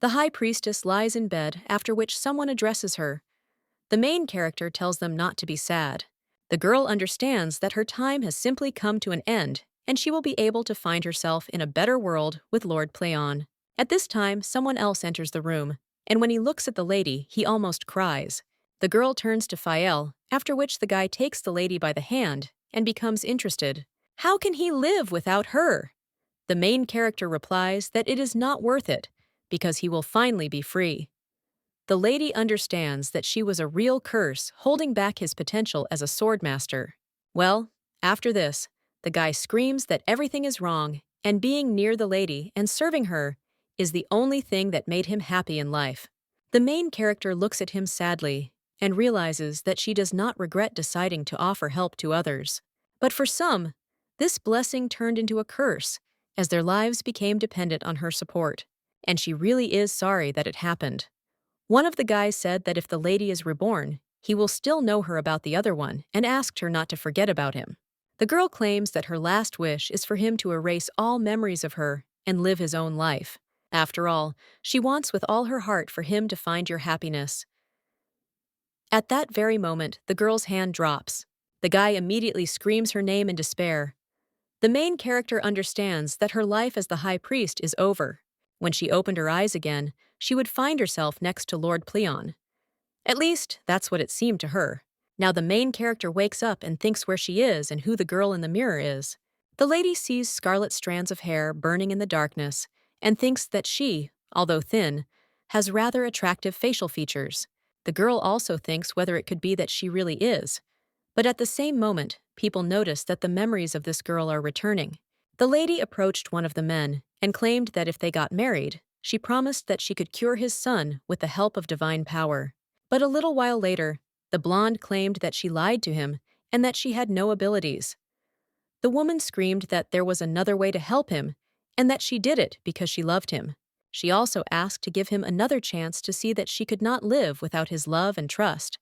The high priestess lies in bed, after which someone addresses her. The main character tells them not to be sad. The girl understands that her time has simply come to an end, and she will be able to find herself in a better world with Lord Pleon. At this time, someone else enters the room, and when he looks at the lady, he almost cries. The girl turns to Fael, after which the guy takes the lady by the hand and becomes interested. How can he live without her? The main character replies that it is not worth it, because he will finally be free. The lady understands that she was a real curse holding back his potential as a swordmaster. Well, after this, the guy screams that everything is wrong, and being near the lady and serving her is the only thing that made him happy in life. The main character looks at him sadly and realizes that she does not regret deciding to offer help to others. But for some, this blessing turned into a curse, as their lives became dependent on her support, and she really is sorry that it happened. One of the guys said that if the lady is reborn, he will still know her about the other one and asked her not to forget about him. The girl claims that her last wish is for him to erase all memories of her and live his own life. After all, she wants with all her heart for him to find your happiness. At that very moment, the girl's hand drops. The guy immediately screams her name in despair. The main character understands that her life as the high priest is over. When she opened her eyes again, she would find herself next to Lord Pleon. At least, that's what it seemed to her. Now the main character wakes up and thinks where she is and who the girl in the mirror is. The lady sees scarlet strands of hair burning in the darkness and thinks that she, although thin, has rather attractive facial features. The girl also thinks whether it could be that she really is. But at the same moment, people notice that the memories of this girl are returning. The lady approached one of the men and claimed that if they got married, she promised that she could cure his son with the help of divine power. But a little while later, the blonde claimed that she lied to him and that she had no abilities. The woman screamed that there was another way to help him and that she did it because she loved him. She also asked to give him another chance to see that she could not live without his love and trust.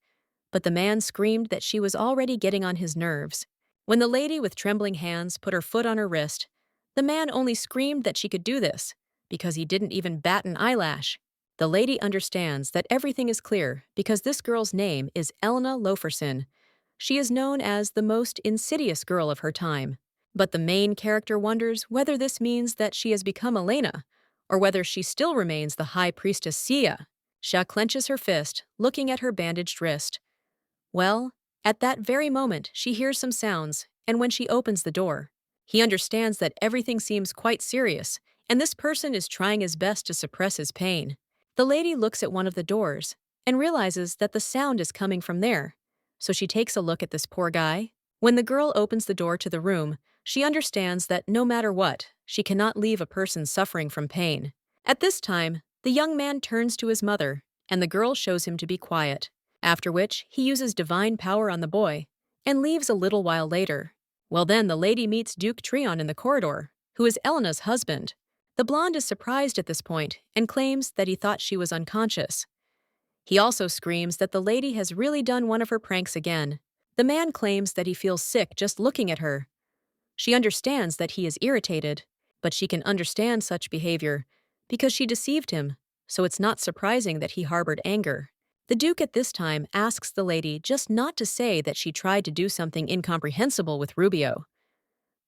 But the man screamed that she was already getting on his nerves. When the lady with trembling hands put her foot on her wrist, the man only screamed that she could do this, because he didn't even bat an eyelash. The lady understands that everything is clear because this girl's name is Elena Loferson. She is known as the most insidious girl of her time. But the main character wonders whether this means that she has become Elena, or whether she still remains the high priestess Sia. Sha clenches her fist, looking at her bandaged wrist. Well, at that very moment, she hears some sounds, and when she opens the door, he understands that everything seems quite serious, and this person is trying his best to suppress his pain. The lady looks at one of the doors and realizes that the sound is coming from there, so she takes a look at this poor guy. When the girl opens the door to the room, she understands that no matter what, she cannot leave a person suffering from pain. At this time, the young man turns to his mother, and the girl shows him to be quiet, after which he uses divine power on the boy and leaves a little while later. Well then, the lady meets Duke Treon in the corridor, who is Elena's husband. The blonde is surprised at this point and claims that he thought she was unconscious. He also screams that the lady has really done one of her pranks again. The man claims that he feels sick just looking at her. She understands that he is irritated, but she can understand such behavior because she deceived him, so it's not surprising that he harbored anger. The Duke at this time asks the lady just not to say that she tried to do something incomprehensible with Rubio.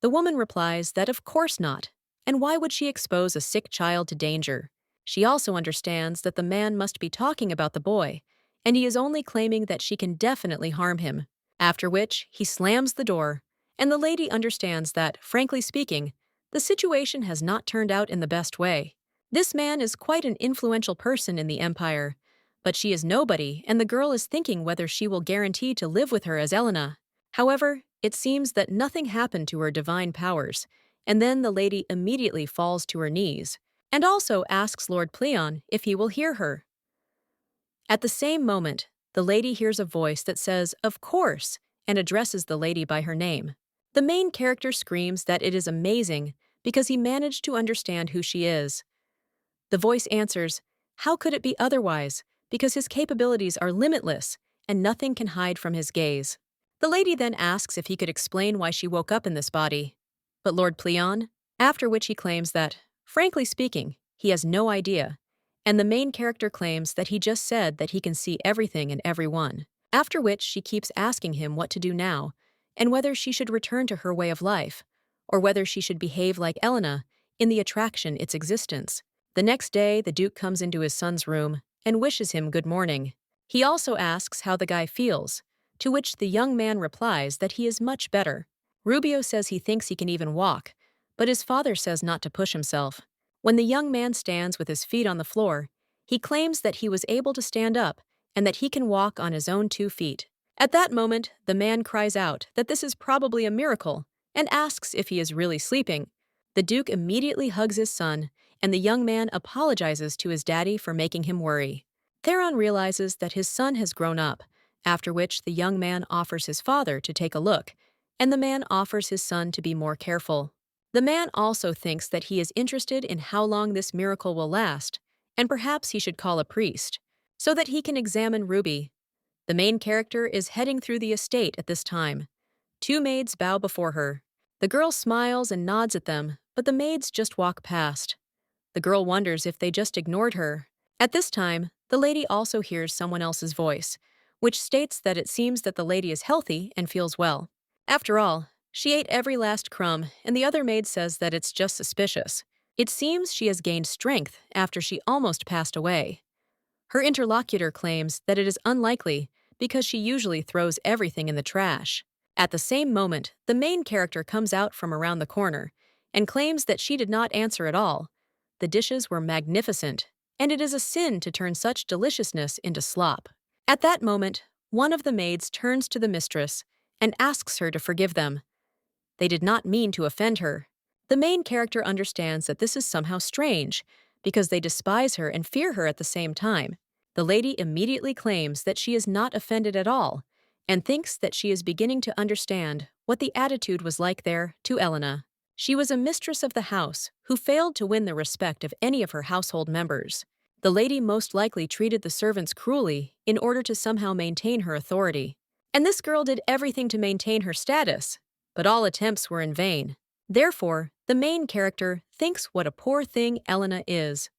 The woman replies that of course not, and why would she expose a sick child to danger? She also understands that the man must be talking about the boy, and he is only claiming that she can definitely harm him. After which, he slams the door, and the lady understands that, frankly speaking, the situation has not turned out in the best way. This man is quite an influential person in the Empire, but she is nobody, and the girl is thinking whether she will guarantee to live with her as Elena. However, it seems that nothing happened to her divine powers, and then the lady immediately falls to her knees, and also asks Lord Pleon if he will hear her. At the same moment, the lady hears a voice that says, "Of course," and addresses the lady by her name. The main character screams that it is amazing because he managed to understand who she is. The voice answers, "How could it be otherwise? Because his capabilities are limitless, and nothing can hide from his gaze." The lady then asks if he could explain why she woke up in this body. But Lord Pleon, after which he claims that, frankly speaking, he has no idea, and the main character claims that he just said that he can see everything and everyone. After which she keeps asking him what to do now, and whether she should return to her way of life, or whether she should behave like Elena in the attraction its existence. The next day, the Duke comes into his son's room and wishes him good morning. He also asks how the guy feels, to which the young man replies that he is much better. Rubio says he thinks he can even walk, but his father says not to push himself. When the young man stands with his feet on the floor, he claims that he was able to stand up and that he can walk on his own 2 feet. At that moment, the man cries out that this is probably a miracle and asks if he is really sleeping. The Duke immediately hugs his son, and the young man apologizes to his daddy for making him worry. Theron realizes that his son has grown up, after which the young man offers his father to take a look, and the man offers his son to be more careful. The man also thinks that he is interested in how long this miracle will last, and perhaps he should call a priest, so that he can examine Ruby. The main character is heading through the estate at this time. 2 maids bow before her. The girl smiles and nods at them, but the maids just walk past. The girl wonders if they just ignored her. At this time, the lady also hears someone else's voice, which states that it seems that the lady is healthy and feels well. After all, she ate every last crumb, and the other maid says that it's just suspicious. It seems she has gained strength after she almost passed away. Her interlocutor claims that it is unlikely because she usually throws everything in the trash. At the same moment, the main character comes out from around the corner and claims that she did not answer at all. The dishes were magnificent, and it is a sin to turn such deliciousness into slop. At that moment, one of the maids turns to the mistress and asks her to forgive them. They did not mean to offend her. The main character understands that this is somehow strange, because they despise her and fear her at the same time. The lady immediately claims that she is not offended at all, and thinks that she is beginning to understand what the attitude was like there to Elena. She was a mistress of the house who failed to win the respect of any of her household members. The lady most likely treated the servants cruelly in order to somehow maintain her authority. And this girl did everything to maintain her status, but all attempts were in vain. Therefore, the main character thinks what a poor thing Elena is.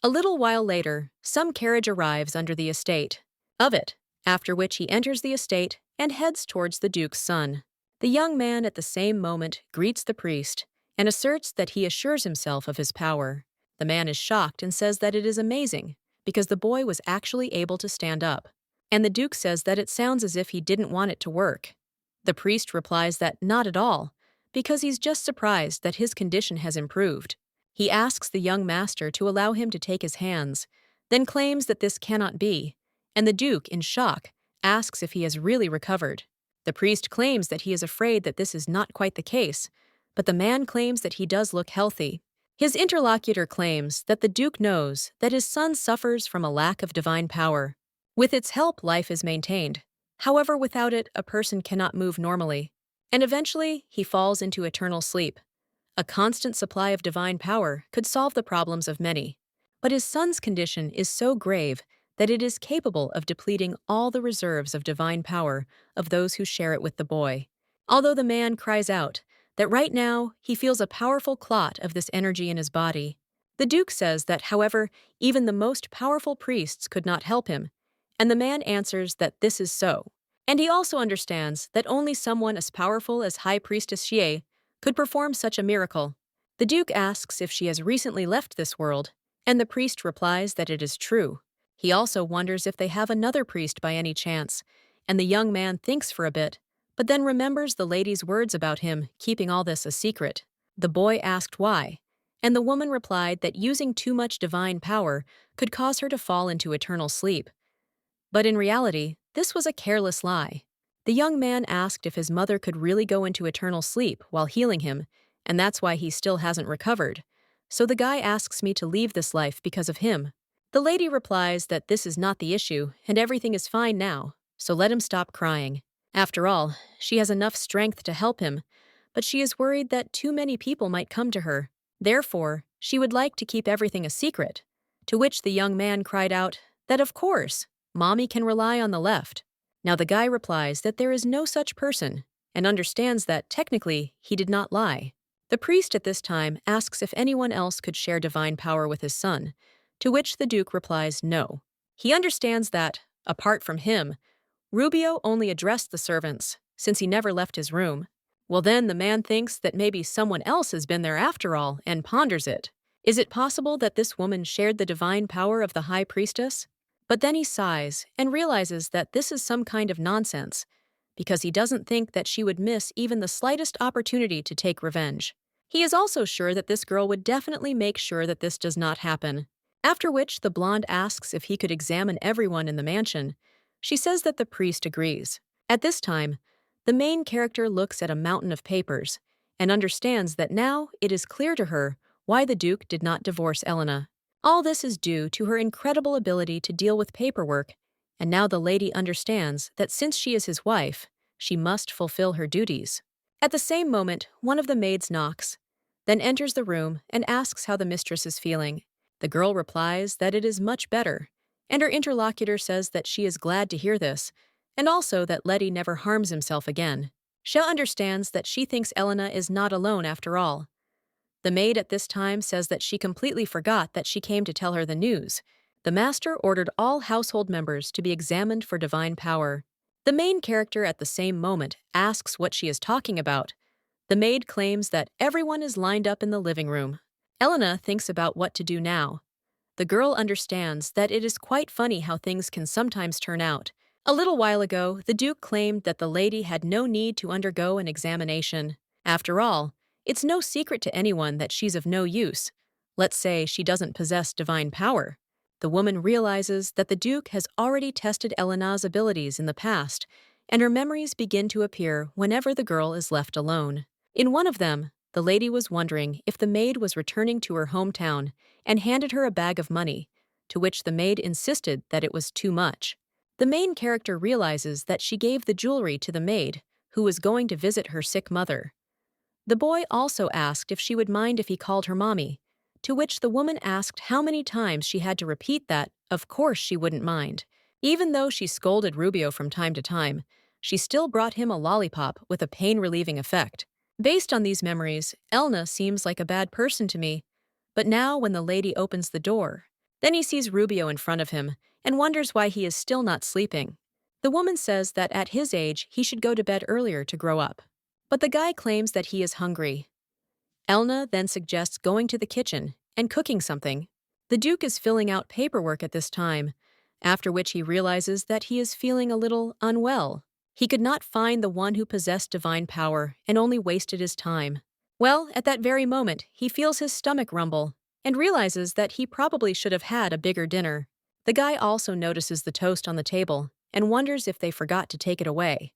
A little while later, some carriage arrives under the estate of it, after which he enters the estate and heads towards the Duke's son. The young man at the same moment greets the priest and asserts that he assures himself of his power. The man is shocked and says that it is amazing, because the boy was actually able to stand up. And the Duke says that it sounds as if he didn't want it to work. The priest replies that not at all, because he's just surprised that his condition has improved. He asks the young master to allow him to take his hands, then claims that this cannot be, and the Duke, in shock, asks if he has really recovered. The priest claims that he is afraid that this is not quite the case, but the man claims that he does look healthy. His interlocutor claims that the Duke knows that his son suffers from a lack of divine power. With its help, life is maintained. However, without it, a person cannot move normally. And eventually, he falls into eternal sleep. A constant supply of divine power could solve the problems of many. But his son's condition is so grave that it is capable of depleting all the reserves of divine power of those who share it with the boy. Although the man cries out that right now he feels a powerful clot of this energy in his body. The Duke says that, however, even the most powerful priests could not help him, and the man answers that this is so. And he also understands that only someone as powerful as High Priestess Xie could perform such a miracle. The Duke asks if she has recently left this world, and the priest replies that it is true. He also wonders if they have another priest by any chance, and the young man thinks for a bit, but then remembers the lady's words about him keeping all this a secret. The boy asked why, and the woman replied that using too much divine power could cause her to fall into eternal sleep. But in reality, this was a careless lie. The young man asked if his mother could really go into eternal sleep while healing him, and that's why he still hasn't recovered. So the guy asks me to leave this life because of him. The lady replies that this is not the issue and everything is fine now, so let him stop crying. After all, she has enough strength to help him, but she is worried that too many people might come to her. Therefore, she would like to keep everything a secret, to which the young man cried out that of course, Mommy can rely on the left. Now the guy replies that there is no such person, and understands that technically he did not lie. The priest at this time asks if anyone else could share divine power with his son, To which the Duke replies no. He understands that, apart from him, Rubio only addressed the servants, since he never left his room. Well, then the man thinks that maybe someone else has been there after all and ponders it. Is it possible that this woman shared the divine power of the high priestess? But then he sighs and realizes that this is some kind of nonsense, because he doesn't think that she would miss even the slightest opportunity to take revenge. He is also sure that this girl would definitely make sure that this does not happen. After which the blonde asks if he could examine everyone in the mansion. She says that the priest agrees. At this time, the main character looks at a mountain of papers and understands that now it is clear to her why the Duke did not divorce Elena. All this is due to her incredible ability to deal with paperwork, and now the lady understands that since she is his wife, she must fulfill her duties. At the same moment, one of the maids knocks, then enters the room and asks how the mistress is feeling. The girl replies that it is much better, and her interlocutor says that she is glad to hear this, and also that Letty never harms himself again. She understands that she thinks Elena is not alone after all. The maid at this time says that she completely forgot that she came to tell her the news. The master ordered all household members to be examined for divine power. The main character at the same moment asks what she is talking about. The maid claims that everyone is lined up in the living room. Elena thinks about what to do now. The girl understands that it is quite funny how things can sometimes turn out. A little while ago, the Duke claimed that the lady had no need to undergo an examination. After all, it's no secret to anyone that she's of no use. Let's say she doesn't possess divine power. The woman realizes that the Duke has already tested Elena's abilities in the past, and her memories begin to appear whenever the girl is left alone. In one of them, the lady was wondering if the maid was returning to her hometown and handed her a bag of money, to which the maid insisted that it was too much. The main character realizes that she gave the jewelry to the maid, who was going to visit her sick mother. The boy also asked if she would mind if he called her mommy, to which the woman asked how many times she had to repeat that, of course she wouldn't mind. Even though she scolded Rubio from time to time, she still brought him a lollipop with a pain-relieving effect. Based on these memories, Elena seems like a bad person to me, but now when the lady opens the door, then he sees Rubio in front of him and wonders why he is still not sleeping. The woman says that at his age he should go to bed earlier to grow up. But the guy claims that he is hungry. Elena then suggests going to the kitchen and cooking something. The Duke is filling out paperwork at this time, after which he realizes that he is feeling a little unwell. He could not find the one who possessed divine power and only wasted his time. Well, at that very moment, he feels his stomach rumble and realizes that he probably should have had a bigger dinner. The guy also notices the toast on the table and wonders if they forgot to take it away.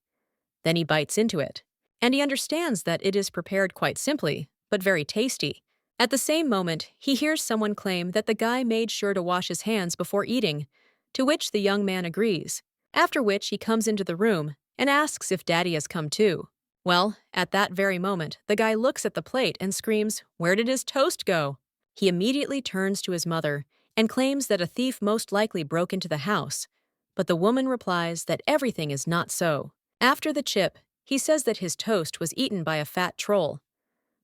Then he bites into it, and he understands that it is prepared quite simply, but very tasty. At the same moment, he hears someone claim that the guy made sure to wash his hands before eating, to which the young man agrees, after which he comes into the room and asks if Daddy has come too. Well, at that very moment, the guy looks at the plate and screams, "Where did his toast go?" He immediately turns to his mother and claims that a thief most likely broke into the house, but the woman replies that everything is not so. After the chip, he says that his toast was eaten by a fat troll.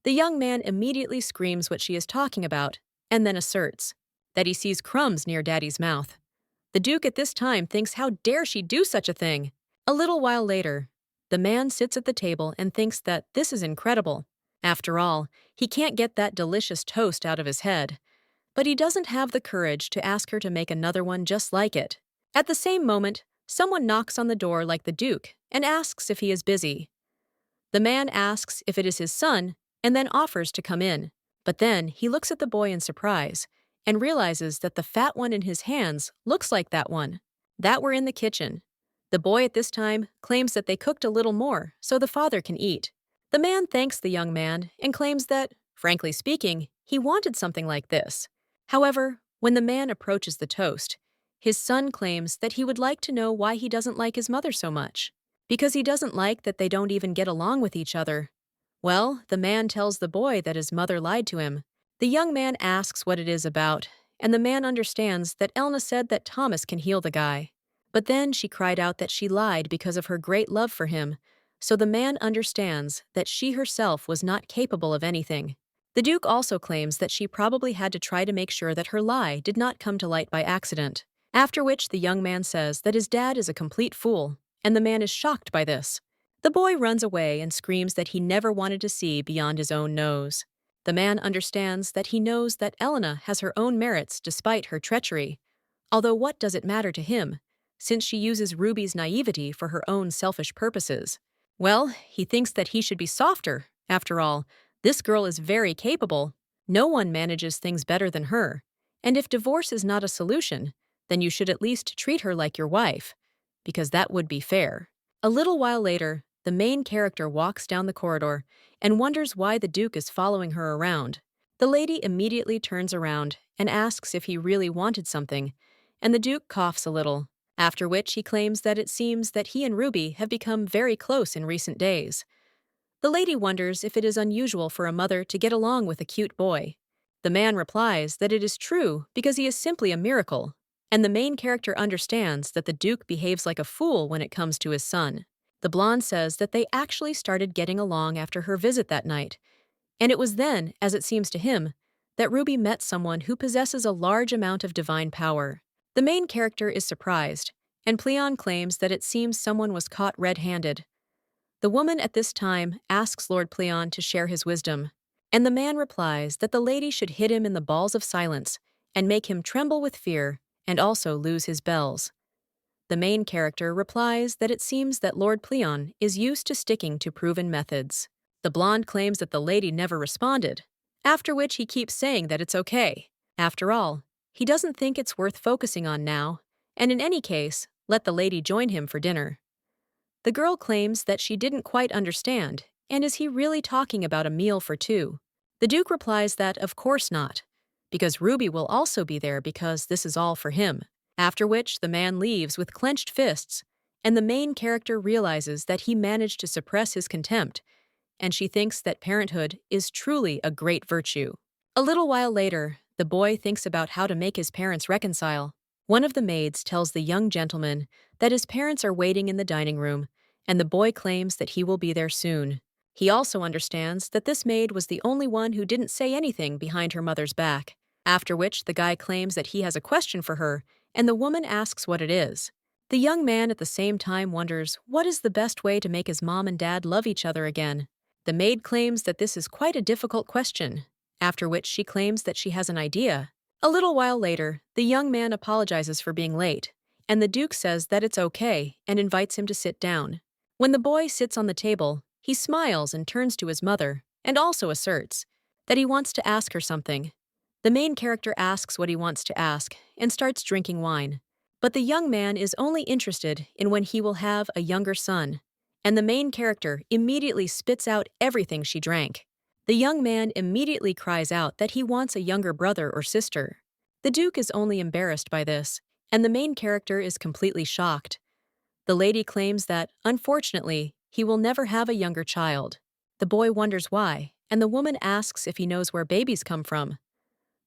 The young man immediately screams what she is talking about, and then asserts that he sees crumbs near Daddy's mouth. The Duke at this time thinks how dare she do such a thing. A little while later, the man sits at the table and thinks that this is incredible. After all, he can't get that delicious toast out of his head. But he doesn't have the courage to ask her to make another one just like it. At the same moment, someone knocks on the door like the Duke and asks if he is busy. The man asks if it is his son and then offers to come in. But then he looks at the boy in surprise and realizes that the fat one in his hands looks like that one. That were in the kitchen. The boy at this time claims that they cooked a little more so the father can eat. The man thanks the young man and claims that, frankly speaking, he wanted something like this. However, when the man approaches the toast, his son claims that he would like to know why he doesn't like his mother so much. Because he doesn't like that they don't even get along with each other. Well, the man tells the boy that his mother lied to him. The young man asks what it is about, and the man understands that Elena said that Thomas can heal the guy. But then she cried out that she lied because of her great love for him, so the man understands that she herself was not capable of anything. The Duke also claims that she probably had to try to make sure that her lie did not come to light by accident, after which the young man says that his dad is a complete fool, and the man is shocked by this. The boy runs away and screams that he never wanted to see beyond his own nose. The man understands that he knows that Elena has her own merits despite her treachery, although what does it matter to him, since she uses Ruby's naivety for her own selfish purposes? Well, he thinks that he should be softer. After all, this girl is very capable. No one manages things better than her. And if divorce is not a solution, then you should at least treat her like your wife, because that would be fair. A little while later, the main character walks down the corridor and wonders why the Duke is following her around. The lady immediately turns around and asks if he really wanted something, and the Duke coughs a little, after which he claims that it seems that he and Ruby have become very close in recent days. The lady wonders if it is unusual for a mother to get along with a cute boy. The man replies that it is true because he is simply a miracle, and the main character understands that the Duke behaves like a fool when it comes to his son. The blonde says that they actually started getting along after her visit that night, and it was then, as it seems to him, that Ruby met someone who possesses a large amount of divine power. The main character is surprised, and Pleon claims that it seems someone was caught red-handed. The woman at this time asks Lord Pleon to share his wisdom, and the man replies that the lady should hit him in the balls of silence and make him tremble with fear and also lose his bells. The main character replies that it seems that Lord Pleon is used to sticking to proven methods. The blonde claims that the lady never responded, after which he keeps saying that it's okay. After all, he doesn't think it's worth focusing on now, and in any case, let the lady join him for dinner. The girl claims that she didn't quite understand, and is he really talking about a meal for two? The Duke replies that of course not, because Ruby will also be there because this is all for him. After which the man leaves with clenched fists, and the main character realizes that he managed to suppress his contempt, and she thinks that parenthood is truly a great virtue. A little while later, the boy thinks about how to make his parents reconcile. One of the maids tells the young gentleman that his parents are waiting in the dining room, and the boy claims that he will be there soon. He also understands that this maid was the only one who didn't say anything behind her mother's back, after which the guy claims that he has a question for her, and the woman asks what it is. The young man at the same time wonders what is the best way to make his mom and dad love each other again. The maid claims that this is quite a difficult question, after which she claims that she has an idea. A little while later, the young man apologizes for being late, and the Duke says that it's okay and invites him to sit down. When the boy sits on the table, he smiles and turns to his mother, and also asserts that he wants to ask her something. The main character asks what he wants to ask and starts drinking wine. But the young man is only interested in when he will have a younger son, and the main character immediately spits out everything she drank. The young man immediately cries out that he wants a younger brother or sister. The Duke is only embarrassed by this, and the main character is completely shocked. The lady claims that, unfortunately, he will never have a younger child. The boy wonders why, and the woman asks if he knows where babies come from.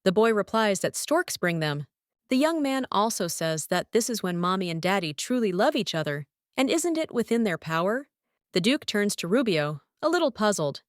The boy replies that storks bring them. The young man also says that this is when mommy and daddy truly love each other, and isn't it within their power? The Duke turns to Rubio, a little puzzled,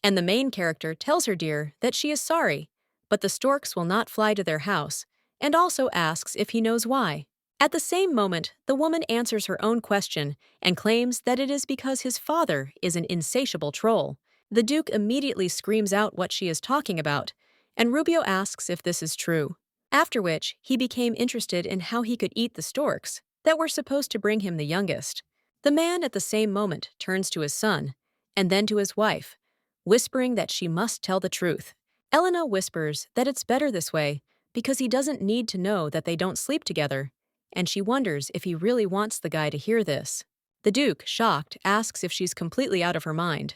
and the main character tells her dear that she is sorry, but the storks will not fly to their house, and also asks if he knows why. At the same moment, the woman answers her own question and claims that it is because his father is an insatiable troll. The Duke immediately screams out what she is talking about, and Rubio asks if this is true. After which, he became interested in how he could eat the storks that were supposed to bring him the youngest. The man at the same moment turns to his son, and then to his wife, whispering that she must tell the truth. Elena whispers that it's better this way because he doesn't need to know that they don't sleep together, and she wonders if he really wants the guy to hear this. The Duke, shocked, asks if she's completely out of her mind.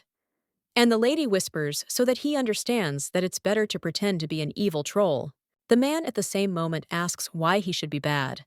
And the lady whispers so that he understands that it's better to pretend to be an evil troll. The man at the same moment asks why he should be bad,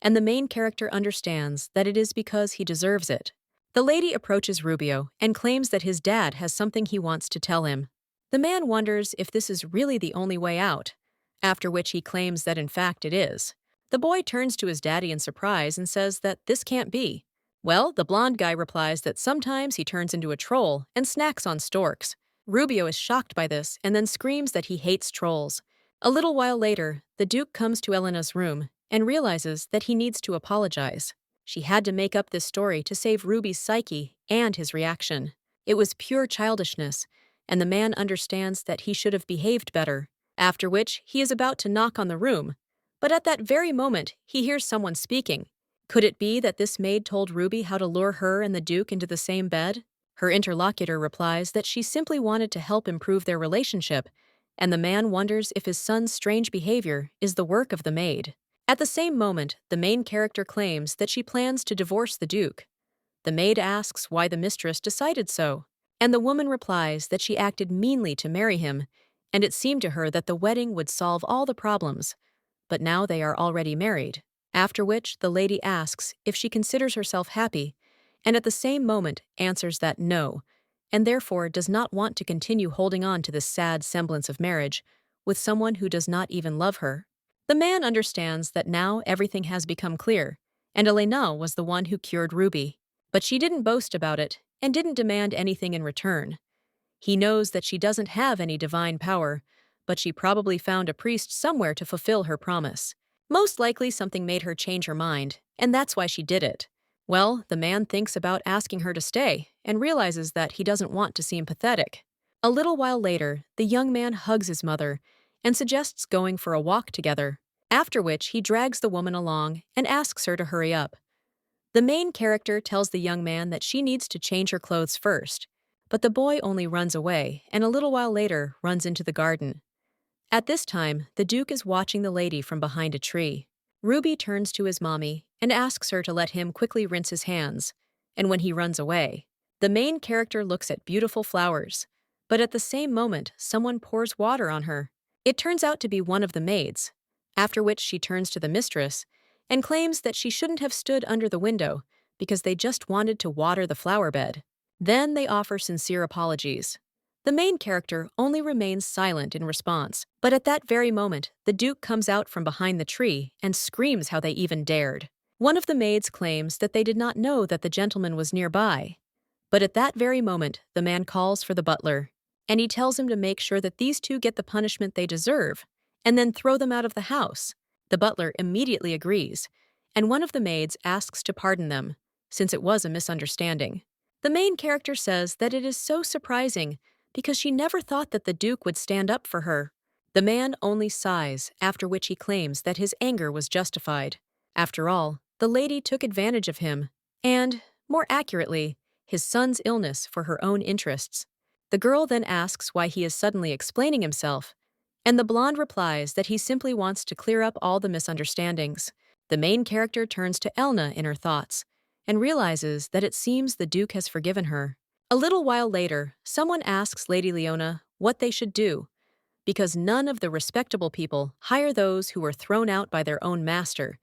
and the main character understands that it is because he deserves it. The lady approaches Rubio and claims that his dad has something he wants to tell him. The man wonders if this is really the only way out, after which he claims that in fact it is. The boy turns to his daddy in surprise and says that this can't be. Well, the blonde guy replies that sometimes he turns into a troll and snacks on storks. Rubio is shocked by this and then screams that he hates trolls. A little while later, the Duke comes to Elena's room and realizes that he needs to apologize. She had to make up this story to save Ruby's psyche and his reaction. It was pure childishness, and the man understands that he should have behaved better, after which he is about to knock on the room. But at that very moment, he hears someone speaking. Could it be that this maid told Ruby how to lure her and the Duke into the same bed? Her interlocutor replies that she simply wanted to help improve their relationship, and the man wonders if his son's strange behavior is the work of the maid. At the same moment, the main character claims that she plans to divorce the Duke. The maid asks why the mistress decided so, and the woman replies that she acted meanly to marry him, and it seemed to her that the wedding would solve all the problems. But now they are already married, after which the lady asks if she considers herself happy, and at the same moment answers that no, and therefore does not want to continue holding on to this sad semblance of marriage with someone who does not even love her. The man understands that now everything has become clear, and Elena was the one who cured Ruby. But she didn't boast about it and didn't demand anything in return. He knows that she doesn't have any divine power, but she probably found a priest somewhere to fulfill her promise. Most likely something made her change her mind, and that's why she did it. Well, the man thinks about asking her to stay and realizes that he doesn't want to seem pathetic. A little while later, the young man hugs his mother and suggests going for a walk together, after which he drags the woman along and asks her to hurry up. The main character tells the young man that she needs to change her clothes first, but the boy only runs away and a little while later runs into the garden. At this time, the Duke is watching the lady from behind a tree. Ruby turns to his mommy and asks her to let him quickly rinse his hands, and when he runs away, the main character looks at beautiful flowers, but at the same moment someone pours water on her. It turns out to be one of the maids, after which she turns to the mistress and claims that she shouldn't have stood under the window because they just wanted to water the flower bed. Then they offer sincere apologies. The main character only remains silent in response, but at that very moment, the Duke comes out from behind the tree and screams how they even dared. One of the maids claims that they did not know that the gentleman was nearby. But at that very moment, the man calls for the butler, and he tells him to make sure that these two get the punishment they deserve, and then throw them out of the house. The butler immediately agrees, and one of the maids asks to pardon them, since it was a misunderstanding. The main character says that it is so surprising because she never thought that the Duke would stand up for her. The man only sighs, after which he claims that his anger was justified. After all, the lady took advantage of him, and, more accurately, his son's illness for her own interests. The girl then asks why he is suddenly explaining himself, and the blonde replies that he simply wants to clear up all the misunderstandings. The main character turns to Elena in her thoughts, and realizes that it seems the Duke has forgiven her. A little while later, someone asks Lady Leona what they should do, because none of the respectable people hire those who were thrown out by their own master,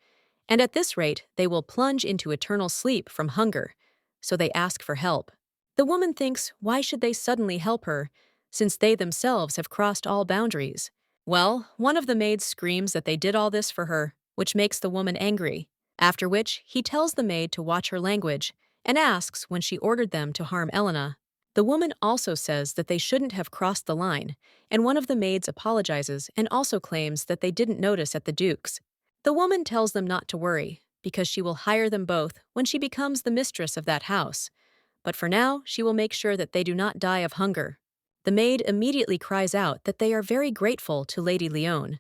and at this rate they will plunge into eternal sleep from hunger, so they ask for help. The woman thinks why should they suddenly help her, since they themselves have crossed all boundaries. Well, one of the maids screams that they did all this for her, which makes the woman angry, after which he tells the maid to watch her language and asks when she ordered them to harm Elena. The woman also says that they shouldn't have crossed the line, and one of the maids apologizes and also claims that they didn't notice at the Duke's. The woman tells them not to worry, because she will hire them both when she becomes the mistress of that house. But for now, she will make sure that they do not die of hunger. The maid immediately cries out that they are very grateful to Lady Leone.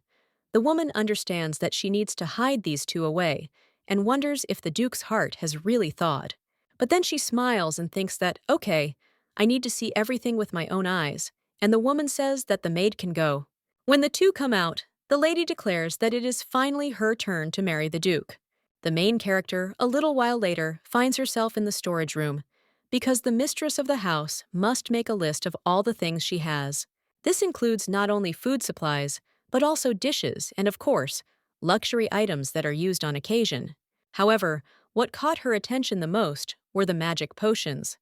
The woman understands that she needs to hide these two away and wonders if the Duke's heart has really thawed. But then she smiles and thinks that, okay, I need to see everything with my own eyes, and the woman says that the maid can go. When the two come out, the lady declares that it is finally her turn to marry the Duke. The main character, a little while later, finds herself in the storage room, because the mistress of the house must make a list of all the things she has. This includes not only food supplies, but also dishes and, of course, luxury items that are used on occasion. However, what caught her attention the most were the magic potions.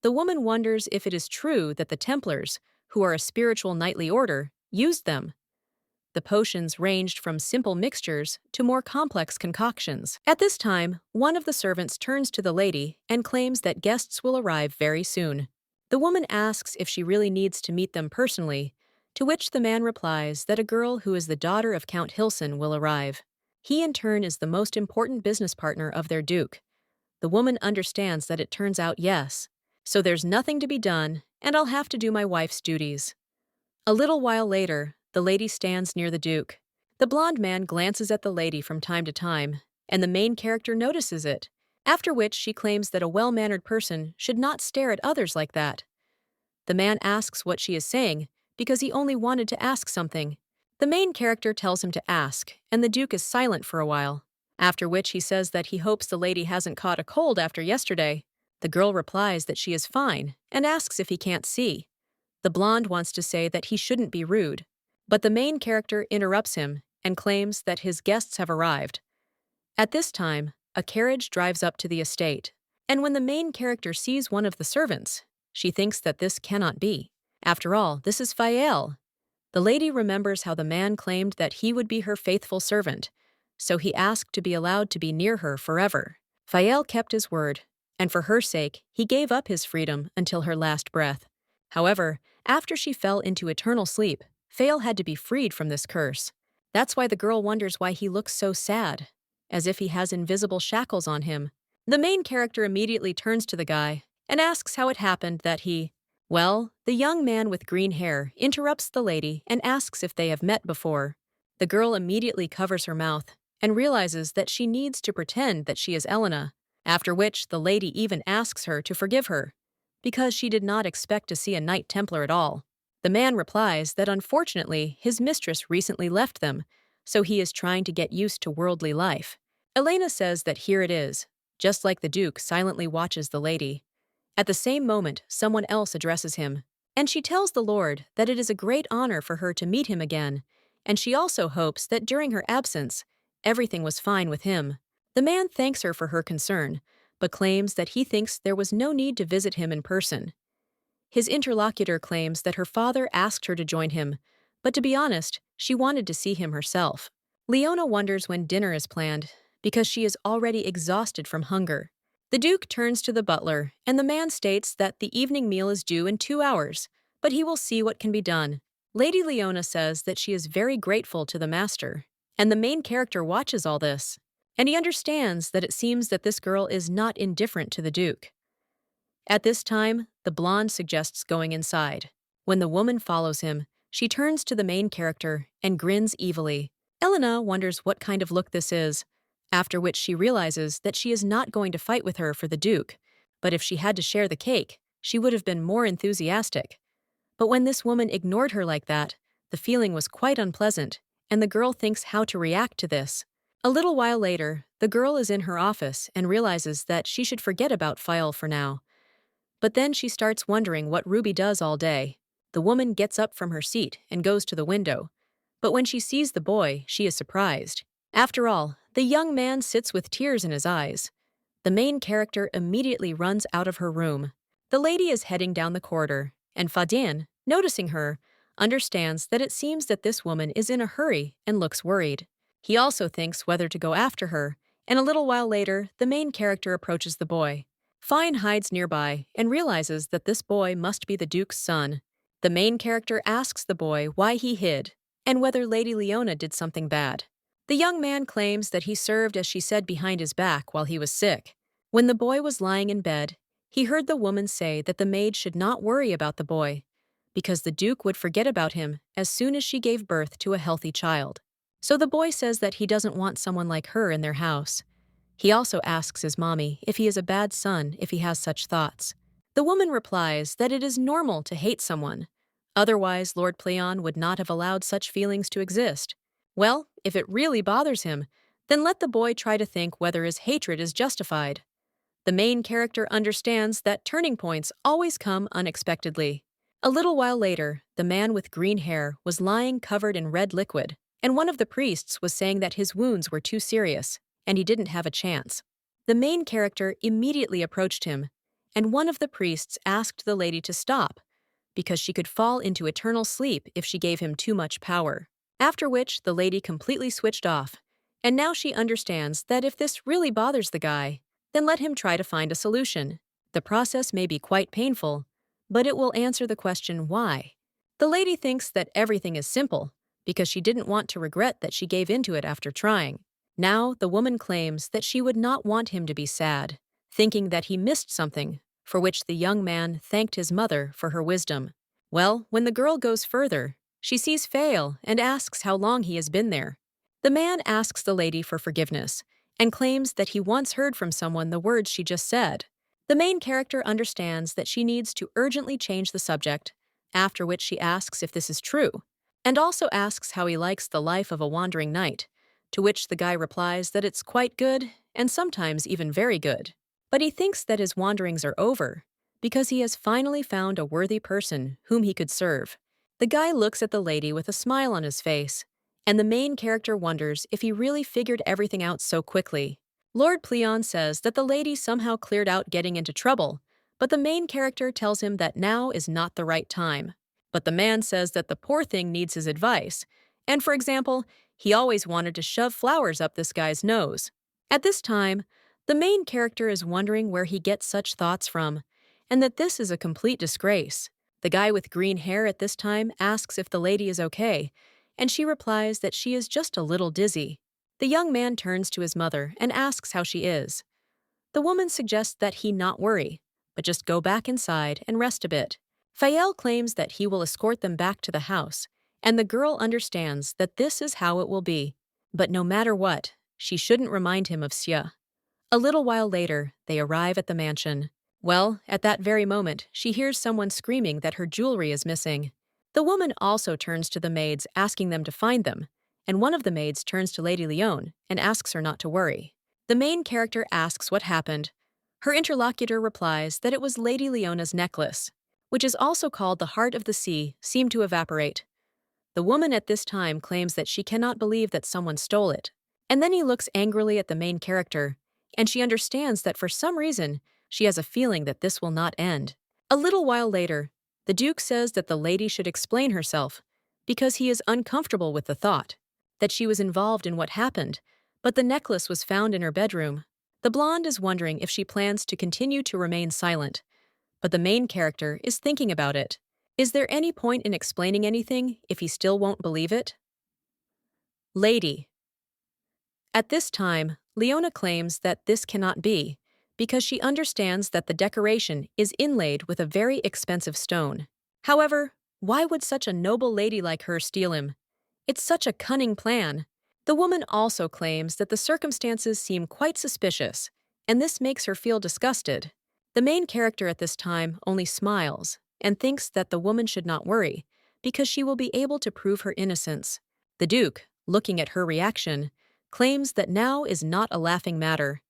The woman wonders if it is true that the Templars, who are a spiritual knightly order, used them. The potions ranged from simple mixtures to more complex concoctions. At this time, one of the servants turns to the lady and claims that guests will arrive very soon. The woman asks if she really needs to meet them personally, to which the man replies that a girl who is the daughter of Count Hilson will arrive. He in turn is the most important business partner of their duke. The woman understands that it turns out yes. So there's nothing to be done, and I'll have to do my wife's duties. A little while later, the lady stands near the duke. The blonde man glances at the lady from time to time, and the main character notices it, after which she claims that a well-mannered person should not stare at others like that. The man asks what she is saying, because he only wanted to ask something. The main character tells him to ask, and the duke is silent for a while, after which he says that he hopes the lady hasn't caught a cold after yesterday. The girl replies that she is fine, and asks if he can't see. The blonde wants to say that he shouldn't be rude, but the main character interrupts him and claims that his guests have arrived. At this time, a carriage drives up to the estate, and when the main character sees one of the servants, she thinks that this cannot be. After all, this is Fael. The lady remembers how the man claimed that he would be her faithful servant, so he asked to be allowed to be near her forever. Fael kept his word, and for her sake, he gave up his freedom until her last breath. However, after she fell into eternal sleep, Fael had to be freed from this curse. That's why the girl wonders why he looks so sad, as if he has invisible shackles on him. The main character immediately turns to the guy and asks how it happened that well, the young man with green hair interrupts the lady and asks if they have met before. The girl immediately covers her mouth and realizes that she needs to pretend that she is Elena, after which the lady even asks her to forgive her, because she did not expect to see a Knight Templar at all. The man replies that unfortunately his mistress recently left them, so he is trying to get used to worldly life. Elena says that here it is, just like the Duke silently watches the lady. At the same moment, someone else addresses him, and she tells the Lord that it is a great honor for her to meet him again, and she also hopes that during her absence, everything was fine with him. The man thanks her for her concern, but claims that he thinks there was no need to visit him in person. His interlocutor claims that her father asked her to join him, but to be honest, she wanted to see him herself. Leona wonders when dinner is planned, because she is already exhausted from hunger. The Duke turns to the butler, and the man states that the evening meal is due in 2 hours, but he will see what can be done. Lady Leona says that she is very grateful to the master, and the main character watches all this, and he understands that it seems that this girl is not indifferent to the Duke. At this time, the blonde suggests going inside. When the woman follows him, she turns to the main character and grins evilly. Elena wonders what kind of look this is, after which she realizes that she is not going to fight with her for the Duke, but if she had to share the cake, she would have been more enthusiastic. But when this woman ignored her like that, the feeling was quite unpleasant, and the girl thinks how to react to this. A little while later, the girl is in her office and realizes that she should forget about Fael for now. But then she starts wondering what Ruby does all day. The woman gets up from her seat and goes to the window. But when she sees the boy, she is surprised. After all, the young man sits with tears in his eyes. The main character immediately runs out of her room. The lady is heading down the corridor, and Faudin, noticing her, understands that it seems that this woman is in a hurry and looks worried. He also thinks whether to go after her, and a little while later, the main character approaches the boy. Fine hides nearby and realizes that this boy must be the Duke's son. The main character asks the boy why he hid, and whether Lady Leona did something bad. The young man claims that he served as she said behind his back while he was sick. When the boy was lying in bed, he heard the woman say that the maid should not worry about the boy, because the Duke would forget about him as soon as she gave birth to a healthy child. So the boy says that he doesn't want someone like her in their house. He also asks his mommy if he is a bad son if he has such thoughts. The woman replies that it is normal to hate someone. Otherwise, Lord Pleon would not have allowed such feelings to exist. Well, if it really bothers him, then let the boy try to think whether his hatred is justified. The main character understands that turning points always come unexpectedly. A little while later, the man with green hair was lying covered in red liquid, and one of the priests was saying that his wounds were too serious, and he didn't have a chance. The main character immediately approached him, and one of the priests asked the lady to stop, because she could fall into eternal sleep if she gave him too much power. After which, the lady completely switched off, and now she understands that if this really bothers the guy, then let him try to find a solution. The process may be quite painful, but it will answer the question why. The lady thinks that everything is simple because she didn't want to regret that she gave into it after trying. Now, the woman claims that she would not want him to be sad, thinking that he missed something, for which the young man thanked his mother for her wisdom. Well, when the girl goes further, she sees Fael and asks how long he has been there. The man asks the lady for forgiveness and claims that he once heard from someone the words she just said. The main character understands that she needs to urgently change the subject, after which she asks if this is true, and also asks how he likes the life of a wandering knight, to which the guy replies that it's quite good and sometimes even very good. But he thinks that his wanderings are over because he has finally found a worthy person whom he could serve. The guy looks at the lady with a smile on his face, and the main character wonders if he really figured everything out so quickly. Lord Pleon says that the lady somehow cleared out getting into trouble, but the main character tells him that now is not the right time. But the man says that the poor thing needs his advice, and for example, he always wanted to shove flowers up this guy's nose. At this time, the main character is wondering where he gets such thoughts from, and that this is a complete disgrace. The guy with green hair at this time asks if the lady is okay, and she replies that she is just a little dizzy. The young man turns to his mother and asks how she is. The woman suggests that he not worry, but just go back inside and rest a bit. Fael claims that he will escort them back to the house, and the girl understands that this is how it will be. But no matter what, she shouldn't remind him of Sia. A little while later, they arrive at the mansion. Well, at that very moment, she hears someone screaming that her jewelry is missing. The woman also turns to the maids asking them to find them, and one of the maids turns to Lady Leona and asks her not to worry. The main character asks what happened. Her interlocutor replies that it was Lady Leona's necklace, which is also called the Heart of the Sea, seemed to evaporate. The woman at this time claims that she cannot believe that someone stole it, and then he looks angrily at the main character, and she understands that for some reason, she has a feeling that this will not end. A little while later, the Duke says that the lady should explain herself, because he is uncomfortable with the thought that she was involved in what happened, but the necklace was found in her bedroom. The blonde is wondering if she plans to continue to remain silent, but the main character is thinking about it. Is there any point in explaining anything if he still won't believe it? Lady. At this time, Leona claims that this cannot be, because she understands that the decoration is inlaid with a very expensive stone. However, why would such a noble lady like her steal him? It's such a cunning plan. The woman also claims that the circumstances seem quite suspicious, and this makes her feel disgusted. The main character at this time only smiles and thinks that the woman should not worry, because she will be able to prove her innocence. The Duke, looking at her reaction, claims that now is not a laughing matter.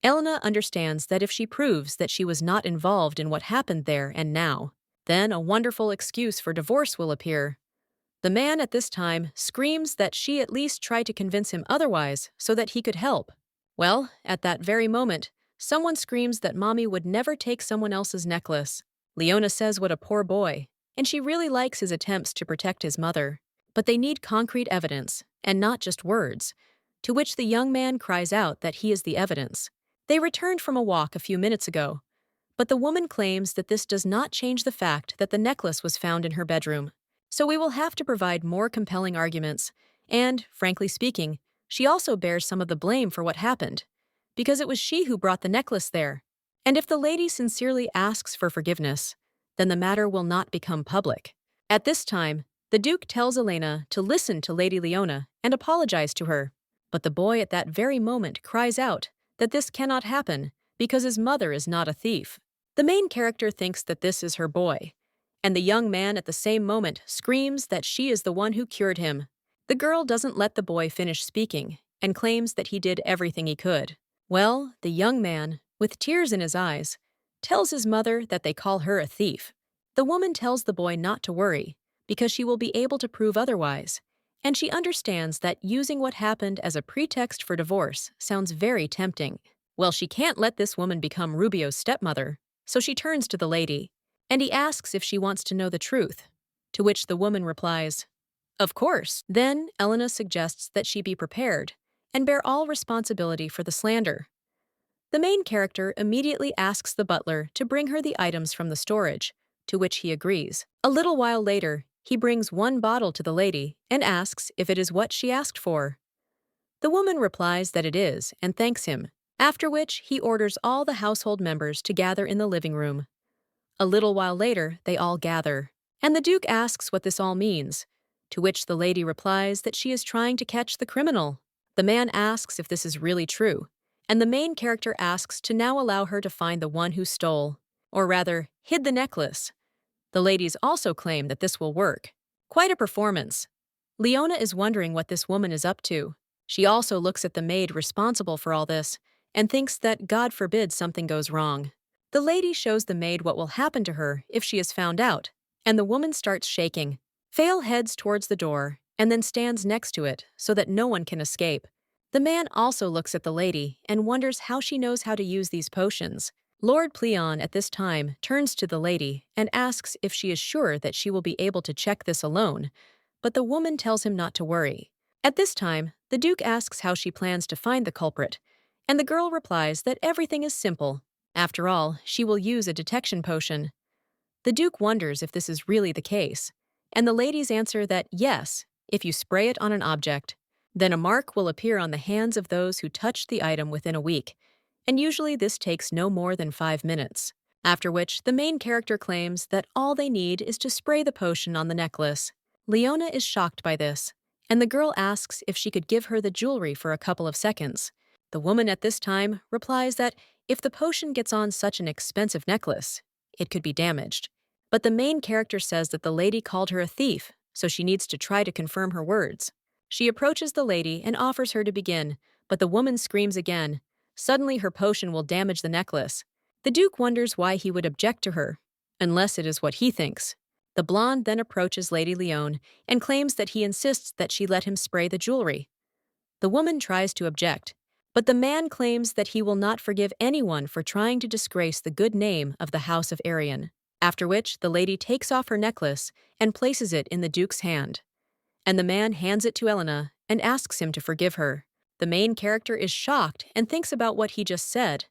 Elena understands that if she proves that she was not involved in what happened there and now, then a wonderful excuse for divorce will appear. The man at this time screams that she at least tried to convince him otherwise so that he could help. Well, at that very moment, someone screams that Mommy would never take someone else's necklace. Leona says what a poor boy, and she really likes his attempts to protect his mother. But they need concrete evidence, and not just words, to which the young man cries out that he is the evidence. They returned from a walk a few minutes ago, but the woman claims that this does not change the fact that the necklace was found in her bedroom. So we will have to provide more compelling arguments, and, frankly speaking, she also bears some of the blame for what happened, because it was she who brought the necklace there. And if the lady sincerely asks for forgiveness, then the matter will not become public. At this time, the Duke tells Elena to listen to Lady Leona and apologize to her, but the boy at that very moment cries out that this cannot happen because his mother is not a thief. The main character thinks that this is her boy, and the young man at the same moment screams that she is the one who cured him. The girl doesn't let the boy finish speaking and claims that he did everything he could. Well, the young man, with tears in his eyes, tells his mother that they call her a thief. The woman tells the boy not to worry, because she will be able to prove otherwise, and she understands that using what happened as a pretext for divorce sounds very tempting. Well, she can't let this woman become Rubio's stepmother, so she turns to the lady, and he asks if she wants to know the truth, to which the woman replies, "Of course." Then Elena suggests that she be prepared and bear all responsibility for the slander. The main character immediately asks the butler to bring her the items from the storage, to which he agrees. A little while later, he brings one bottle to the lady and asks if it is what she asked for. The woman replies that it is and thanks him, after which he orders all the household members to gather in the living room. A little while later, they all gather, and the Duke asks what this all means, to which the lady replies that she is trying to catch the criminal. The man asks if this is really true, and the main character asks to now allow her to find the one who stole, or rather, hid the necklace. The ladies also claim that this will work. Quite a performance. Leona is wondering what this woman is up to. She also looks at the maid responsible for all this and thinks that God forbid something goes wrong. The lady shows the maid what will happen to her if she is found out, and the woman starts shaking. Fael heads towards the door and then stands next to it so that no one can escape. The man also looks at the lady and wonders how she knows how to use these potions. Lord Pleon at this time turns to the lady and asks if she is sure that she will be able to check this alone, but the woman tells him not to worry. At this time, the Duke asks how she plans to find the culprit, and the girl replies that everything is simple. After all, she will use a detection potion. The Duke wonders if this is really the case, and the ladies answer that yes, if you spray it on an object, then a mark will appear on the hands of those who touched the item within a week, and usually this takes no more than 5 minutes, after which the main character claims that all they need is to spray the potion on the necklace. Leona is shocked by this, and the girl asks if she could give her the jewelry for a couple of seconds. The woman at this time replies that if the potion gets on such an expensive necklace, it could be damaged. But the main character says that the lady called her a thief, so she needs to try to confirm her words. She approaches the lady and offers her to begin, but the woman screams again. Suddenly her potion will damage the necklace. The Duke wonders why he would object to her, unless it is what he thinks. The blonde then approaches Lady Leone and claims that he insists that she let him spray the jewelry. The woman tries to object, but the man claims that he will not forgive anyone for trying to disgrace the good name of the House of Arian, after which the lady takes off her necklace and places it in the Duke's hand. And the man hands it to Elena and asks him to forgive her. The main character is shocked and thinks about what he just said,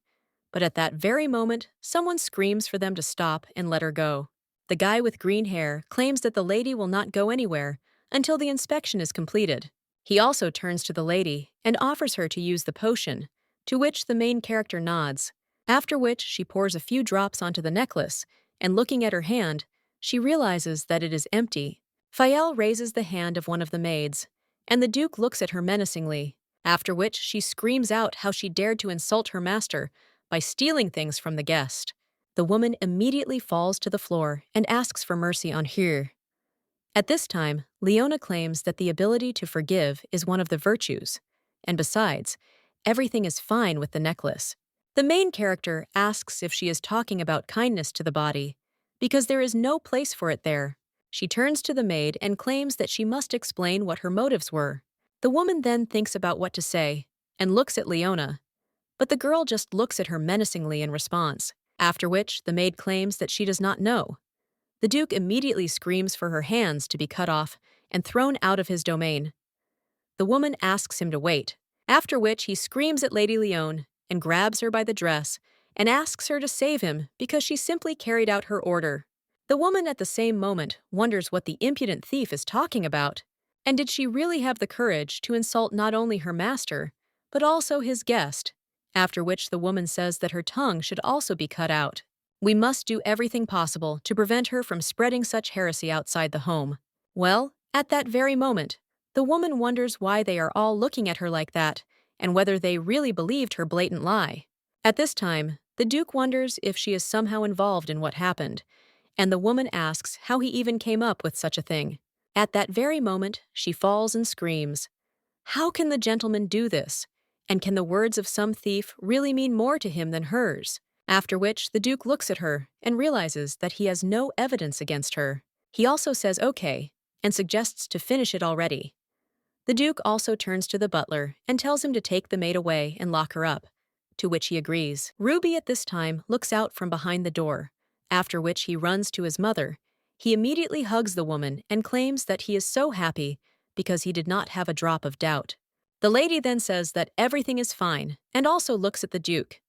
but at that very moment, someone screams for them to stop and let her go. The guy with green hair claims that the lady will not go anywhere until the inspection is completed. He also turns to the lady and offers her to use the potion, to which the main character nods, after which she pours a few drops onto the necklace, and looking at her hand, she realizes that it is empty. Fael raises the hand of one of the maids, and the Duke looks at her menacingly, after which she screams out how she dared to insult her master by stealing things from the guest. The woman immediately falls to the floor and asks for mercy on her. At this time, Leona claims that the ability to forgive is one of the virtues, and besides, everything is fine with the necklace. The main character asks if she is talking about kindness to the body, because there is no place for it there. She turns to the maid and claims that she must explain what her motives were. The woman then thinks about what to say and looks at Leona, but the girl just looks at her menacingly in response, after which the maid claims that she does not know. The Duke immediately screams for her hands to be cut off and thrown out of his domain. The woman asks him to wait, after which he screams at Lady Leone and grabs her by the dress and asks her to save him because she simply carried out her order. The woman at the same moment wonders what the impudent thief is talking about, and did she really have the courage to insult not only her master, but also his guest, after which the woman says that her tongue should also be cut out. We must do everything possible to prevent her from spreading such heresy outside the home. Well, at that very moment, the woman wonders why they are all looking at her like that, and whether they really believed her blatant lie. At this time, the Duke wonders if she is somehow involved in what happened, and the woman asks how he even came up with such a thing. At that very moment, she falls and screams. How can the gentleman do this? And can the words of some thief really mean more to him than hers? After which, the Duke looks at her and realizes that he has no evidence against her. He also says okay, and suggests to finish it already. The Duke also turns to the butler and tells him to take the maid away and lock her up, to which he agrees. Ruby at this time looks out from behind the door, after which he runs to his mother. He immediately hugs the woman and claims that he is so happy because he did not have a drop of doubt. The lady then says that everything is fine and also looks at the Duke.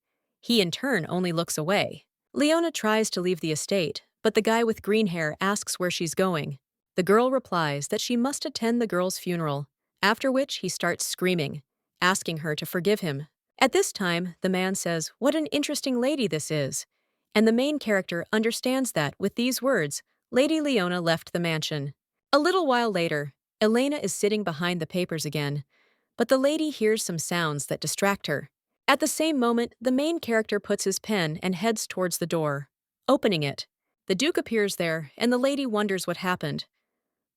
He in turn only looks away. Leona tries to leave the estate, but the guy with green hair asks where she's going. The girl replies that she must attend the girl's funeral, after which he starts screaming, asking her to forgive him. At this time, the man says, "What an interesting lady this is." And the main character understands that, with these words, Lady Leona left the mansion. A little while later, Elena is sitting behind the papers again, but the lady hears some sounds that distract her. At the same moment, the main character puts his pen and heads towards the door. Opening it, the Duke appears there, and the lady wonders what happened.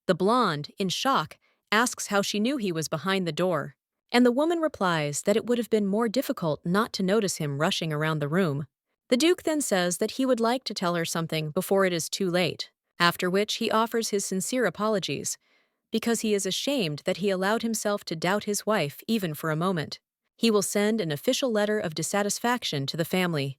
The blonde, in shock, asks how she knew he was behind the door, and the woman replies that it would have been more difficult not to notice him rushing around the room. The Duke then says that he would like to tell her something before it is too late, after which he offers his sincere apologies, because he is ashamed that he allowed himself to doubt his wife even for a moment. He will send an official letter of dissatisfaction to the family.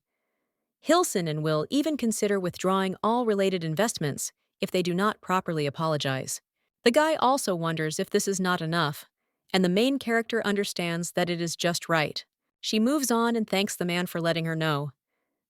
Hilson and will even consider withdrawing all related investments if they do not properly apologize. The guy also wonders if this is not enough, and the main character understands that it is just right. She moves on and thanks the man for letting her know.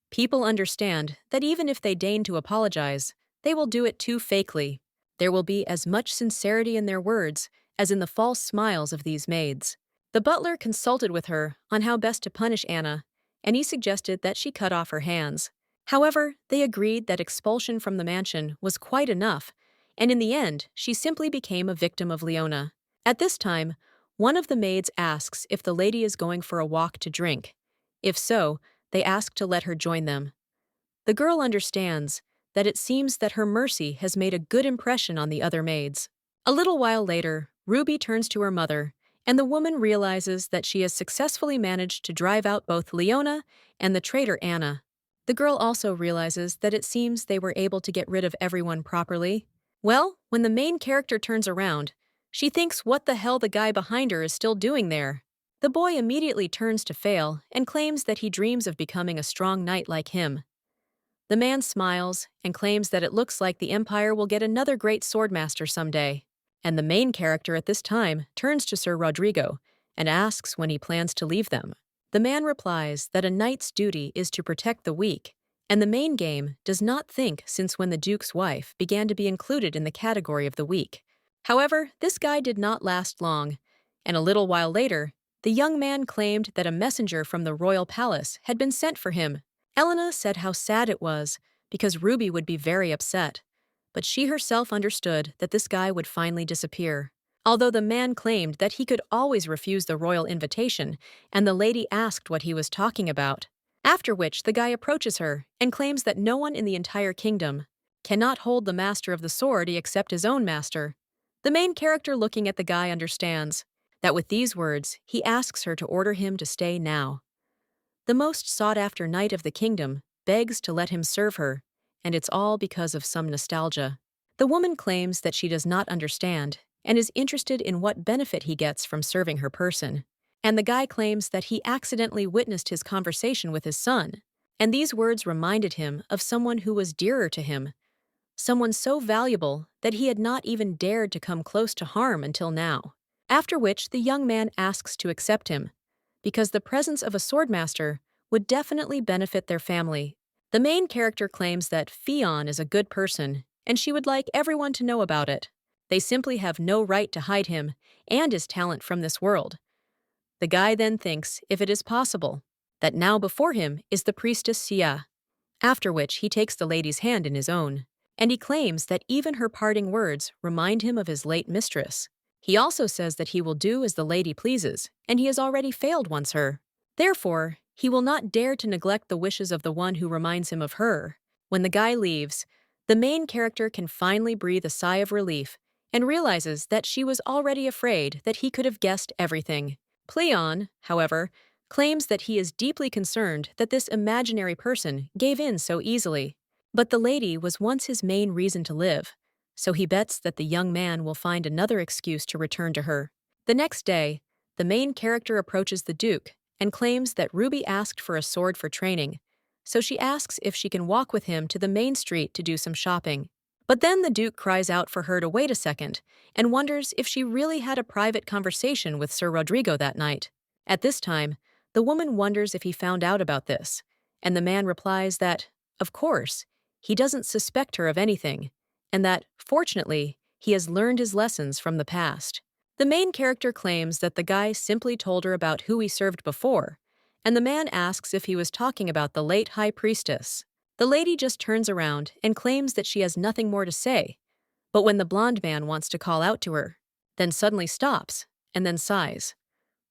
People understand that even if they deign to apologize, they will do it too fakely. There will be as much sincerity in their words as in the false smiles of these maids. The butler consulted with her on how best to punish Anna, and he suggested that she cut off her hands. However, they agreed that expulsion from the mansion was quite enough, and in the end, she simply became a victim of Leona. At this time, one of the maids asks if the lady is going for a walk to drink. If so, they ask to let her join them. The girl understands that it seems that her mercy has made a good impression on the other maids. A little while later, Ruby turns to her mother, and the woman realizes that she has successfully managed to drive out both Leona and the traitor Anna. The girl also realizes that it seems they were able to get rid of everyone properly. Well, when the main character turns around, she thinks what the hell the guy behind her is still doing there. The boy immediately turns to Fael and claims that he dreams of becoming a strong knight like him. The man smiles and claims that it looks like the Empire will get another great swordmaster someday. And the main character at this time turns to Sir Rodrigo and asks when he plans to leave them. The man replies that a knight's duty is to protect the weak, and the main game does not think since when the Duke's wife began to be included in the category of the weak. However, this guy did not last long, and a little while later, the young man claimed that a messenger from the royal palace had been sent for him. Elena said how sad it was, because Ruby would be very upset, but she herself understood that this guy would finally disappear. Although the man claimed that he could always refuse the royal invitation, and the lady asked what he was talking about. After which the guy approaches her and claims that no one in the entire kingdom cannot hold the master of the sword except his own master. The main character looking at the guy understands that with these words, he asks her to order him to stay now. The most sought-after knight of the kingdom begs to let him serve her, and it's all because of some nostalgia. The woman claims that she does not understand and is interested in what benefit he gets from serving her person. And the guy claims that he accidentally witnessed his conversation with his son, and these words reminded him of someone who was dearer to him, someone so valuable that he had not even dared to come close to harm until now. After which the young man asks to accept him, because the presence of a swordmaster would definitely benefit their family. The main character claims that Fael is a good person, and she would like everyone to know about it. They simply have no right to hide him and his talent from this world. The guy then thinks, if it is possible, that now before him is the priestess Sia, after which he takes the lady's hand in his own, and he claims that even her parting words remind him of his late mistress. He also says that he will do as the lady pleases, and he has already failed once her. Therefore, he will not dare to neglect the wishes of the one who reminds him of her. When the guy leaves, the main character can finally breathe a sigh of relief and realizes that she was already afraid that he could have guessed everything. Cleon, however, claims that he is deeply concerned that this imaginary person gave in so easily. But the lady was once his main reason to live, so he bets that the young man will find another excuse to return to her. The next day, the main character approaches the Duke and claims that Ruby asked for a sword for training, so she asks if she can walk with him to the main street to do some shopping. But then the Duke cries out for her to wait a second and wonders if she really had a private conversation with Sir Rodrigo that night. At this time, the woman wonders if he found out about this, and the man replies that, of course, he doesn't suspect her of anything, and that, fortunately, he has learned his lessons from the past. The main character claims that the guy simply told her about who he served before, and the man asks if he was talking about the late high priestess. The lady just turns around and claims that she has nothing more to say, but when the blonde man wants to call out to her, then suddenly stops and then sighs.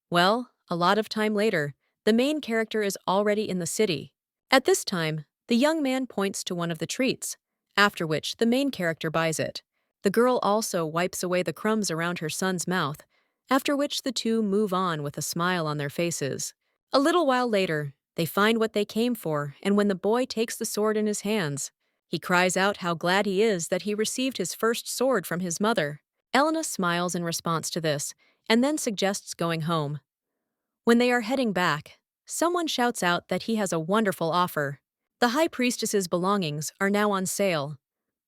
Well, a lot of time later, the main character is already in the city. At this time, the young man points to one of the treats, after which the main character buys it. The girl also wipes away the crumbs around her son's mouth, after which the two move on with a smile on their faces. A little while later, they find what they came for, and when the boy takes the sword in his hands, he cries out how glad he is that he received his first sword from his mother. Elena smiles in response to this, and then suggests going home. When they are heading back, someone shouts out that he has a wonderful offer. The high priestess's belongings are now on sale.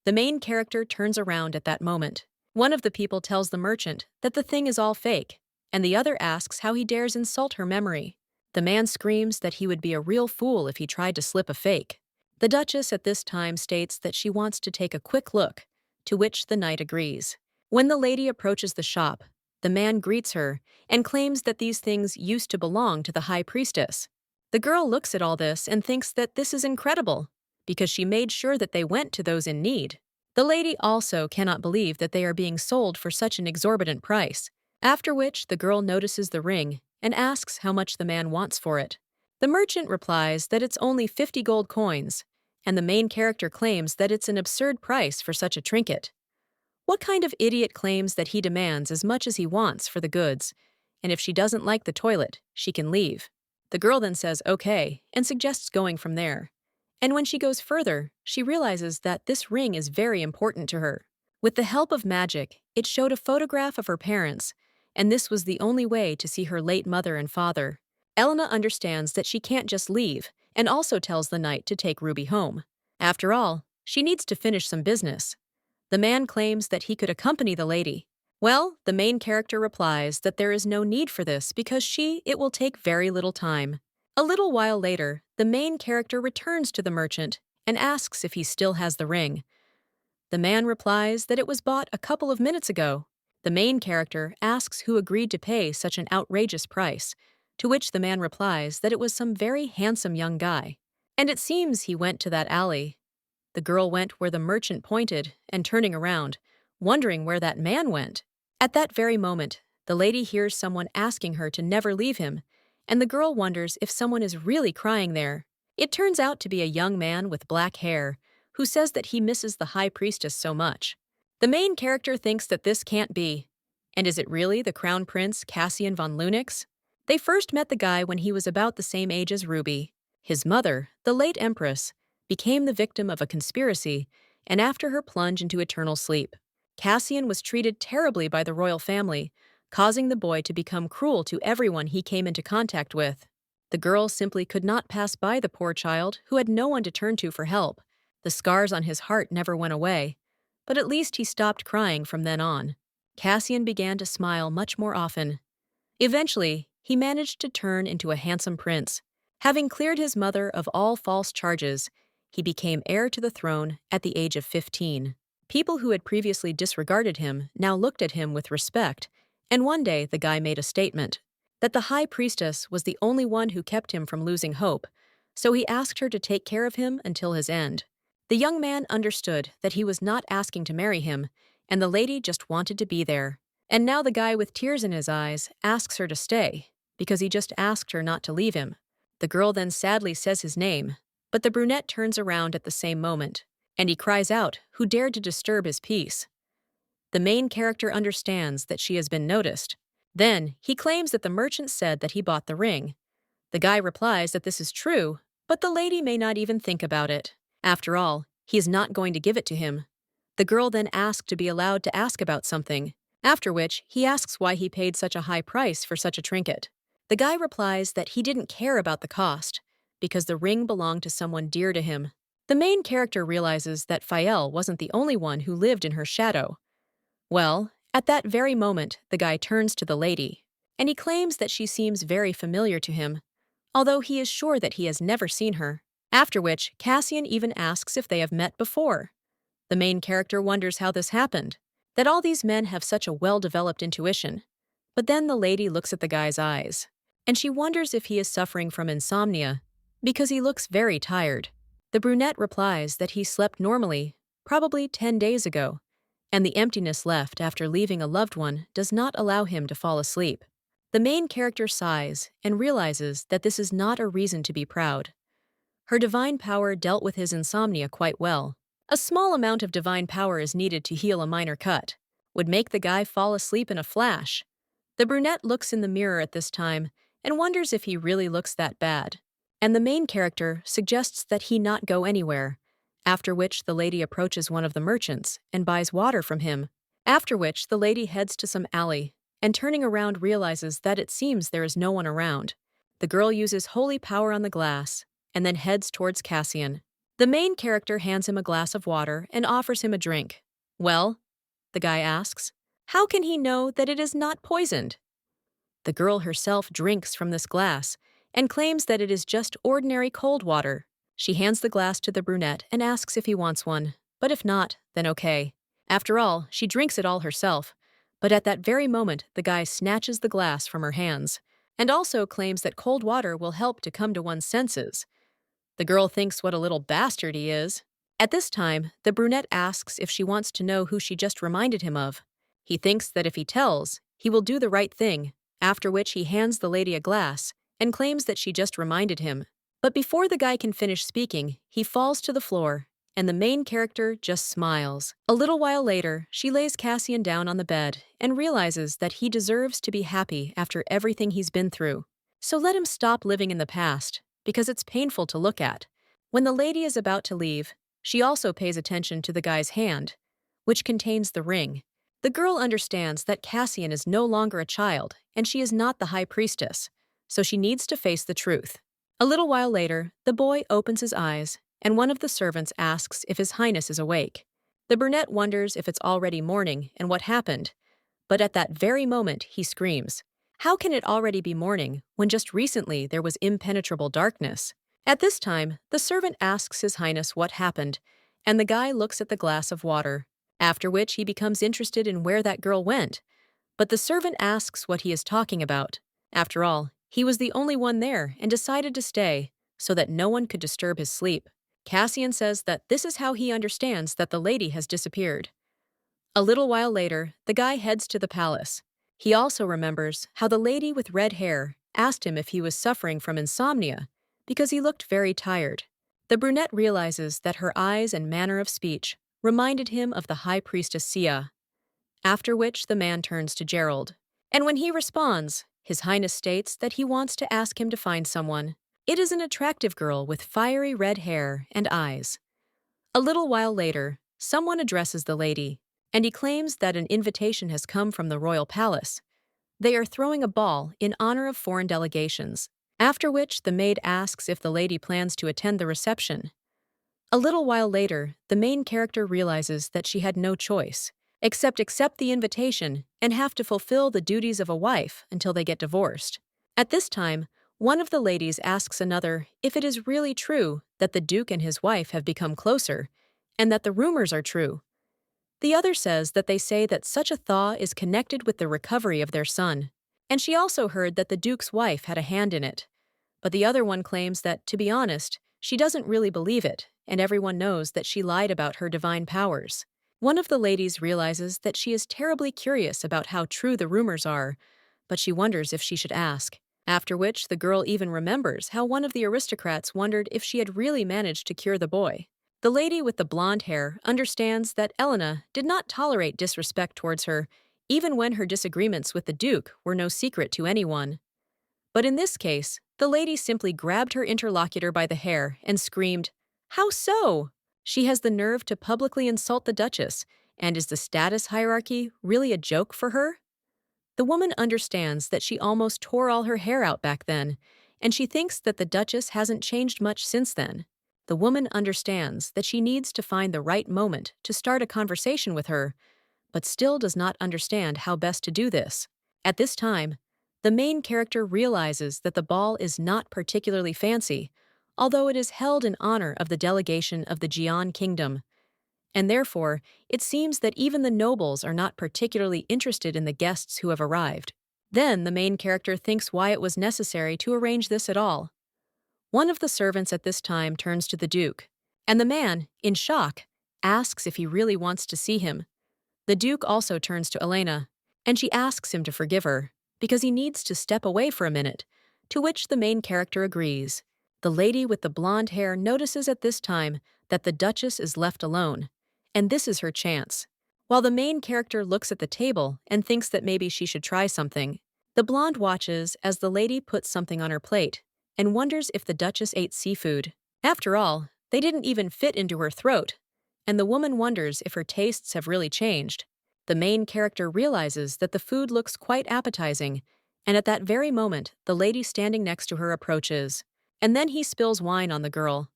The main character turns around at that moment. One of the people tells the merchant that the thing is all fake, and the other asks how he dares insult her memory. The man screams that he would be a real fool if he tried to slip a fake. The Duchess at this time states that she wants to take a quick look, to which the knight agrees. When the lady approaches the shop, the man greets her and claims that these things used to belong to the high priestess. The girl looks at all this and thinks that this is incredible, because she made sure that they went to those in need. The lady also cannot believe that they are being sold for such an exorbitant price, after which the girl notices the ring and asks how much the man wants for it. The merchant replies that it's only 50 gold coins, and the main character claims that it's an absurd price for such a trinket. What kind of idiot claims that he demands as much as he wants for the goods, and if she doesn't like the toilet, she can leave? The girl then says okay and suggests going from there. And when she goes further, she realizes that this ring is very important to her. With the help of magic, it showed a photograph of her parents, and this was the only way to see her late mother and father. Elena understands that she can't just leave, and also tells the knight to take Ruby home. After all, she needs to finish some business. The man claims that he could accompany the lady. Well, the main character replies that there is no need for this because it will take very little time. A little while later, the main character returns to the merchant and asks if he still has the ring. The man replies that it was bought a couple of minutes ago. The main character asks who agreed to pay such an outrageous price, to which the man replies that it was some very handsome young guy. And it seems he went to that alley. The girl went where the merchant pointed and turning around, wondering where that man went. At that very moment, the lady hears someone asking her to never leave him, and the girl wonders if someone is really crying there. It turns out to be a young man with black hair, who says that he misses the high priestess so much. The main character thinks that this can't be. And is it really the Crown Prince Cassian von Lunix? They first met the guy when he was about the same age as Ruby. His mother, the late Empress, became the victim of a conspiracy, and after her plunge into eternal sleep, Cassian was treated terribly by the royal family, causing the boy to become cruel to everyone he came into contact with. The girl simply could not pass by the poor child who had no one to turn to for help. The scars on his heart never went away, but at least he stopped crying from then on. Cassian began to smile much more often. Eventually, he managed to turn into a handsome prince. Having cleared his mother of all false charges, he became heir to the throne at the age of 15. People who had previously disregarded him now looked at him with respect, and one day the guy made a statement that the high priestess was the only one who kept him from losing hope, so he asked her to take care of him until his end. The young man understood that he was not asking to marry him, and the lady just wanted to be there. And now the guy with tears in his eyes asks her to stay, because he just asked her not to leave him. The girl then sadly says his name, but the brunette turns around at the same moment, and he cries out, "Who dared to disturb his peace?" The main character understands that she has been noticed. Then, he claims that the merchant said that he bought the ring. The guy replies that this is true, but the lady may not even think about it. After all, he is not going to give it to him. The girl then asks to be allowed to ask about something, after which he asks why he paid such a high price for such a trinket. The guy replies that he didn't care about the cost, because the ring belonged to someone dear to him. The main character realizes that Fael wasn't the only one who lived in her shadow. Well, at that very moment, the guy turns to the lady, and he claims that she seems very familiar to him, although he is sure that he has never seen her. After which, Cassian even asks if they have met before. The main character wonders how this happened, that all these men have such a well-developed intuition. But then the lady looks at the guy's eyes, and she wonders if he is suffering from insomnia, because he looks very tired. The brunette replies that he slept normally, probably 10 days ago, and the emptiness left after leaving a loved one does not allow him to fall asleep. The main character sighs and realizes that this is not a reason to be proud. Her divine power dealt with his insomnia quite well. A small amount of divine power is needed to heal a minor cut. Would make the guy fall asleep in a flash. The brunette looks in the mirror at this time and wonders if he really looks that bad. And the main character suggests that he not go anywhere, after which the lady approaches one of the merchants and buys water from him. After which the lady heads to some alley and turning around realizes that it seems there is no one around. The girl uses holy power on the glass and then heads towards Cassian. The main character hands him a glass of water and offers him a drink. Well, the guy asks, how can he know that it is not poisoned? The girl herself drinks from this glass and claims that it is just ordinary cold water. She hands the glass to the brunette and asks if he wants one, but if not, then okay. After all, she drinks it all herself, but at that very moment the guy snatches the glass from her hands and also claims that cold water will help to come to one's senses. The girl thinks what a little bastard he is. At this time, the brunette asks if she wants to know who she just reminded him of. He thinks that if he tells, he will do the right thing, after which he hands the lady a glass and claims that she just reminded him. But before the guy can finish speaking, he falls to the floor, and the main character just smiles. A little while later, she lays Cassian down on the bed and realizes that he deserves to be happy after everything he's been through. So let him stop living in the past, because it's painful to look at. When the lady is about to leave, she also pays attention to the guy's hand, which contains the ring. The girl understands that Cassian is no longer a child and she is not the high priestess, so she needs to face the truth. A little while later, the boy opens his eyes and one of the servants asks if His Highness is awake. The brunette wonders if it's already morning and what happened, but at that very moment he screams, how can it already be morning when just recently there was impenetrable darkness? At this time, the servant asks His Highness what happened, and the guy looks at the glass of water, after which he becomes interested in where that girl went. But the servant asks what he is talking about. After all, he was the only one there and decided to stay, so that no one could disturb his sleep. Cassian says that this is how he understands that the lady has disappeared. A little while later, the guy heads to the palace. He also remembers how the lady with red hair asked him if he was suffering from insomnia, because he looked very tired. The brunette realizes that her eyes and manner of speech reminded him of the high priestess Sia, after which the man turns to Gerald. And when he responds, His Highness states that he wants to ask him to find someone. It is an attractive girl with fiery red hair and eyes. A little while later, someone addresses the lady, and he claims that an invitation has come from the royal palace. They are throwing a ball in honor of foreign delegations, after which the maid asks if the lady plans to attend the reception. A little while later, the main character realizes that she had no choice, except accept the invitation and have to fulfill the duties of a wife until they get divorced. At this time, one of the ladies asks another if it is really true that the Duke and his wife have become closer, and that the rumors are true. The other says that they say that such a thaw is connected with the recovery of their son, and she also heard that the Duke's wife had a hand in it. But the other one claims that, to be honest, she doesn't really believe it, and everyone knows that she lied about her divine powers. One of the ladies realizes that she is terribly curious about how true the rumors are, but she wonders if she should ask. After which, the girl even remembers how one of the aristocrats wondered if she had really managed to cure the boy. The lady with the blonde hair understands that Elena did not tolerate disrespect towards her, even when her disagreements with the Duke were no secret to anyone. But in this case, the lady simply grabbed her interlocutor by the hair and screamed, "How so?" She has the nerve to publicly insult the Duchess, and is the status hierarchy really a joke for her? The woman understands that she almost tore all her hair out back then, and she thinks that the Duchess hasn't changed much since then. The woman understands that she needs to find the right moment to start a conversation with her, but still does not understand how best to do this. At this time, the main character realizes that the ball is not particularly fancy, although it is held in honor of the delegation of the Jian kingdom. And therefore, it seems that even the nobles are not particularly interested in the guests who have arrived. Then the main character thinks why it was necessary to arrange this at all. One of the servants at this time turns to the Duke, and the man, in shock, asks if he really wants to see him. The Duke also turns to Elena, and she asks him to forgive her, because he needs to step away for a minute, to which the main character agrees. The lady with the blonde hair notices at this time that the Duchess is left alone, and this is her chance. While the main character looks at the table and thinks that maybe she should try something, the blonde watches as the lady puts something on her plate and wonders if the Duchess ate seafood. After all, they didn't even fit into her throat, and the woman wonders if her tastes have really changed. The main character realizes that the food looks quite appetizing, and at that very moment, the lady standing next to her approaches, and then he spills wine on the girl.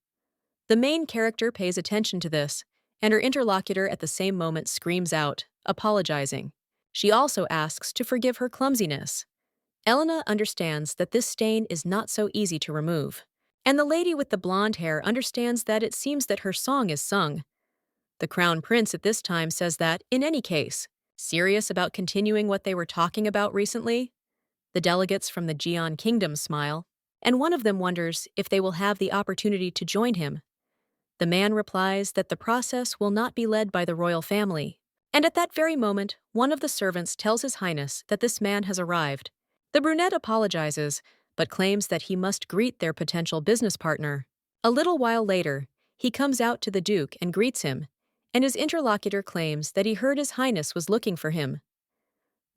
The main character pays attention to this, and her interlocutor at the same moment screams out, apologizing. She also asks to forgive her clumsiness. Elena understands that this stain is not so easy to remove, and the lady with the blonde hair understands that it seems that her song is sung. The crown prince at this time says that, in any case, serious about continuing what they were talking about recently? The delegates from the Jian kingdom smile, and one of them wonders if they will have the opportunity to join him. The man replies that the process will not be led by the royal family, and at that very moment, one of the servants tells His Highness that this man has arrived. The brunette apologizes, but claims that he must greet their potential business partner. A little while later, he comes out to the Duke and greets him, and his interlocutor claims that he heard His Highness was looking for him.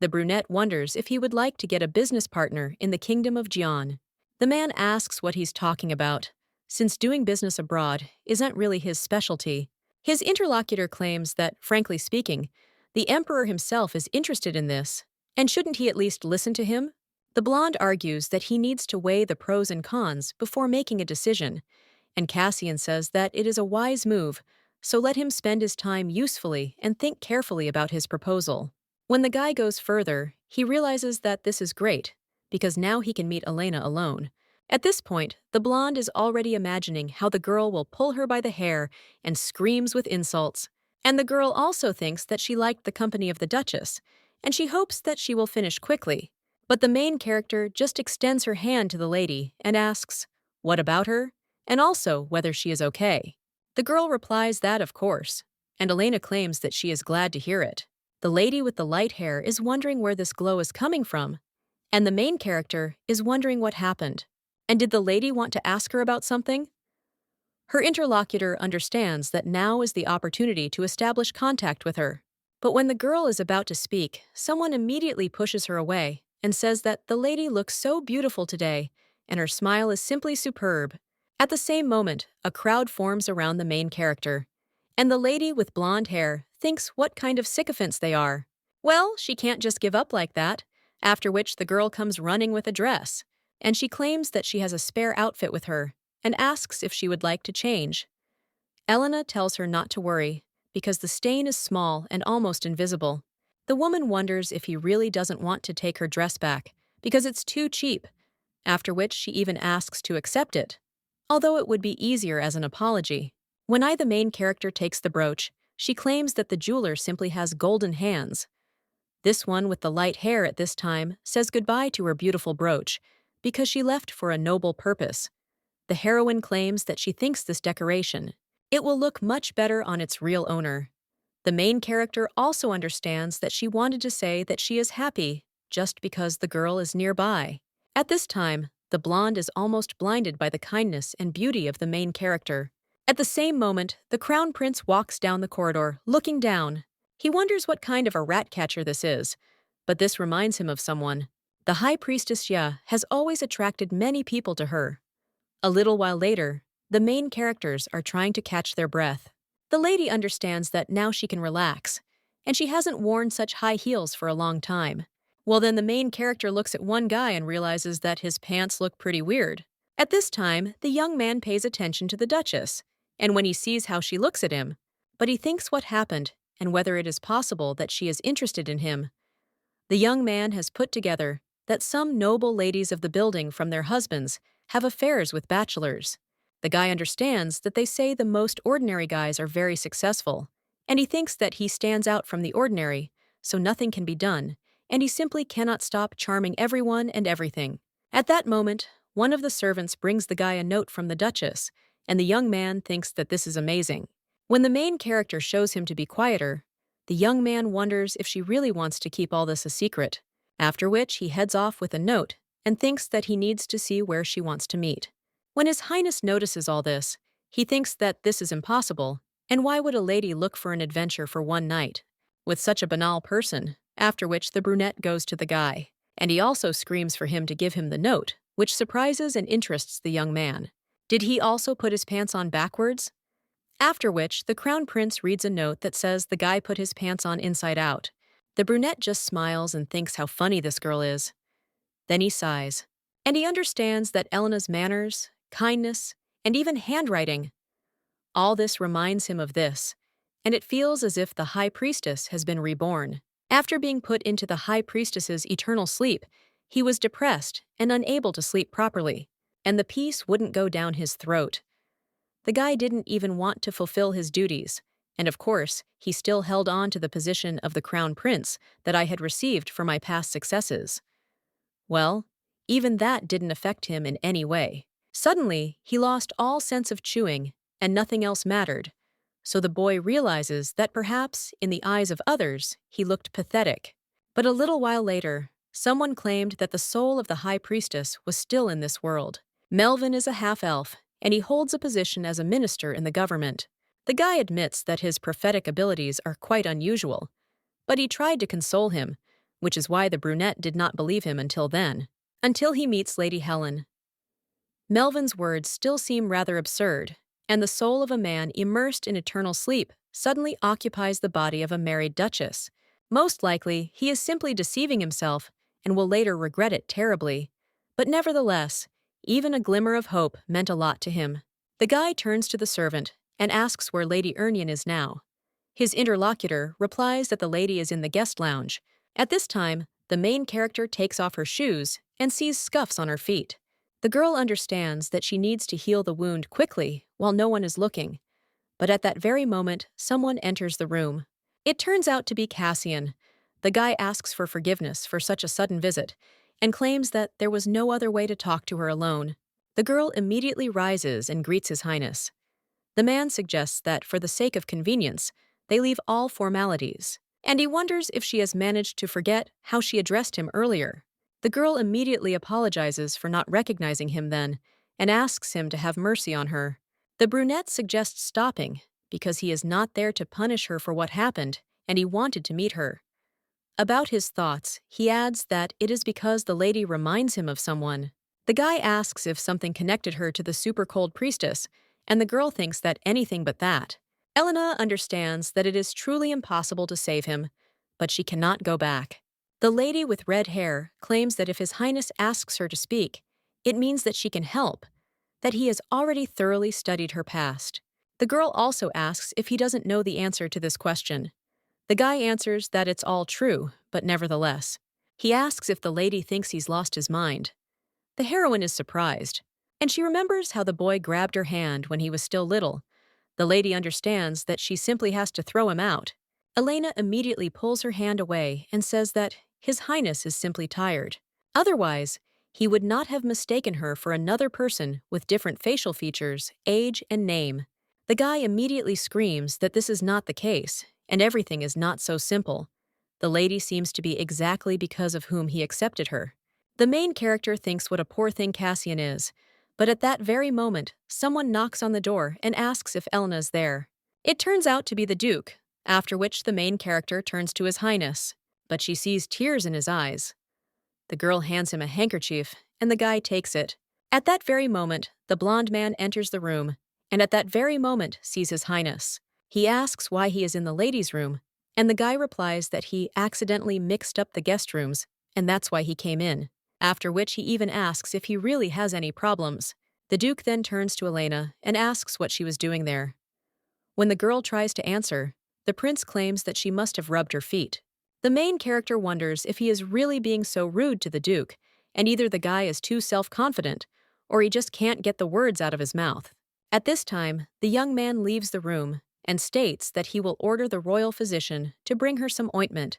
The brunette wonders if he would like to get a business partner in the kingdom of Jian. The man asks what he's talking about, since doing business abroad isn't really his specialty. His interlocutor claims that, frankly speaking, the emperor himself is interested in this, and shouldn't he at least listen to him? The blonde argues that he needs to weigh the pros and cons before making a decision, and Cassian says that it is a wise move, so let him spend his time usefully and think carefully about his proposal. When the guy goes further, he realizes that this is great, because now he can meet Elena alone. At this point, the blonde is already imagining how the girl will pull her by the hair and screams with insults. And the girl also thinks that she liked the company of the Duchess, and she hopes that she will finish quickly. But the main character just extends her hand to the lady and asks, what about her? And also whether she is okay. The girl replies that of course, and Elena claims that she is glad to hear it. The lady with the light hair is wondering where this glow is coming from, and the main character is wondering what happened. And did the lady want to ask her about something? Her interlocutor understands that now is the opportunity to establish contact with her. But when the girl is about to speak, someone immediately pushes her away and says that the lady looks so beautiful today, and her smile is simply superb. At the same moment, a crowd forms around the main character, and the lady with blonde hair thinks what kind of sycophants they are. Well, she can't just give up like that, after which the girl comes running with a dress, and she claims that she has a spare outfit with her, and asks if she would like to change. Elena tells her not to worry, because the stain is small and almost invisible. The woman wonders if he really doesn't want to take her dress back, because it's too cheap, after which she even asks to accept it, although it would be easier as an apology. When the main character takes the brooch, she claims that the jeweler simply has golden hands. This one with the light hair at this time says goodbye to her beautiful brooch, because she left for a noble purpose. The heroine claims that she thinks this decoration, it will look much better on its real owner. The main character also understands that she wanted to say that she is happy just because the girl is nearby. At this time, the blonde is almost blinded by the kindness and beauty of the main character. At the same moment, the crown prince walks down the corridor, looking down. He wonders what kind of a rat catcher this is, but this reminds him of someone. The high priestess Ya has always attracted many people to her. A little while later, the main characters are trying to catch their breath. The lady understands that now she can relax, and she hasn't worn such high heels for a long time. Well, then the main character looks at one guy and realizes that his pants look pretty weird. At this time, the young man pays attention to the Duchess, and when he sees how she looks at him, but he thinks what happened and whether it is possible that she is interested in him. The young man has put together that some noble ladies of the building from their husbands have affairs with bachelors, The guy understands that they say the most ordinary guys are very successful, and he thinks that he stands out from the ordinary, so nothing can be done, and he simply cannot stop charming everyone and everything. At that moment, one of the servants brings the guy a note from the Duchess, and the young man thinks that this is amazing. When the main character shows him to be quieter, the young man wonders if she really wants to keep all this a secret, after which he heads off with a note and thinks that he needs to see where she wants to meet. When His Highness notices all this, he thinks that this is impossible, and why would a lady look for an adventure for one night with such a banal person, after which the brunette goes to the guy, and he also screams for him to give him the note, which surprises and interests the young man. Did he also put his pants on backwards? After which, the crown prince reads a note that says the guy put his pants on inside out. The brunette just smiles and thinks how funny this girl is. Then he sighs, and he understands that Elena's manners, kindness, and even handwriting, all this reminds him of this, and it feels as if the High Priestess has been reborn. After being put into the High Priestess's eternal sleep, he was depressed and unable to sleep properly, and the piece wouldn't go down his throat. The guy didn't even want to fulfill his duties, and of course, he still held on to the position of the crown prince that I had received for my past successes. Well, even that didn't affect him in any way. Suddenly, he lost all sense of chewing, and nothing else mattered. So the boy realizes that perhaps, in the eyes of others, he looked pathetic. But a little while later, someone claimed that the soul of the High Priestess was still in this world. Melvin is a half-elf, and he holds a position as a minister in the government. The guy admits that his prophetic abilities are quite unusual, but he tried to console him, which is why the brunette did not believe him until then, until he meets Lady Helen. Melvin's words still seem rather absurd, and the soul of a man immersed in eternal sleep suddenly occupies the body of a married duchess. Most likely, he is simply deceiving himself and will later regret it terribly. But nevertheless, even a glimmer of hope meant a lot to him. The guy turns to the servant and asks where Lady Ernyon is now. His interlocutor replies that the lady is in the guest lounge. At this time, the main character takes off her shoes and sees scuffs on her feet. The girl understands that she needs to heal the wound quickly while no one is looking. But at that very moment, someone enters the room. It turns out to be Cassian. The guy asks for forgiveness for such a sudden visit and claims that there was no other way to talk to her alone. The girl immediately rises and greets His Highness. The man suggests that, for the sake of convenience, they leave all formalities, and he wonders if she has managed to forget how she addressed him earlier. The girl immediately apologizes for not recognizing him then and asks him to have mercy on her. The brunette suggests stopping because he is not there to punish her for what happened, and he wanted to meet her. About his thoughts, he adds that it is because the lady reminds him of someone. The guy asks if something connected her to the super-cold priestess, and the girl thinks that anything but that. Elena understands that it is truly impossible to save him, but she cannot go back. The lady with red hair claims that if His Highness asks her to speak, it means that she can help, that he has already thoroughly studied her past. The girl also asks if he doesn't know the answer to this question. The guy answers that it's all true, but nevertheless. He asks if the lady thinks he's lost his mind. The heroine is surprised, and she remembers how the boy grabbed her hand when he was still little. The lady understands that she simply has to throw him out. Elena immediately pulls her hand away and says that His Highness is simply tired. Otherwise, he would not have mistaken her for another person with different facial features, age, and name. The guy immediately screams that this is not the case, and everything is not so simple. The lady seems to be exactly because of whom he accepted her. The main character thinks what a poor thing Cassian is, but at that very moment, someone knocks on the door and asks if Elena's there. It turns out to be the Duke, after which the main character turns to His Highness, but she sees tears in his eyes. The girl hands him a handkerchief, and the guy takes it. At that very moment, the blonde man enters the room, and at that very moment sees His Highness. He asks why he is in the ladies' room, and the guy replies that he accidentally mixed up the guest rooms, and that's why he came in. After which he even asks if he really has any problems. The Duke then turns to Elena and asks what she was doing there. When the girl tries to answer, the prince claims that she must have rubbed her feet. The main character wonders if he is really being so rude to the Duke, and either the guy is too self-confident, or he just can't get the words out of his mouth. At this time, the young man leaves the room and states that he will order the royal physician to bring her some ointment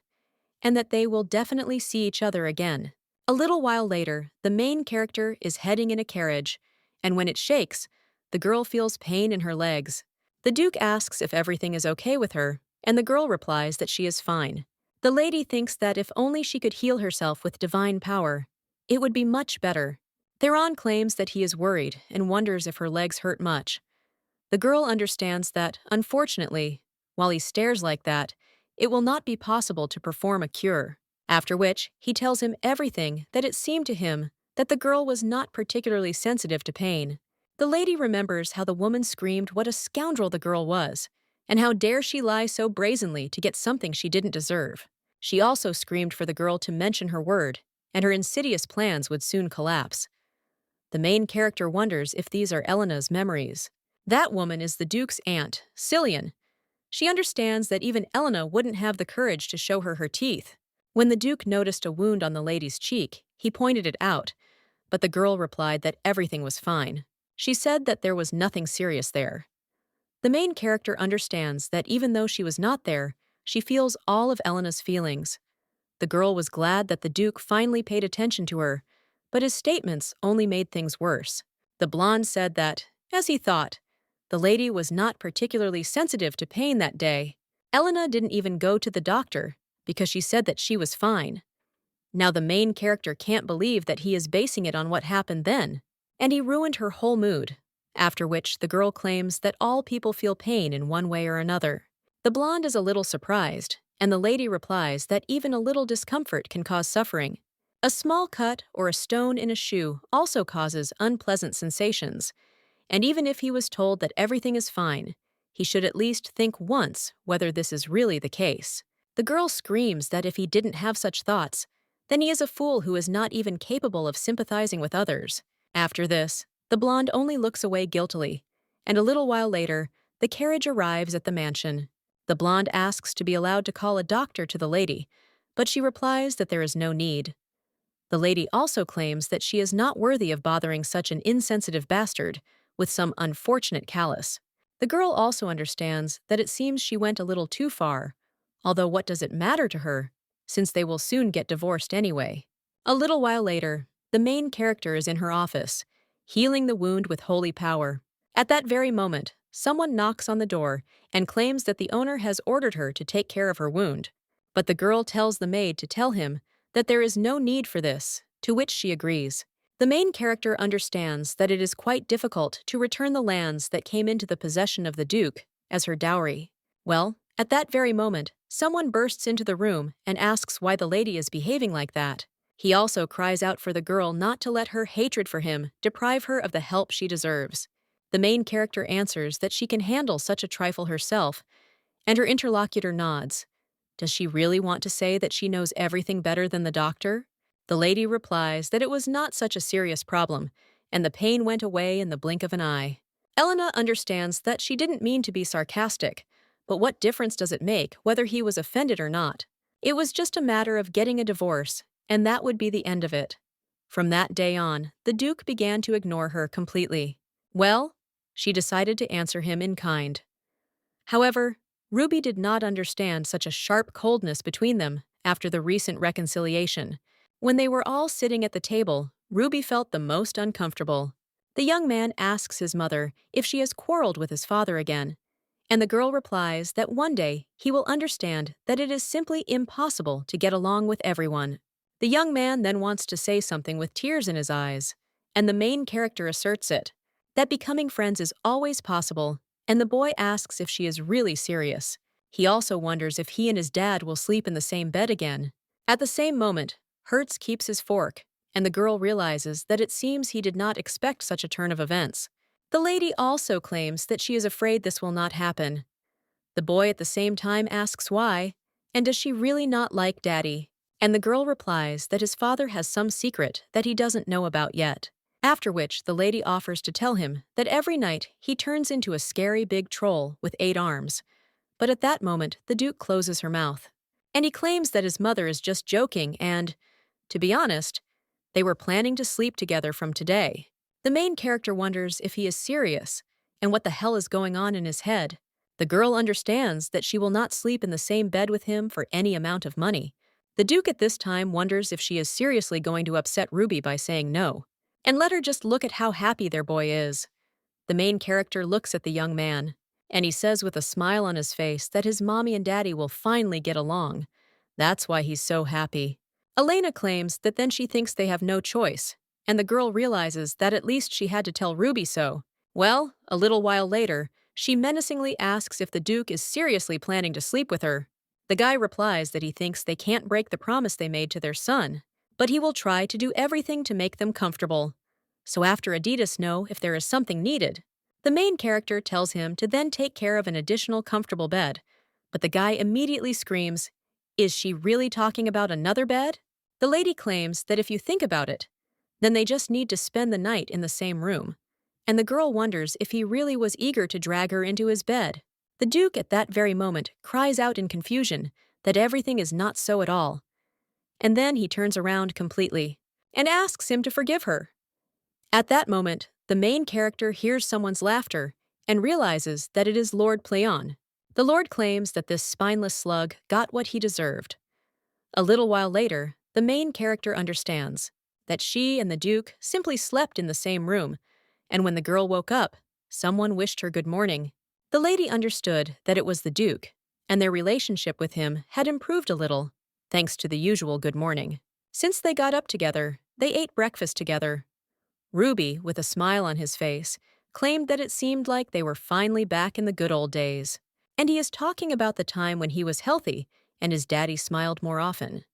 and that they will definitely see each other again. A little while later, the main character is heading in a carriage, and when it shakes, the girl feels pain in her legs. The Duke asks if everything is okay with her, and the girl replies that she is fine. The lady thinks that if only she could heal herself with divine power, it would be much better. Theron claims that he is worried and wonders if her legs hurt much. The girl understands that, unfortunately, while he stares like that, it will not be possible to perform a cure. After which, he tells him everything that it seemed to him that the girl was not particularly sensitive to pain. The lady remembers how the woman screamed what a scoundrel the girl was, and how dare she lie so brazenly to get something she didn't deserve. She also screamed for the girl to mention her word, and her insidious plans would soon collapse. The main character wonders if these are Elena's memories. That woman is the Duke's aunt, Silian. She understands that even Elena wouldn't have the courage to show her teeth. When the Duke noticed a wound on the lady's cheek, he pointed it out, but the girl replied that everything was fine. She said that there was nothing serious there. The main character understands that even though she was not there, she feels all of Elena's feelings. The girl was glad that the Duke finally paid attention to her, but his statements only made things worse. The blonde said that, as he thought, the lady was not particularly sensitive to pain that day. Elena didn't even go to the doctor because she said that she was fine. Now the main character can't believe that he is basing it on what happened then, and he ruined her whole mood, after which the girl claims that all people feel pain in one way or another. The blonde is a little surprised, and the lady replies that even a little discomfort can cause suffering. A small cut or a stone in a shoe also causes unpleasant sensations, and even if he was told that everything is fine, he should at least think once whether this is really the case. The girl screams that if he didn't have such thoughts, then he is a fool who is not even capable of sympathizing with others. After this, the blonde only looks away guiltily, and a little while later, the carriage arrives at the mansion. The blonde asks to be allowed to call a doctor to the lady, but she replies that there is no need. The lady also claims that she is not worthy of bothering such an insensitive bastard with some unfortunate callous. The girl also understands that it seems she went a little too far, although what does it matter to her, since they will soon get divorced anyway. A little while later, the main character is in her office, healing the wound with holy power. At that very moment, someone knocks on the door and claims that the owner has ordered her to take care of her wound. But the girl tells the maid to tell him that there is no need for this, to which she agrees. The main character understands that it is quite difficult to return the lands that came into the possession of the Duke as her dowry. Well, at that very moment, someone bursts into the room and asks why the lady is behaving like that. He also cries out for the girl not to let her hatred for him deprive her of the help she deserves. The main character answers that she can handle such a trifle herself, and her interlocutor nods. Does she really want to say that she knows everything better than the doctor? The lady replies that it was not such a serious problem, and the pain went away in the blink of an eye. Elena understands that she didn't mean to be sarcastic, but what difference does it make whether he was offended or not? It was just a matter of getting a divorce, and that would be the end of it. From that day on, the Duke began to ignore her completely. Well, she decided to answer him in kind. However, Ruby did not understand such a sharp coldness between them after the recent reconciliation. When they were all sitting at the table, Ruby felt the most uncomfortable. The young man asks his mother if she has quarreled with his father again, and the girl replies that one day he will understand that it is simply impossible to get along with everyone. The young man then wants to say something with tears in his eyes, and the main character asserts it, that becoming friends is always possible, and the boy asks if she is really serious. He also wonders if he and his dad will sleep in the same bed again. At the same moment, Hertz keeps his fork, and the girl realizes that it seems he did not expect such a turn of events. The lady also claims that she is afraid this will not happen. The boy at the same time asks why, and does she really not like Daddy? And the girl replies that his father has some secret that he doesn't know about yet. After which, the lady offers to tell him that every night he turns into a scary big troll with 8 arms. But at that moment, the Duke closes her mouth. And he claims that his mother is just joking and, to be honest, they were planning to sleep together from today. The main character wonders if he is serious, and what the hell is going on in his head. The girl understands that she will not sleep in the same bed with him for any amount of money. The Duke at this time wonders if she is seriously going to upset Ruby by saying no, and let her just look at how happy their boy is. The main character looks at the young man, and he says with a smile on his face that his mommy and daddy will finally get along. That's why he's so happy. Elena claims that then she thinks they have no choice, and the girl realizes that at least she had to tell Ruby so. Well, a little while later, she menacingly asks if the Duke is seriously planning to sleep with her. The guy replies that he thinks they can't break the promise they made to their son, but he will try to do everything to make them comfortable. So after Adidas know if there is something needed, the main character tells him to then take care of an additional comfortable bed, but the guy immediately screams, "Is she really talking about another bed?" The lady claims that if you think about it, then they just need to spend the night in the same room, and the girl wonders if he really was eager to drag her into his bed. The Duke at that very moment cries out in confusion that everything is not so at all, and then he turns around completely and asks him to forgive her. At that moment, the main character hears someone's laughter and realizes that it is Lord Pleon. The Lord claims that this spineless slug got what he deserved. A little while later, the main character understands that she and the Duke simply slept in the same room, and when the girl woke up, someone wished her good morning. The lady understood that it was the Duke, and their relationship with him had improved a little, thanks to the usual good morning. Since they got up together, they ate breakfast together. Ruby, with a smile on his face, claimed that it seemed like they were finally back in the good old days. And he is talking about the time when he was healthy and his daddy smiled more often.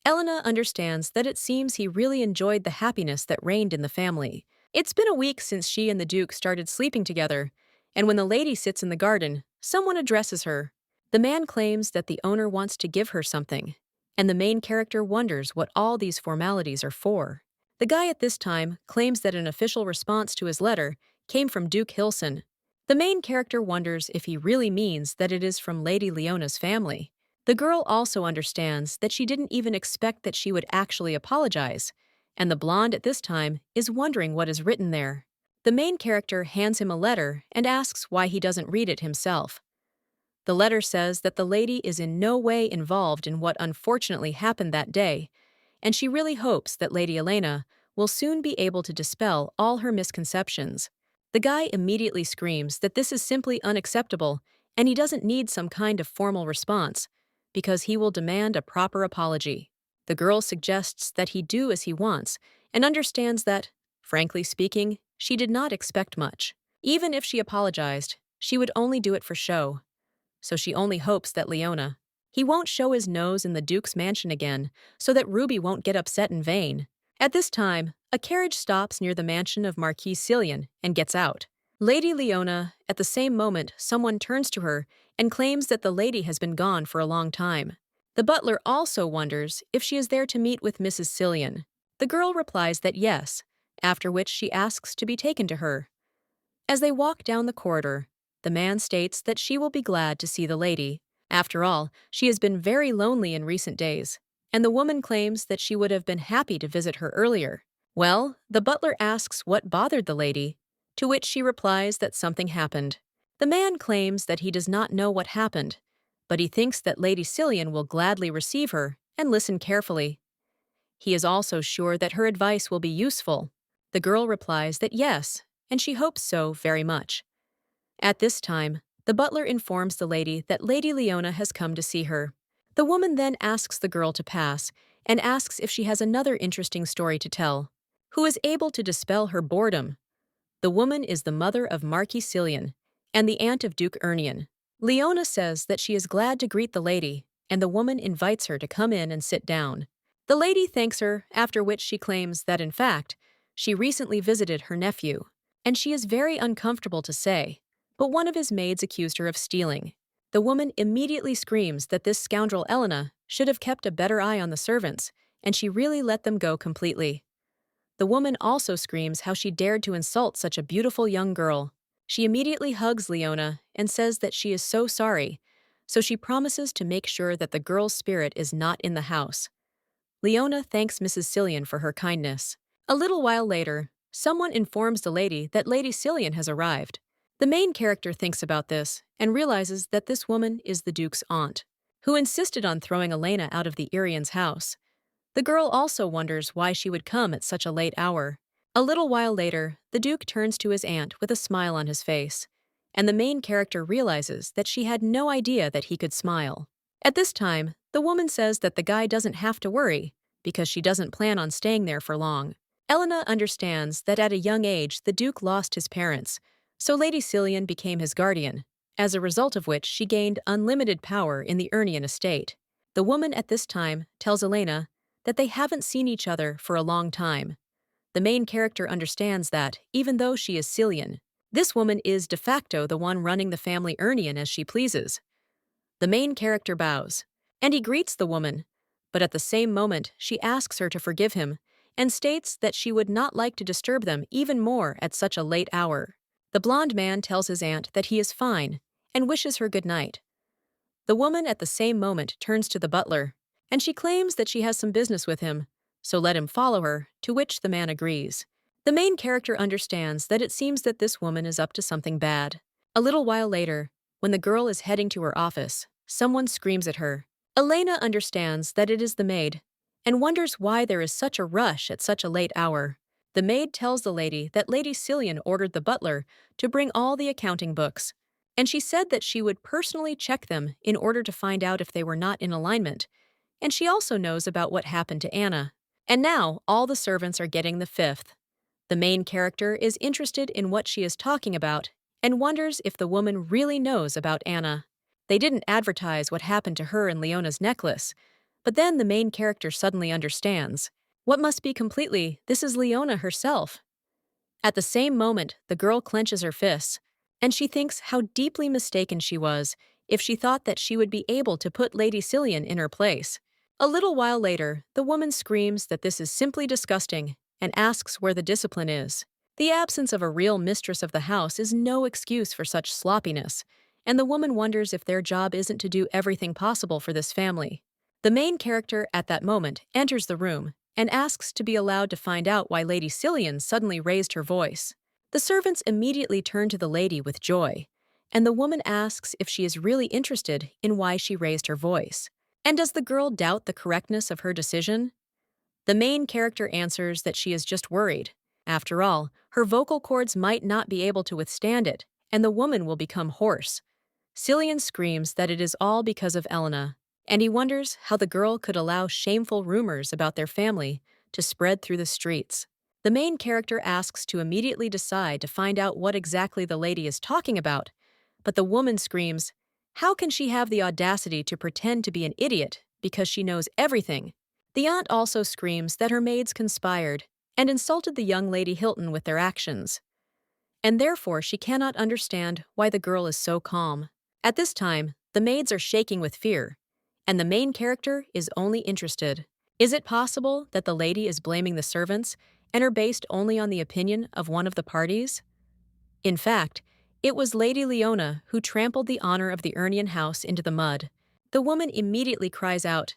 Elena understands that it seems he really enjoyed the happiness that reigned in the family. It's been a week since she and the Duke started sleeping together, and when the lady sits in the garden, someone addresses her. The man claims that the owner wants to give her something, and the main character wonders what all these formalities are for. The guy at this time claims that an official response to his letter came from Duke Hilson. The main character wonders if he really means that it is from Lady Leona's family. The girl also understands that she didn't even expect that she would actually apologize, and the blonde at this time is wondering what is written there. The main character hands him a letter and asks why he doesn't read it himself. The letter says that the lady is in no way involved in what unfortunately happened that day, and she really hopes that Lady Elena will soon be able to dispel all her misconceptions. The guy immediately screams that this is simply unacceptable and he doesn't need some kind of formal response, because he will demand a proper apology. The girl suggests that he do as he wants and understands that, frankly speaking, she did not expect much. Even if she apologized, she would only do it for show. So she only hopes that Leona, he won't show his nose in the Duke's mansion again, so that Ruby won't get upset in vain. At this time, a carriage stops near the mansion of Marquis Silian and gets out. Lady Leona, at the same moment, someone turns to her and claims that the lady has been gone for a long time. The butler also wonders if she is there to meet with Mrs. Silian. The girl replies that yes, after which she asks to be taken to her. As they walk down the corridor, the man states that she will be glad to see the lady. After all, she has been very lonely in recent days, and the woman claims that she would have been happy to visit her earlier. Well, the butler asks what bothered the lady, to which she replies that something happened. The man claims that he does not know what happened, but he thinks that Lady Silian will gladly receive her and listen carefully. He is also sure that her advice will be useful. The girl replies that yes, and she hopes so very much. At this time, the butler informs the lady that Lady Leona has come to see her. The woman then asks the girl to pass and asks if she has another interesting story to tell. Who is able to dispel her boredom? The woman is the mother of Marquis Silian and the aunt of Duke Ernion. Leona says that she is glad to greet the lady, and the woman invites her to come in and sit down. The lady thanks her, after which she claims that, in fact, she recently visited her nephew, and she is very uncomfortable to say, but one of his maids accused her of stealing. The woman immediately screams that this scoundrel Elena should have kept a better eye on the servants, and she really let them go completely. The woman also screams how she dared to insult such a beautiful young girl. She immediately hugs Leona and says that she is so sorry, so she promises to make sure that the girl's spirit is not in the house. Leona thanks Mrs. Silian for her kindness. A little while later, someone informs the lady that Lady Silian has arrived. The main character thinks about this and realizes that this woman is the Duke's aunt, who insisted on throwing Elena out of the Irian's house. The girl also wonders why she would come at such a late hour. A little while later, the Duke turns to his aunt with a smile on his face, and the main character realizes that she had no idea that he could smile. At this time, the woman says that the guy doesn't have to worry, because she doesn't plan on staying there for long. Elena understands that at a young age the Duke lost his parents, so Lady Silian became his guardian, as a result of which she gained unlimited power in the Irian estate. The woman at this time tells Elena that they haven't seen each other for a long time. The main character understands that, even though she is Silian, this woman is de facto the one running the family Irian as she pleases. The main character bows, and he greets the woman, but at the same moment she asks her to forgive him and states that she would not like to disturb them even more at such a late hour. The blonde man tells his aunt that he is fine and wishes her good night. The woman at the same moment turns to the butler, and she claims that she has some business with him, so let him follow her, to which the man agrees. The main character understands that it seems that this woman is up to something bad. A little while later, when the girl is heading to her office, someone screams at her. Elena understands that it is the maid, and wonders why there is such a rush at such a late hour. The maid tells the lady that Lady Silian ordered the butler to bring all the accounting books, and she said that she would personally check them in order to find out if they were not in alignment, and she also knows about what happened to Anna. And now, all the servants are getting the fifth. The main character is interested in what she is talking about and wonders if the woman really knows about Anna. They didn't advertise what happened to her and Leona's necklace, but then the main character suddenly understands. What must be completely, this is Leona herself. At the same moment, the girl clenches her fists, and she thinks how deeply mistaken she was if she thought that she would be able to put Lady Silian in her place. A little while later, the woman screams that this is simply disgusting and asks where the discipline is. The absence of a real mistress of the house is no excuse for such sloppiness, and the woman wonders if their job isn't to do everything possible for this family. The main character at that moment enters the room and asks to be allowed to find out why Lady Silian suddenly raised her voice. The servants immediately turn to the lady with joy, and the woman asks if she is really interested in why she raised her voice. And does the girl doubt the correctness of her decision? The main character answers that she is just worried. After all, her vocal cords might not be able to withstand it, and the woman will become hoarse. Silian screams that it is all because of Elena, and he wonders how the girl could allow shameful rumors about their family to spread through the streets. The main character asks to immediately decide to find out what exactly the lady is talking about, but the woman screams, how can she have the audacity to pretend to be an idiot because she knows everything? The aunt also screams that her maids conspired and insulted the young Lady Hilton with their actions, and therefore she cannot understand why the girl is so calm. At this time, the maids are shaking with fear, and the main character is only interested. Is it possible that the lady is blaming the servants and are based only on the opinion of one of the parties? In fact, it was Lady Leona who trampled the honor of the Irian house into the mud. The woman immediately cries out,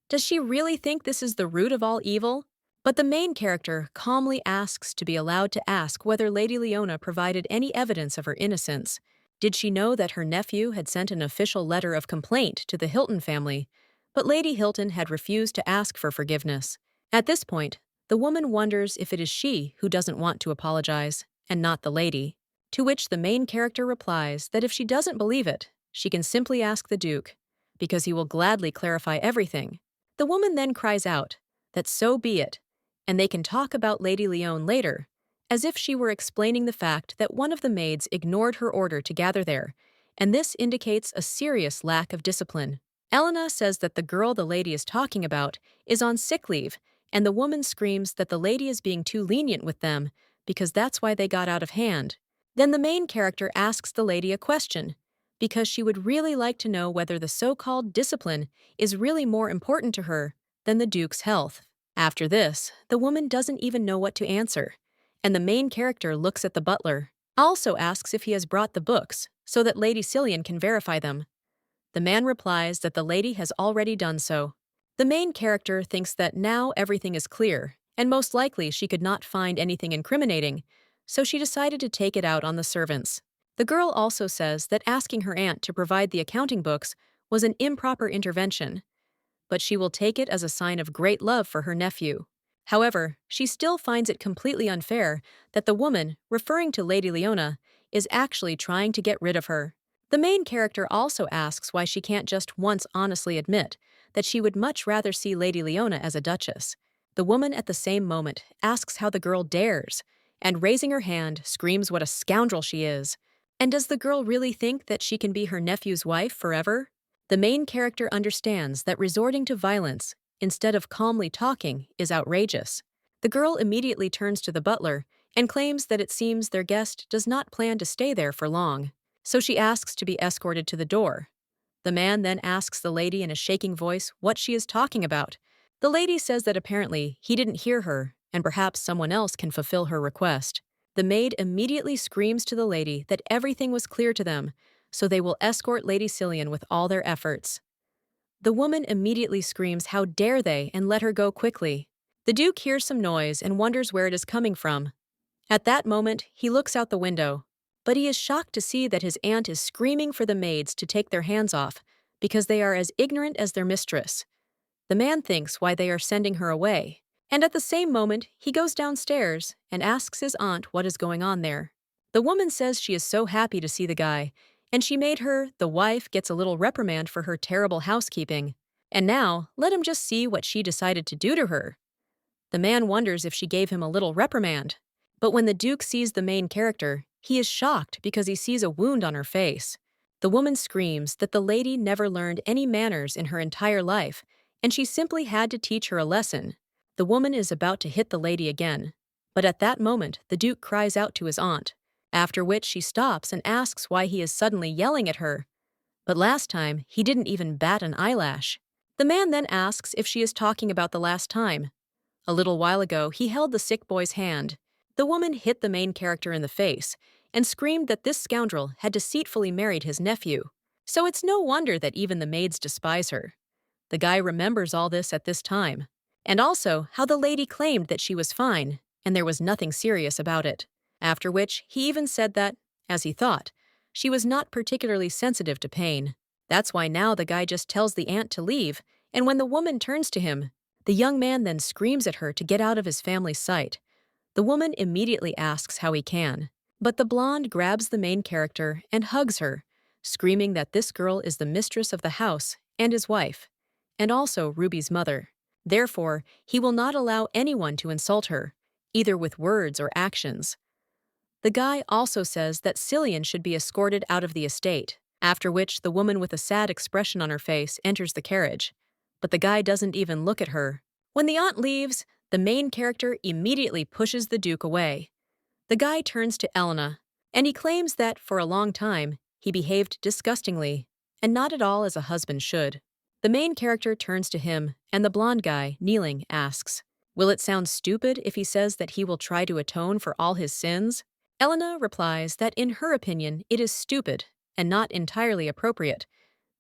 does she really think this is the root of all evil? But the main character calmly asks to be allowed to ask whether Lady Leona provided any evidence of her innocence. Did she know that her nephew had sent an official letter of complaint to the Hilton family, but Lady Hilton had refused to ask for forgiveness? At this point, the woman wonders if it is she who doesn't want to apologize, and not the lady. To which the main character replies that if she doesn't believe it, she can simply ask the Duke, because he will gladly clarify everything. The woman then cries out that so be it, and they can talk about Lady Leone later, as if she were explaining the fact that one of the maids ignored her order to gather there, and this indicates a serious lack of discipline. Elena says that the girl the lady is talking about is on sick leave, and the woman screams that the lady is being too lenient with them because that's why they got out of hand. Then the main character asks the lady a question, because she would really like to know whether the so-called discipline is really more important to her than the Duke's health. After this, the woman doesn't even know what to answer, and the main character looks at the butler, also asks if he has brought the books so that Lady Silian can verify them. The man replies that the lady has already done so. The main character thinks that now everything is clear, and most likely she could not find anything incriminating, so she decided to take it out on the servants. The girl also says that asking her aunt to provide the accounting books was an improper intervention, but she will take it as a sign of great love for her nephew. However, she still finds it completely unfair that the woman, referring to Lady Leona, is actually trying to get rid of her. The main character also asks why she can't just once honestly admit that she would much rather see Lady Leona as a duchess. The woman at the same moment asks how the girl dares, and raising her hand, screams what a scoundrel she is. And does the girl really think that she can be her nephew's wife forever? The main character understands that resorting to violence, instead of calmly talking, is outrageous. The girl immediately turns to the butler and claims that it seems their guest does not plan to stay there for long, so she asks to be escorted to the door. The man then asks the lady in a shaking voice what she is talking about. The lady says that apparently he didn't hear her, and perhaps someone else can fulfill her request. The maid immediately screams to the lady that everything was clear to them, so they will escort Lady Silian with all their efforts. The woman immediately screams, "How dare they!" and let her go quickly. The Duke hears some noise and wonders where it is coming from. At that moment, he looks out the window, but he is shocked to see that his aunt is screaming for the maids to take their hands off because they are as ignorant as their mistress. The man thinks why they are sending her away, and at the same moment, he goes downstairs and asks his aunt what is going on there. The woman says she is so happy to see the guy, and she made her, the wife, gets a little reprimand for her terrible housekeeping. And now, let him just see what she decided to do to her. The man wonders if she gave him a little reprimand. But when the Duke sees the main character, he is shocked because he sees a wound on her face. The woman screams that the lady never learned any manners in her entire life, and she simply had to teach her a lesson. The woman is about to hit the lady again. But at that moment, the Duke cries out to his aunt, after which she stops and asks why he is suddenly yelling at her. But last time, he didn't even bat an eyelash. The man then asks if she is talking about the last time. A little while ago, he held the sick boy's hand. The woman hit the main character in the face and screamed that this scoundrel had deceitfully married his nephew. So it's no wonder that even the maids despise her. The guy remembers all this at this time, and also how the lady claimed that she was fine, and there was nothing serious about it. After which, he even said that, as he thought, she was not particularly sensitive to pain. That's why now the guy just tells the aunt to leave, and when the woman turns to him, the young man then screams at her to get out of his family's sight. The woman immediately asks how he can, but the blonde grabs the main character and hugs her, screaming that this girl is the mistress of the house and his wife, and also Ruby's mother. Therefore, he will not allow anyone to insult her, either with words or actions. The guy also says that Silian should be escorted out of the estate, after which the woman with a sad expression on her face enters the carriage. But the guy doesn't even look at her. When the aunt leaves, the main character immediately pushes the Duke away. The guy turns to Elena, and he claims that, for a long time, he behaved disgustingly, and not at all as a husband should. The main character turns to him, and the blonde guy, kneeling, asks, "Will it sound stupid if he says that he will try to atone for all his sins?" Elena replies that in her opinion it is stupid and not entirely appropriate,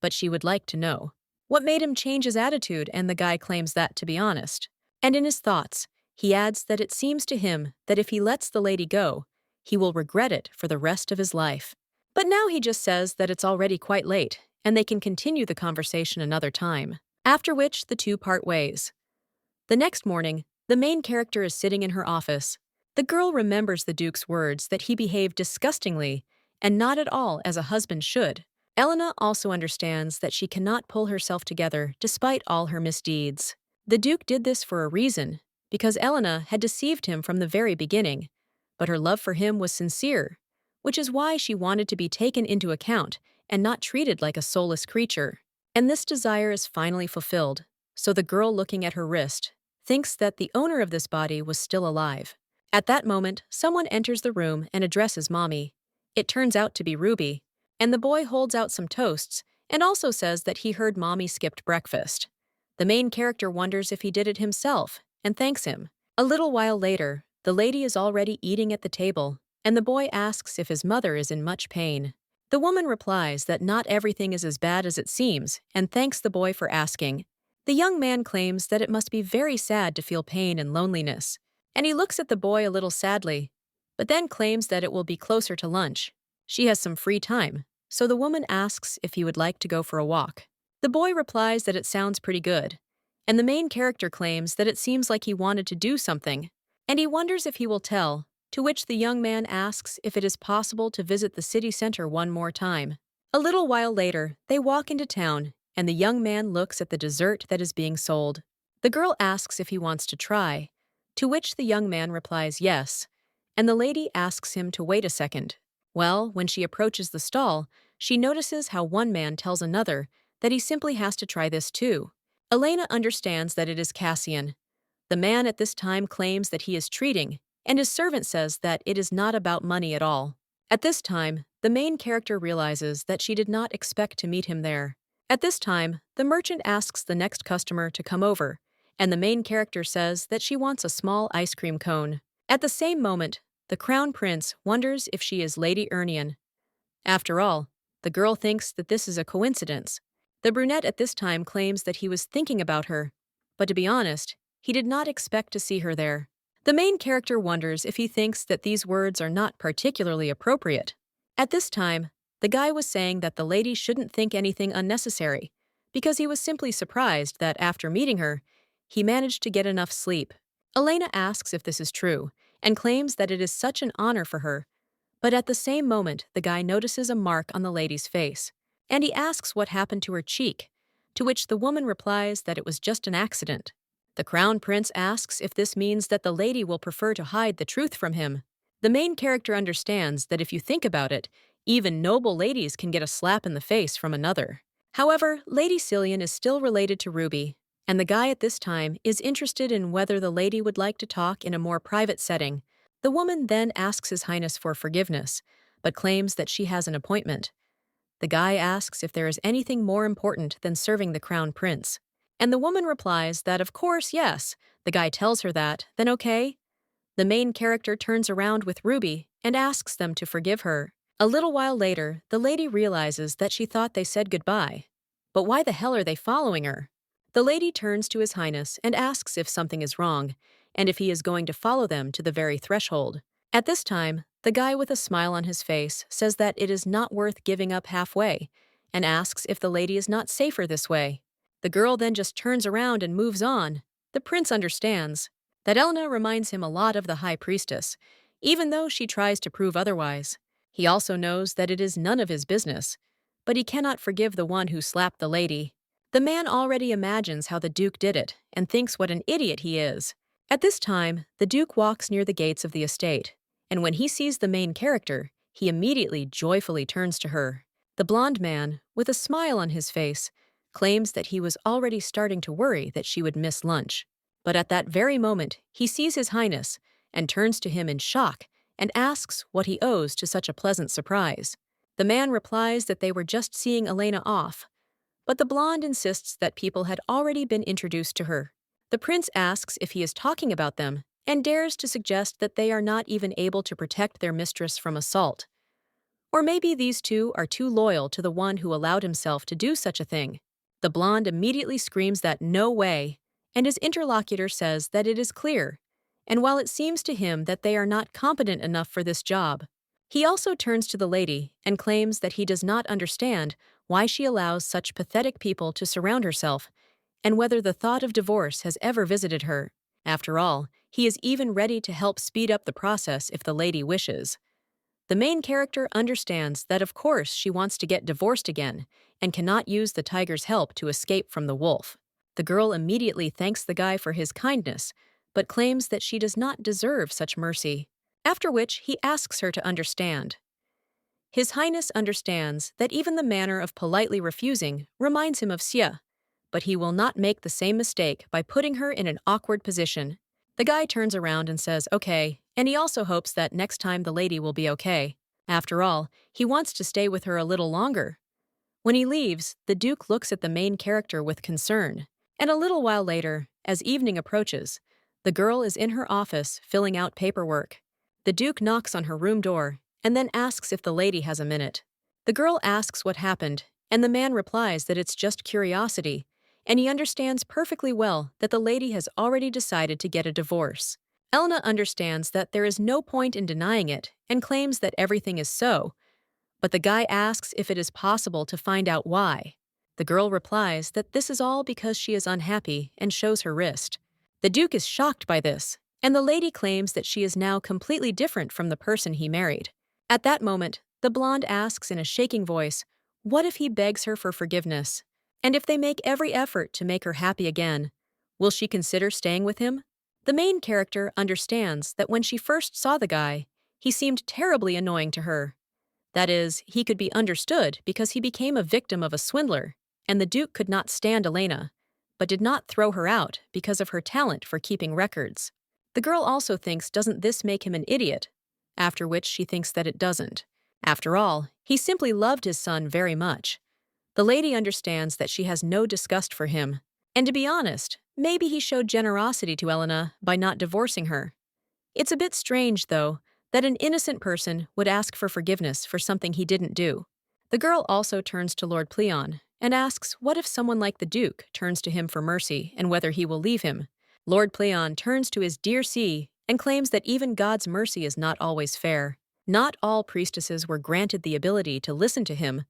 but she would like to know what made him change his attitude, and the guy claims that to be honest. And in his thoughts, he adds that it seems to him that if he lets the lady go, he will regret it for the rest of his life. But now he just says that it's already quite late, and they can continue the conversation another time, after which the two part ways. The next morning, the main character is sitting in her office. The girl remembers the Duke's words that he behaved disgustingly and not at all as a husband should. Elena also understands that she cannot pull herself together despite all her misdeeds. The Duke did this for a reason, because Elena had deceived him from the very beginning, but her love for him was sincere, which is why she wanted to be taken into account and not treated like a soulless creature. And this desire is finally fulfilled, so the girl looking at her wrist thinks that the owner of this body was still alive. At that moment, someone enters the room and addresses Mommy. It turns out to be Ruby, and the boy holds out some toasts and also says that he heard Mommy skipped breakfast. The main character wonders if he did it himself and thanks him. A little while later, the lady is already eating at the table, and the boy asks if his mother is in much pain. The woman replies that not everything is as bad as it seems and thanks the boy for asking. The young man claims that it must be very sad to feel pain and loneliness, and he looks at the boy a little sadly, but then claims that it will be closer to lunch. She has some free time, so the woman asks if he would like to go for a walk. The boy replies that it sounds pretty good, and the main character claims that it seems like he wanted to do something, and he wonders if he will tell, to which the young man asks if it is possible to visit the city center one more time. A little while later, they walk into town, and the young man looks at the dessert that is being sold. The girl asks if he wants to try, to which the young man replies yes, and the lady asks him to wait a second. Well, when she approaches the stall, she notices how one man tells another that he simply has to try this too. Elena understands that it is Cassian. The man at this time claims that he is treating, and his servant says that it is not about money at all. At this time, the main character realizes that she did not expect to meet him there. At this time, the merchant asks the next customer to come over, and the main character says that she wants a small ice cream cone. At the same moment, the crown prince wonders if she is Lady Ernian. After all, the girl thinks that this is a coincidence. The brunette at this time claims that he was thinking about her, but to be honest, he did not expect to see her there. The main character wonders if he thinks that these words are not particularly appropriate. At this time, the guy was saying that the lady shouldn't think anything unnecessary, because he was simply surprised that after meeting her, he managed to get enough sleep. Elena asks if this is true, and claims that it is such an honor for her, but at the same moment the guy notices a mark on the lady's face, and he asks what happened to her cheek, to which the woman replies that it was just an accident. The crown prince asks if this means that the lady will prefer to hide the truth from him. The main character understands that if you think about it, even noble ladies can get a slap in the face from another. However, Lady Silian is still related to Ruby, and the guy at this time is interested in whether the lady would like to talk in a more private setting. The woman then asks His Highness for forgiveness, but claims that she has an appointment. The guy asks if there is anything more important than serving the crown prince, and the woman replies that of course yes. The guy tells her that, then okay. The main character turns around with Ruby and asks them to forgive her. A little while later, the lady realizes that she thought they said goodbye. But why the hell are they following her? The lady turns to His Highness and asks if something is wrong, and if he is going to follow them to the very threshold. At this time, the guy with a smile on his face says that it is not worth giving up halfway, and asks if the lady is not safer this way. The girl then just turns around and moves on. The prince understands that Elena reminds him a lot of the high priestess, even though she tries to prove otherwise. He also knows that it is none of his business, but he cannot forgive the one who slapped the lady. The man already imagines how the Duke did it and thinks what an idiot he is. At this time, the Duke walks near the gates of the estate, and when he sees the main character, he immediately joyfully turns to her. The blonde man, with a smile on his face, claims that he was already starting to worry that she would miss lunch. But at that very moment, he sees His Highness and turns to him in shock and asks what he owes to such a pleasant surprise. The man replies that they were just seeing Elena off, but the blonde insists that people had already been introduced to her. The prince asks if he is talking about them and dares to suggest that they are not even able to protect their mistress from assault. Or maybe these two are too loyal to the one who allowed himself to do such a thing. The blonde immediately screams that no way, and his interlocutor says that it is clear, and while it seems to him that they are not competent enough for this job, he also turns to the lady and claims that he does not understand why she allows such pathetic people to surround herself, and whether the thought of divorce has ever visited her. After all, he is even ready to help speed up the process if the lady wishes. The main character understands that of course she wants to get divorced again and cannot use the tiger's help to escape from the wolf. The girl immediately thanks the guy for his kindness, but claims that she does not deserve such mercy, after which he asks her to understand. His Highness understands that even the manner of politely refusing reminds him of Sia, but he will not make the same mistake by putting her in an awkward position. The guy turns around and says okay, and he also hopes that next time the lady will be okay. After all, he wants to stay with her a little longer. When he leaves, the Duke looks at the main character with concern, and a little while later, as evening approaches, the girl is in her office filling out paperwork. The Duke knocks on her room door and then asks if the lady has a minute. The girl asks what happened, and the man replies that it's just curiosity, and he understands perfectly well that the lady has already decided to get a divorce. Elena understands that there is no point in denying it and claims that everything is so, but the guy asks if it is possible to find out why. The girl replies that this is all because she is unhappy and shows her wrist. The Duke is shocked by this, and the lady claims that she is now completely different from the person he married. At that moment, the blonde asks in a shaking voice, what if he begs her for forgiveness? And if they make every effort to make her happy again, will she consider staying with him? The main character understands that when she first saw the guy, he seemed terribly annoying to her. That is, he could be understood because he became a victim of a swindler, and the Duke could not stand Elena, but did not throw her out because of her talent for keeping records. The girl also thinks, doesn't this make him an idiot? After which she thinks that it doesn't. After all, he simply loved his son very much. The lady understands that she has no disgust for him, and to be honest, maybe he showed generosity to Elena by not divorcing her. It's a bit strange, though, that an innocent person would ask for forgiveness for something he didn't do. The girl also turns to Lord Pleon and asks what if someone like the Duke turns to him for mercy and whether he will leave him. Lord Pleon turns to his dear sea and claims that even God's mercy is not always fair. Not all priestesses were granted the ability to listen to him,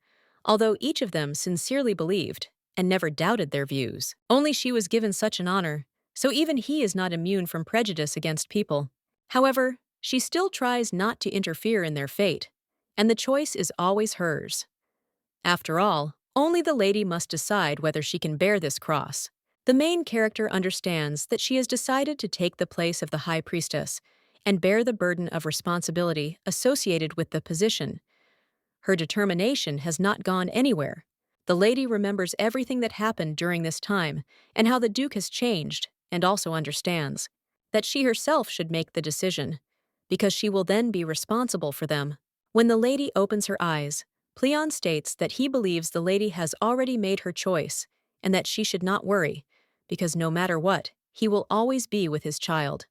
although each of them sincerely believed and never doubted their views. Only she was given such an honor, so even he is not immune from prejudice against people. However, she still tries not to interfere in their fate, and the choice is always hers. After all, only the lady must decide whether she can bear this cross. The main character understands that she has decided to take the place of the High Priestess and bear the burden of responsibility associated with the position. Her determination has not gone anywhere. The lady remembers everything that happened during this time and how the Duke has changed, and also understands that she herself should make the decision, because she will then be responsible for them. When the lady opens her eyes, Pleon states that he believes the lady has already made her choice and that she should not worry, because no matter what, he will always be with his child.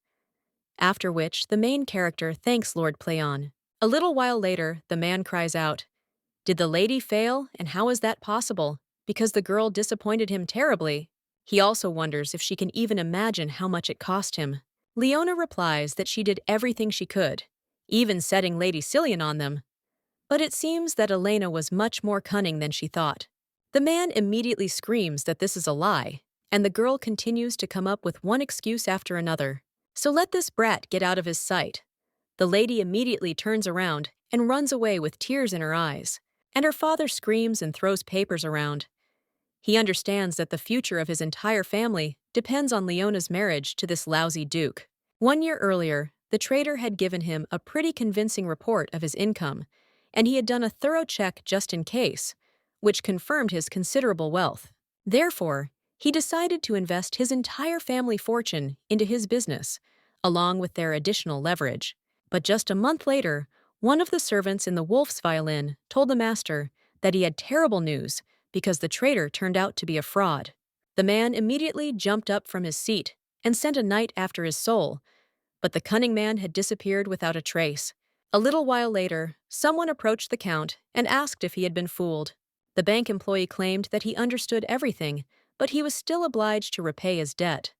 After which, the main character thanks Lord Pleon. A little while later, the man cries out, "Did the lady fail, and how is that possible? Because the girl disappointed him terribly." He also wonders if she can even imagine how much it cost him. Leona replies that she did everything she could, even setting Lady Silian on them. But it seems that Elena was much more cunning than she thought. The man immediately screams that this is a lie, and the girl continues to come up with one excuse after another. So let this brat get out of his sight. The lady immediately turns around and runs away with tears in her eyes, and her father screams and throws papers around. He understands that the future of his entire family depends on Leona's marriage to this lousy Duke. 1 year earlier, the trader had given him a pretty convincing report of his income, and he had done a thorough check just in case, which confirmed his considerable wealth. Therefore, he decided to invest his entire family fortune into his business, along with their additional leverage. But just a month later, one of the servants in the Wolf's Violin told the master that he had terrible news because the trader turned out to be a fraud. The man immediately jumped up from his seat and sent a knight after his soul, but the cunning man had disappeared without a trace. A little while later, someone approached the count and asked if he had been fooled. The bank employee claimed that he understood everything, but he was still obliged to repay his debt.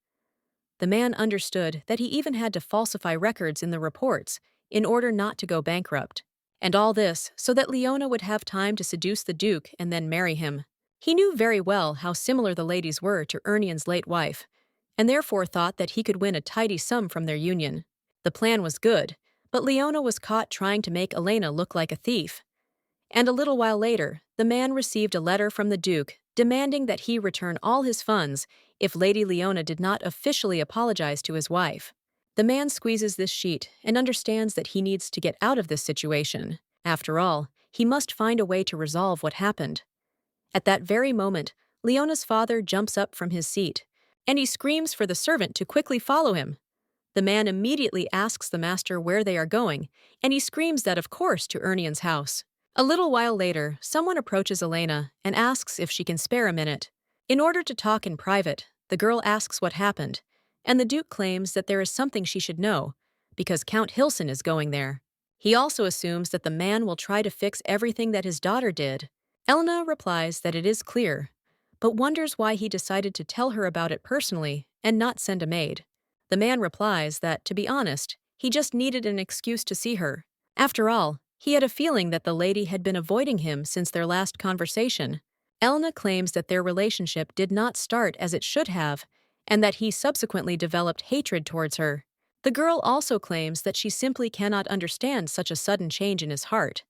The man understood that he even had to falsify records in the reports in order not to go bankrupt. And all this so that Leona would have time to seduce the Duke and then marry him. He knew very well how similar the ladies were to Ernion's late wife, and therefore thought that he could win a tidy sum from their union. The plan was good, but Leona was caught trying to make Elena look like a thief. And a little while later, the man received a letter from the Duke demanding that he return all his funds if Lady Leona did not officially apologize to his wife. The man squeezes this sheet and understands that he needs to get out of this situation. After all, he must find a way to resolve what happened. At that very moment, Leona's father jumps up from his seat, and he screams for the servant to quickly follow him. The man immediately asks the master where they are going, and he screams that of course to Ernion's house. A little while later, someone approaches Elena and asks if she can spare a minute. In order to talk in private, the girl asks what happened, and the Duke claims that there is something she should know, because Count Hilson is going there. He also assumes that the man will try to fix everything that his daughter did. Elena replies that it is clear, but wonders why he decided to tell her about it personally and not send a maid. The man replies that, to be honest, he just needed an excuse to see her. After all, He had a feeling that the lady had been avoiding him since their last conversation. Elena claims that their relationship did not start as it should have, and that he subsequently developed hatred towards her. The girl also claims that she simply cannot understand such a sudden change in his heart,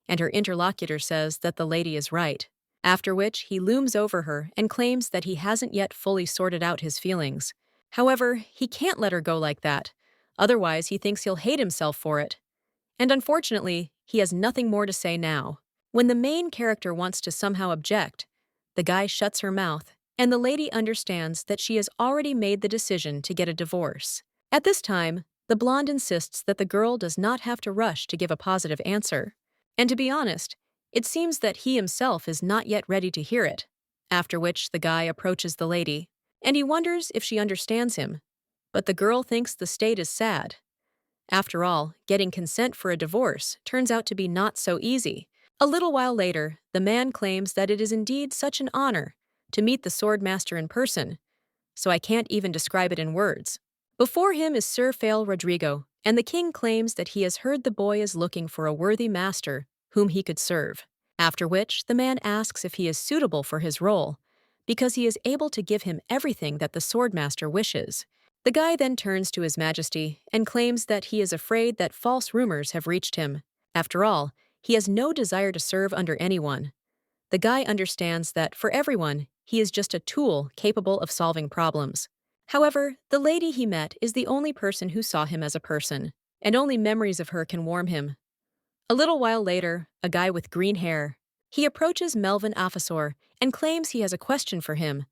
and her interlocutor says that the lady is right. After which, he looms over her and claims that he hasn't yet fully sorted out his feelings. However, he can't let her go like that, otherwise he thinks he'll hate himself for it. And unfortunately, he has nothing more to say now. When the main character wants to somehow object, the guy shuts her mouth, and the lady understands that she has already made the decision to get a divorce. At this time, the blonde insists that the girl does not have to rush to give a positive answer. And to be honest, it seems that he himself is not yet ready to hear it. After which, the guy approaches the lady, and he wonders if she understands him. But the girl thinks the state is sad. After all, getting consent for a divorce turns out to be not so easy. A little while later, the man claims that it is indeed such an honor to meet the swordmaster in person, so I can't even describe it in words. Before him is Sir Fael Rodrigo, and the king claims that he has heard the boy is looking for a worthy master whom he could serve. After which, the man asks if he is suitable for his role, because he is able to give him everything that the swordmaster wishes. The guy then turns to His Majesty and claims that he is afraid that false rumors have reached him. After all, he has no desire to serve under anyone. The guy understands that, for everyone, he is just a tool capable of solving problems. However, the lady he met is the only person who saw him as a person, and only memories of her can warm him. A little while later, a guy with green hair. He approaches Melvin and claims he has a question for him.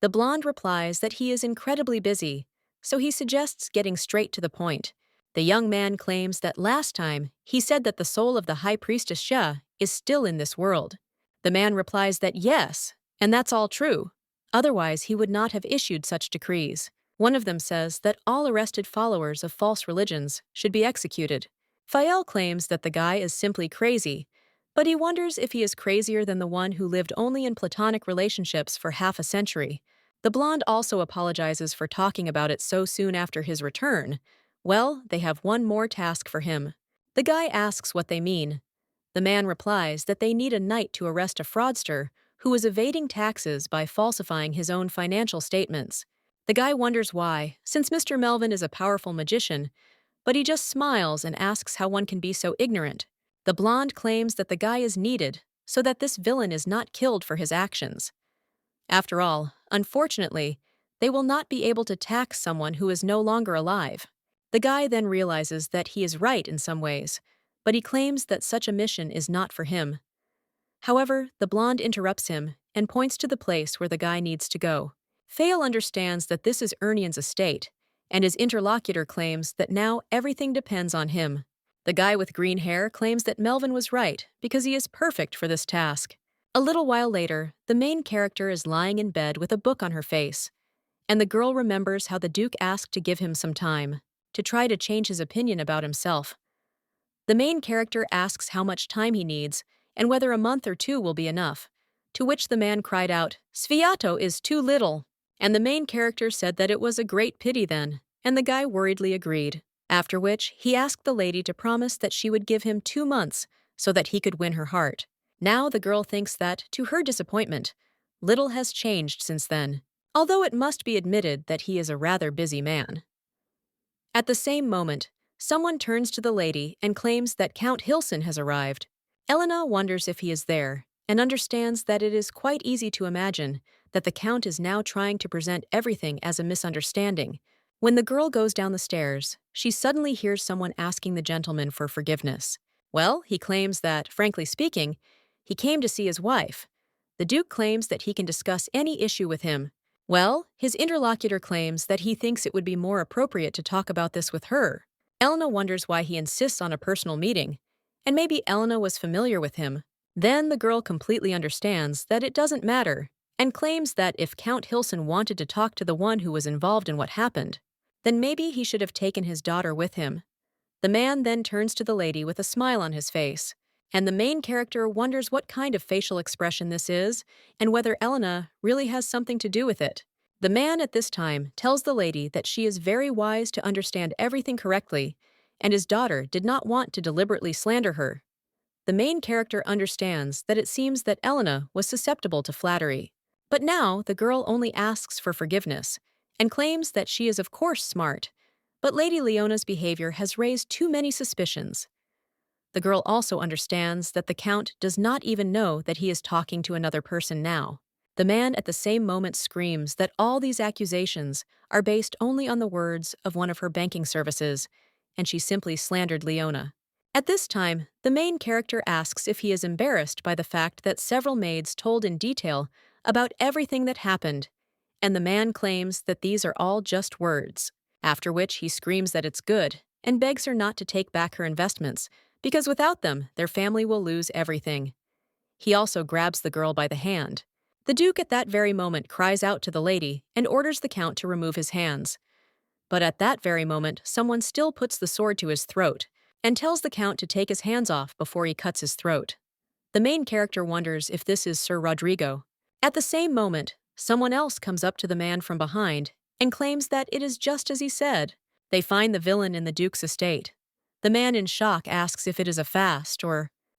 The blonde replies that he is incredibly busy, so he suggests getting straight to the point. The young man claims that last time he said that the soul of the high priestess Xia is still in this world. The man replies that yes, and that's all true. Otherwise, he would not have issued such decrees. One of them says that all arrested followers of false religions should be executed. Fael claims that the guy is simply crazy, but he wonders if he is crazier than the one who lived only in platonic relationships for half a century. The blonde also apologizes for talking about it so soon after his return. Well, they have one more task for him. The guy asks what they mean. The man replies that they need a knight to arrest a fraudster who is evading taxes by falsifying his own financial statements. The guy wonders why, since Mr. Melvin is a powerful magician, but he just smiles and asks how one can be so ignorant. The blonde claims that the guy is needed so that this villain is not killed for his actions. After all, unfortunately, they will not be able to tax someone who is no longer alive. The guy then realizes that he is right in some ways, but he claims that such a mission is not for him. However, the blonde interrupts him and points to the place where the guy needs to go. Fael understands that this is Ernian's estate, and his interlocutor claims that now everything depends on him. The guy with green hair claims that Melvin was right because he is perfect for this task. A little while later, the main character is lying in bed with a book on her face, and the girl remembers how the Duke asked to give him some time, to try to change his opinion about himself. The main character asks how much time he needs, and whether a month or 2 will be enough, to which the man cried out, "Sfiato is too little," and the main character said that it was a great pity then, and the guy worriedly agreed. After which, he asked the lady to promise that she would give him 2 months so that he could win her heart. Now the girl thinks that, to her disappointment, little has changed since then, although it must be admitted that he is a rather busy man. At the same moment, someone turns to the lady and claims that Count Hilson has arrived. Elena wonders if he is there, and understands that it is quite easy to imagine that the Count is now trying to present everything as a misunderstanding. When the girl goes down the stairs, she suddenly hears someone asking the gentleman for forgiveness. Well, he claims that, frankly speaking, he came to see his wife. The Duke claims that he can discuss any issue with him. Well, his interlocutor claims that he thinks it would be more appropriate to talk about this with her. Elena wonders why he insists on a personal meeting, and maybe Elena was familiar with him. Then the girl completely understands that it doesn't matter, and claims that if Count Hilson wanted to talk to the one who was involved in what happened, then maybe he should have taken his daughter with him. The man then turns to the lady with a smile on his face, and the main character wonders what kind of facial expression this is and whether Elena really has something to do with it. The man at this time tells the lady that she is very wise to understand everything correctly, and his daughter did not want to deliberately slander her. The main character understands that it seems that Elena was susceptible to flattery. But now the girl only asks for forgiveness and claims that she is of course smart. But Lady Leona's behavior has raised too many suspicions. The girl also understands that the Count does not even know that he is talking to another person now. The man at the same moment screams that all these accusations are based only on the words of one of her banking services, and she simply slandered Leona. At this time, the main character asks if he is embarrassed by the fact that several maids told in detail about everything that happened, and the man claims that these are all just words, after which he screams that it's good and begs her not to take back her investments, because without them, their family will lose everything. He also grabs the girl by the hand. The Duke at that very moment cries out to the lady and orders the Count to remove his hands. But at that very moment, someone still puts the sword to his throat and tells the Count to take his hands off before he cuts his throat. The main character wonders if this is Sir Rodrigo. At the same moment, someone else comes up to the man from behind and claims that it is just as he said. They find the villain in the Duke's estate. The man in shock asks if it is a fast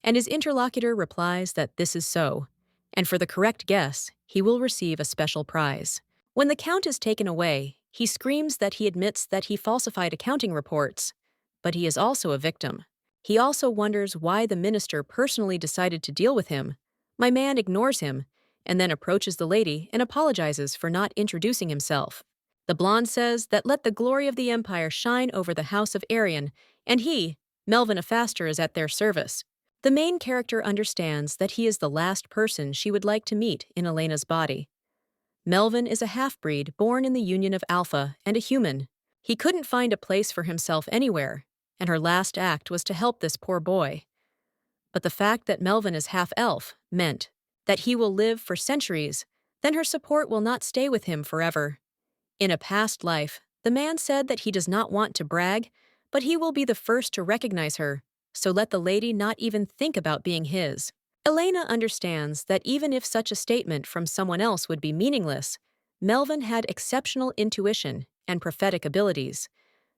and his interlocutor replies that this is so, and for the correct guess, he will receive a special prize. When the Count is taken away, he screams that he admits that he falsified accounting reports, but he is also a victim. He also wonders why the minister personally decided to deal with him. My man ignores him, and then approaches the lady and apologizes for not introducing himself. The blonde says that let the glory of the Empire shine over the House of Arian, and he, Melvin a Faster, is at their service. The main character understands that he is the last person she would like to meet in Elena's body. Melvin is a half-breed born in the union of Alpha and a human. He couldn't find a place for himself anywhere, and her last act was to help this poor boy. But the fact that Melvin is half-elf meant that he will live for centuries, then her support will not stay with him forever. In a past life, the man said that he does not want to brag, but he will be the first to recognize her, so let the lady not even think about being his. Elena understands that even if such a statement from someone else would be meaningless, Melvin had exceptional intuition and prophetic abilities,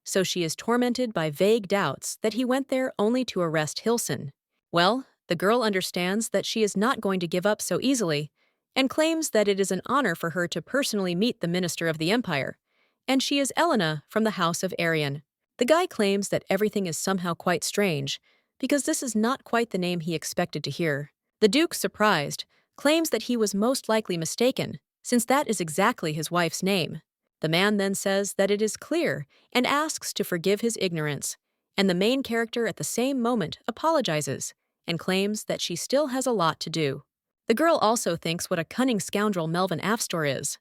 so she is tormented by vague doubts that he went there only to arrest Hilson. Well, the girl understands that she is not going to give up so easily, and claims that it is an honor for her to personally meet the Minister of the Empire, and she is Elena from the House of Arian. The guy claims that everything is somehow quite strange, because this is not quite the name he expected to hear. The Duke, surprised, claims that he was most likely mistaken, since that is exactly his wife's name. The man then says that it is clear and asks to forgive his ignorance, and the main character at the same moment apologizes and claims that she still has a lot to do. The girl also thinks what a cunning scoundrel Melvin Afstor is.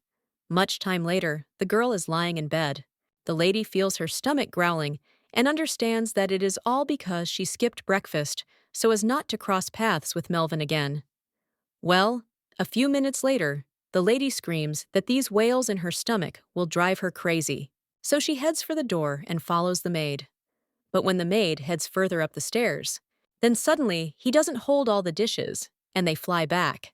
Much time later, the girl is lying in bed. The lady feels her stomach growling and understands that it is all because she skipped breakfast so as not to cross paths with Melvin again. Well, a few minutes later, the lady screams that these wails in her stomach will drive her crazy, so she heads for the door and follows the maid. But when the maid heads further up the stairs, then suddenly he doesn't hold all the dishes, and they fly back.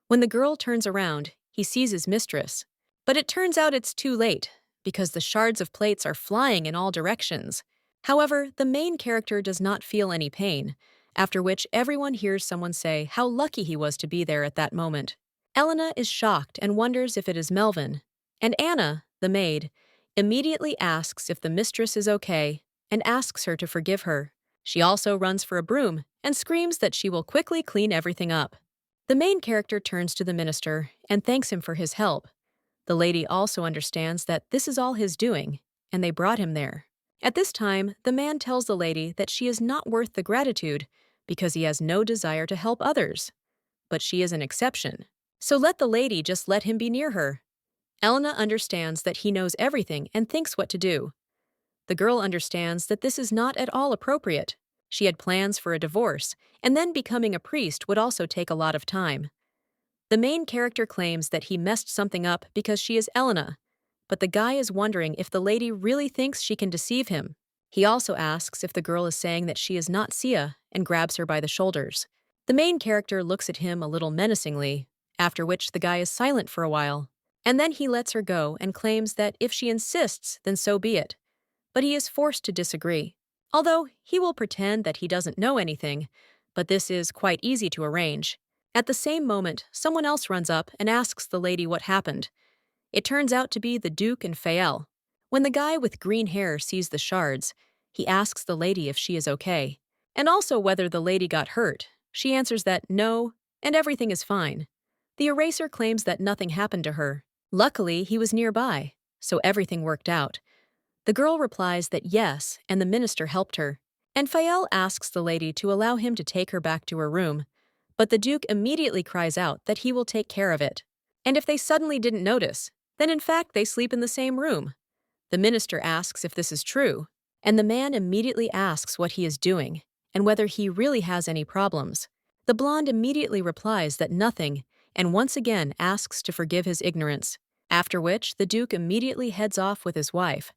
When the girl turns around, he sees his mistress. But it turns out it's too late, because the shards of plates are flying in all directions. However, the main character does not feel any pain, after which everyone hears someone say how lucky he was to be there at that moment. Elena is shocked and wonders if it is Melvin, and Anna, the maid, immediately asks if the mistress is okay and asks her to forgive her. She also runs for a broom and screams that she will quickly clean everything up. The main character turns to the minister and thanks him for his help. The lady also understands that this is all his doing, and they brought him there. At this time, the man tells the lady that she is not worth the gratitude because he has no desire to help others. But she is an exception, so let the lady just let him be near her. Elena understands that he knows everything and thinks what to do. The girl understands that this is not at all appropriate. She had plans for a divorce, and then becoming a priest would also take a lot of time. The main character claims that he messed something up because she is Elena, but the guy is wondering if the lady really thinks she can deceive him. He also asks if the girl is saying that she is not Sia and grabs her by the shoulders. The main character looks at him a little menacingly, after which the guy is silent for a while, and then he lets her go and claims that if she insists, then so be it. But he is forced to disagree. Although he will pretend that he doesn't know anything, but this is quite easy to arrange. At the same moment, someone else runs up and asks the lady what happened. It turns out to be the Duke and Fael. When the guy with green hair sees the shards, he asks the lady if she is okay, and also whether the lady got hurt. She answers that no, and everything is fine. The eraser claims that nothing happened to her. Luckily, he was nearby, so everything worked out. The girl replies that yes, and the minister helped her. And Fael asks the lady to allow him to take her back to her room, but the Duke immediately cries out that he will take care of it. And if they suddenly didn't notice, then in fact they sleep in the same room. The minister asks if this is true, and the man immediately asks what he is doing and whether he really has any problems. The blonde immediately replies that nothing, and once again asks to forgive his ignorance, after which the Duke immediately heads off with his wife,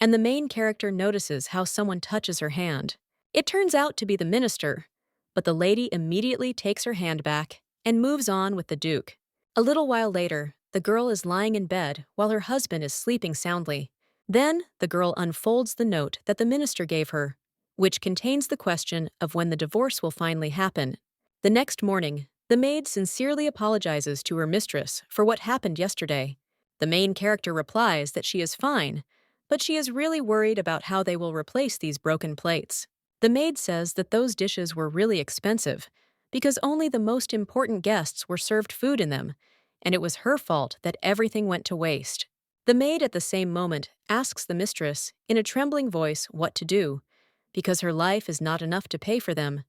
and the main character notices how someone touches her hand. It turns out to be the minister, but the lady immediately takes her hand back and moves on with the Duke. A little while later, the girl is lying in bed while her husband is sleeping soundly. Then, the girl unfolds the note that the minister gave her, which contains the question of when the divorce will finally happen. The next morning, the maid sincerely apologizes to her mistress for what happened yesterday. The main character replies that she is fine, but she is really worried about how they will replace these broken plates. The maid says that those dishes were really expensive because only the most important guests were served food in them, and it was her fault that everything went to waste. The maid at the same moment asks the mistress in a trembling voice what to do, because her life is not enough to pay for them.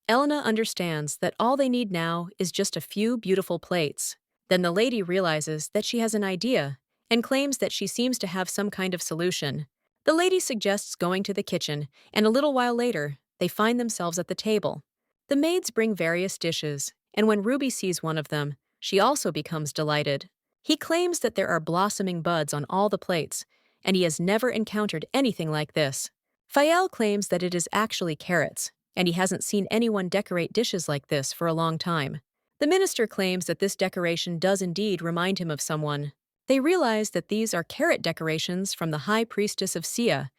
Elena understands that all they need now is just a few beautiful plates. Then the lady realizes that she has an idea and claims that she seems to have some kind of solution. The lady suggests going to the kitchen, and a little while later, they find themselves at the table. The maids bring various dishes, and when Ruby sees one of them, she also becomes delighted. He claims that there are blossoming buds on all the plates, and he has never encountered anything like this. Fael claims that it is actually carrots, and he hasn't seen anyone decorate dishes like this for a long time. The minister claims that this decoration does indeed remind him of someone. They realize that these are carrot decorations from the high priestess of Sia,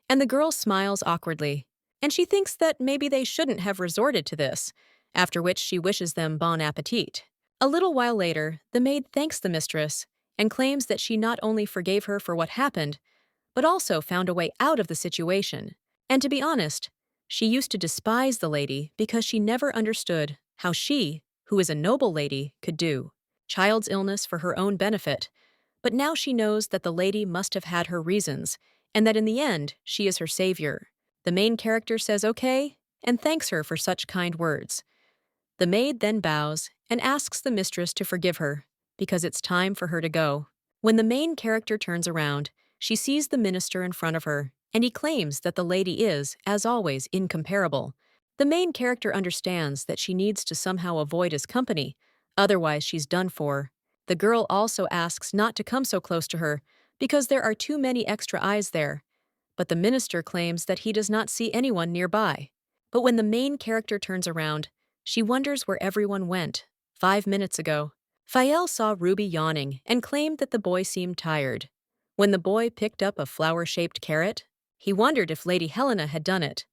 and the girl smiles awkwardly, and she thinks that maybe they shouldn't have resorted to this, after which she wishes them bon appetit. A little while later, the maid thanks the mistress and claims that she not only forgave her for what happened, but also found a way out of the situation. And to be honest, she used to despise the lady because she never understood how she, who is a noble lady, could do child's illness for her own benefit. But now she knows that the lady must have had her reasons, and that in the end, she is her savior. The main character says okay, and thanks her for such kind words. The maid then bows and asks the mistress to forgive her, because it's time for her to go. When the main character turns around, she sees the minister in front of her, and he claims that the lady is, as always, incomparable. The main character understands that she needs to somehow avoid his company, otherwise she's done for. The girl also asks not to come so close to her, because there are too many extra eyes there. But the minister claims that he does not see anyone nearby. But when the main character turns around, she wonders where everyone went 5 minutes ago. Fael saw Ruby yawning and claimed that the boy seemed tired. When the boy picked up a flower-shaped carrot, he wondered if Lady Helena had done it.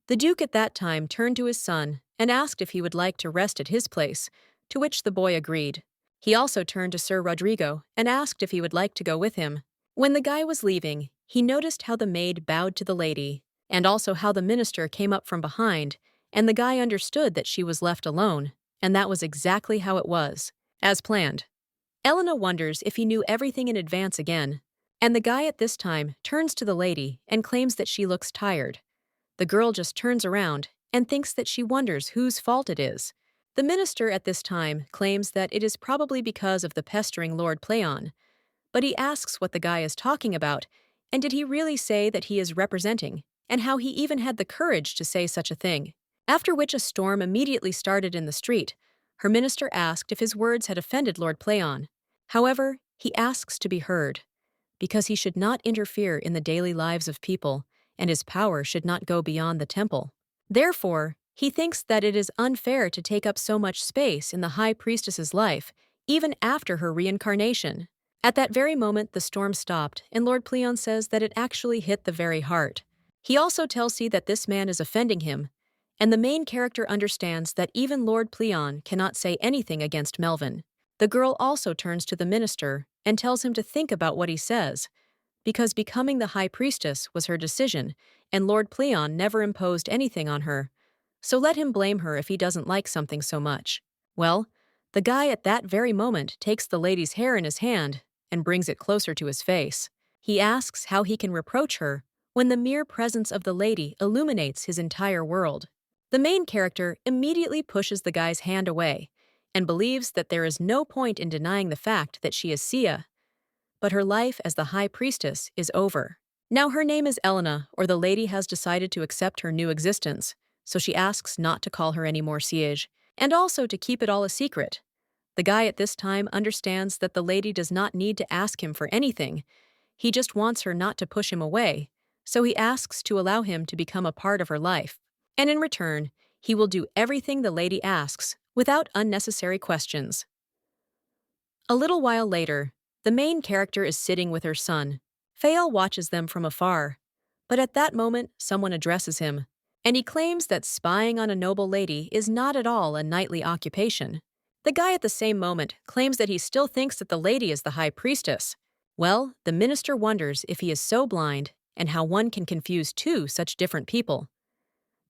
The Duke at that time turned to his son and asked if he would like to rest at his place, to which the boy agreed. He also turned to Sir Rodrigo and asked if he would like to go with him. When the guy was leaving, he noticed how the maid bowed to the lady, and also how the minister came up from behind, and the guy understood that she was left alone, and that was exactly how it was, as planned. Elena wonders if he knew everything in advance again, and the guy at this time turns to the lady and claims that she looks tired. The girl just turns around and thinks that she wonders whose fault it is. The minister at this time claims that it is probably because of the pestering Lord Pleon, but he asks what the guy is talking about, and did he really say that he is representing, and how he even had the courage to say such a thing. After which a storm immediately started in the street. Her minister asked if his words had offended Lord Pleon. However, he asks to be heard, because he should not interfere in the daily lives of people, and his power should not go beyond the temple. Therefore, he thinks that it is unfair to take up so much space in the high priestess's life, even after her reincarnation. At that very moment, the storm stopped, and Lord Pleon says that it actually hit the very heart. He also tells C that this man is offending him, and the main character understands that even Lord Pleon cannot say anything against Melvin. The girl also turns to the minister and tells him to think about what he says, because becoming the high priestess was her decision, and Lord Pleon never imposed anything on her. So let him blame her if he doesn't like something so much. Well, the guy at that very moment takes the lady's hair in his hand and brings it closer to his face. He asks how he can reproach her when the mere presence of the lady illuminates his entire world. The main character immediately pushes the guy's hand away and believes that there is no point in denying the fact that she is Sia, but her life as the high priestess is over. Now her name is Elena, or the lady has decided to accept her new existence, so she asks not to call her any more Siege, and also to keep it all a secret. The guy at this time understands that the lady does not need to ask him for anything. He just wants her not to push him away, so he asks to allow him to become a part of her life. And in return, he will do everything the lady asks, without unnecessary questions. A little while later, the main character is sitting with her son. Fael watches them from afar, but at that moment someone addresses him, and he claims that spying on a noble lady is not at all a knightly occupation. The guy at the same moment claims that he still thinks that the lady is the high priestess. Well, the minister wonders if he is so blind and how one can confuse two such different people.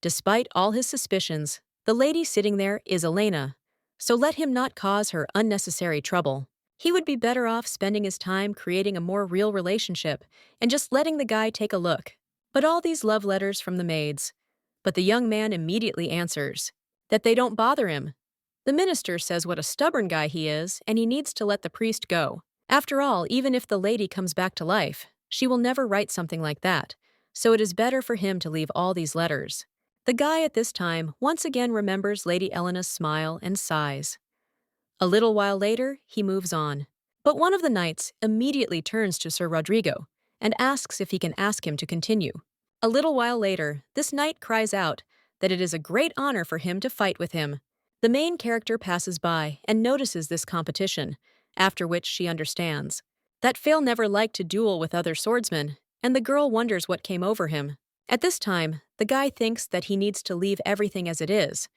Despite all his suspicions, the lady sitting there is Elena, so let him not cause her unnecessary trouble. He would be better off spending his time creating a more real relationship and just letting the guy take a look. But all these love letters from the maids. But the young man immediately answers that they don't bother him. The minister says what a stubborn guy he is, and he needs to let the priest go. After all, even if the lady comes back to life, she will never write something like that, so it is better for him to leave all these letters. The guy at this time once again remembers Lady Elena's smile and sighs. A little while later, he moves on. But one of the knights immediately turns to Sir Rodrigo and asks if he can ask him to continue. A little while later, this knight cries out that it is a great honor for him to fight with him. The main character passes by and notices this competition, after which she understands that Fael never liked to duel with other swordsmen, and the girl wonders what came over him. At this time, the guy thinks that he needs to leave everything as it is,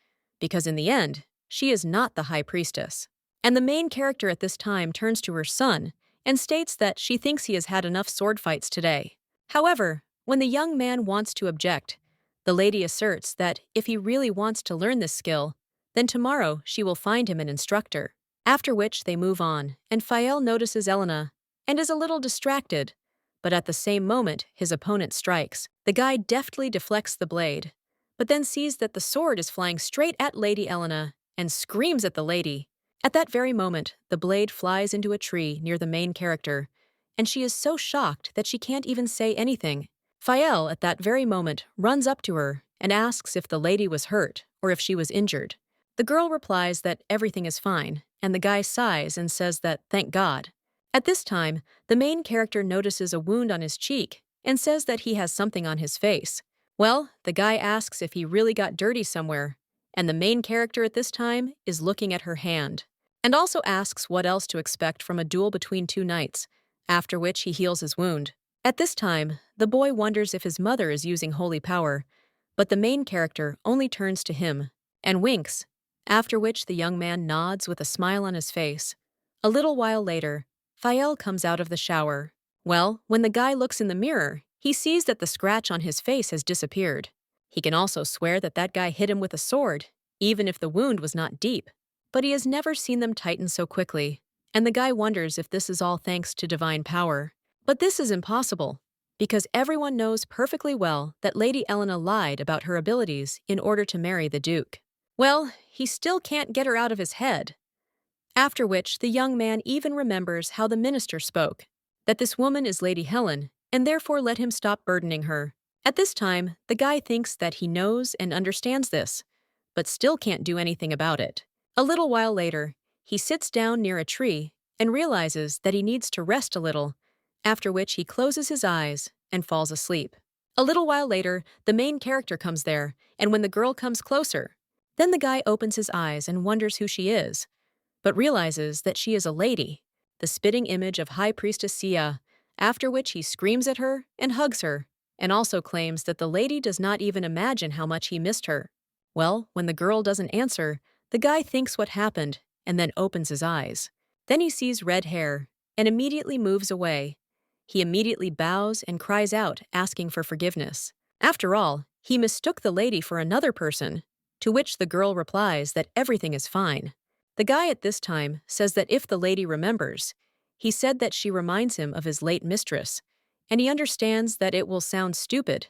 because in the end, she is not the high priestess. And the main character at this time turns to her son and states that she thinks he has had enough sword fights today. However, when the young man wants to object, the lady asserts that if he really wants to learn this skill, then tomorrow she will find him an instructor. After which they move on, and Fael notices Elena and is a little distracted, but at the same moment his opponent strikes. The guy deftly deflects the blade, but then sees that the sword is flying straight at Lady Elena and screams at the lady. At that very moment, the blade flies into a tree near the main character, and she is so shocked that she can't even say anything. Fael, at that very moment, runs up to her and asks if the lady was hurt or if she was injured. The girl replies that everything is fine, and the guy sighs and says that, thank God. At this time, the main character notices a wound on his cheek and says that he has something on his face. Well, the guy asks if he really got dirty somewhere, and the main character at this time is looking at her hand, and also asks what else to expect from a duel between two knights, after which he heals his wound. At this time, the boy wonders if his mother is using holy power, but the main character only turns to him and winks, after which the young man nods with a smile on his face. A little while later, Fael comes out of the shower. Well, when the guy looks in the mirror, he sees that the scratch on his face has disappeared. He can also swear that that guy hit him with a sword, even if the wound was not deep. But he has never seen them tighten so quickly, and the guy wonders if this is all thanks to divine power. But this is impossible, because everyone knows perfectly well that Lady Elena lied about her abilities in order to marry the Duke. Well, he still can't get her out of his head. After which, the young man even remembers how the minister spoke, that this woman is Lady Helen, and therefore let him stop burdening her. At this time, the guy thinks that he knows and understands this, but still can't do anything about it. A little while later, he sits down near a tree and realizes that he needs to rest a little, after which he closes his eyes and falls asleep. A little while later, the main character comes there, and when the girl comes closer, then the guy opens his eyes and wonders who she is, but realizes that she is a lady, the spitting image of High Priestess Sia, after which he screams at her and hugs her, and also claims that the lady does not even imagine how much he missed her. Well, when the girl doesn't answer, the guy thinks what happened and then opens his eyes. Then he sees red hair and immediately moves away. He immediately bows and cries out, asking for forgiveness. After all, he mistook the lady for another person, to which the girl replies that everything is fine. The guy at this time says that if the lady remembers, he said that she reminds him of his late mistress, and he understands that it will sound stupid,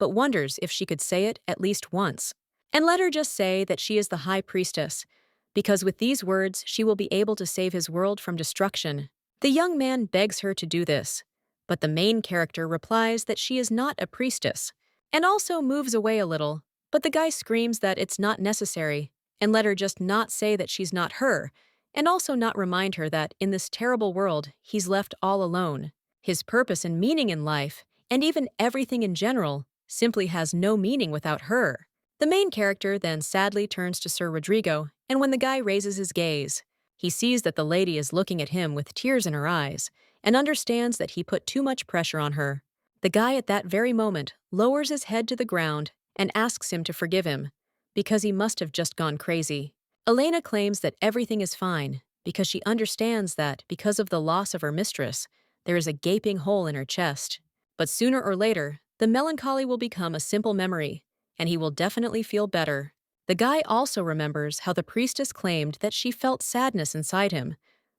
but wonders if she could say it at least once. And let her just say that she is the high priestess, because with these words she will be able to save his world from destruction. The young man begs her to do this, but the main character replies that she is not a priestess, and also moves away a little, but the guy screams that it's not necessary, and let her just not say that she's not her, and also not remind her that in this terrible world he's left all alone. His purpose and meaning in life, and even everything in general, simply has no meaning without her. The main character then sadly turns to Sir Rodrigo, and when the guy raises his gaze, he sees that the lady is looking at him with tears in her eyes, and understands that he put too much pressure on her. The guy at that very moment lowers his head to the ground and asks him to forgive him, because he must have just gone crazy. Elena claims that everything is fine, because she understands that, because of the loss of her mistress, there is a gaping hole in her chest. But sooner or later, the melancholy will become a simple memory, and he will definitely feel better. The guy also remembers how the priestess claimed that she felt sadness inside him,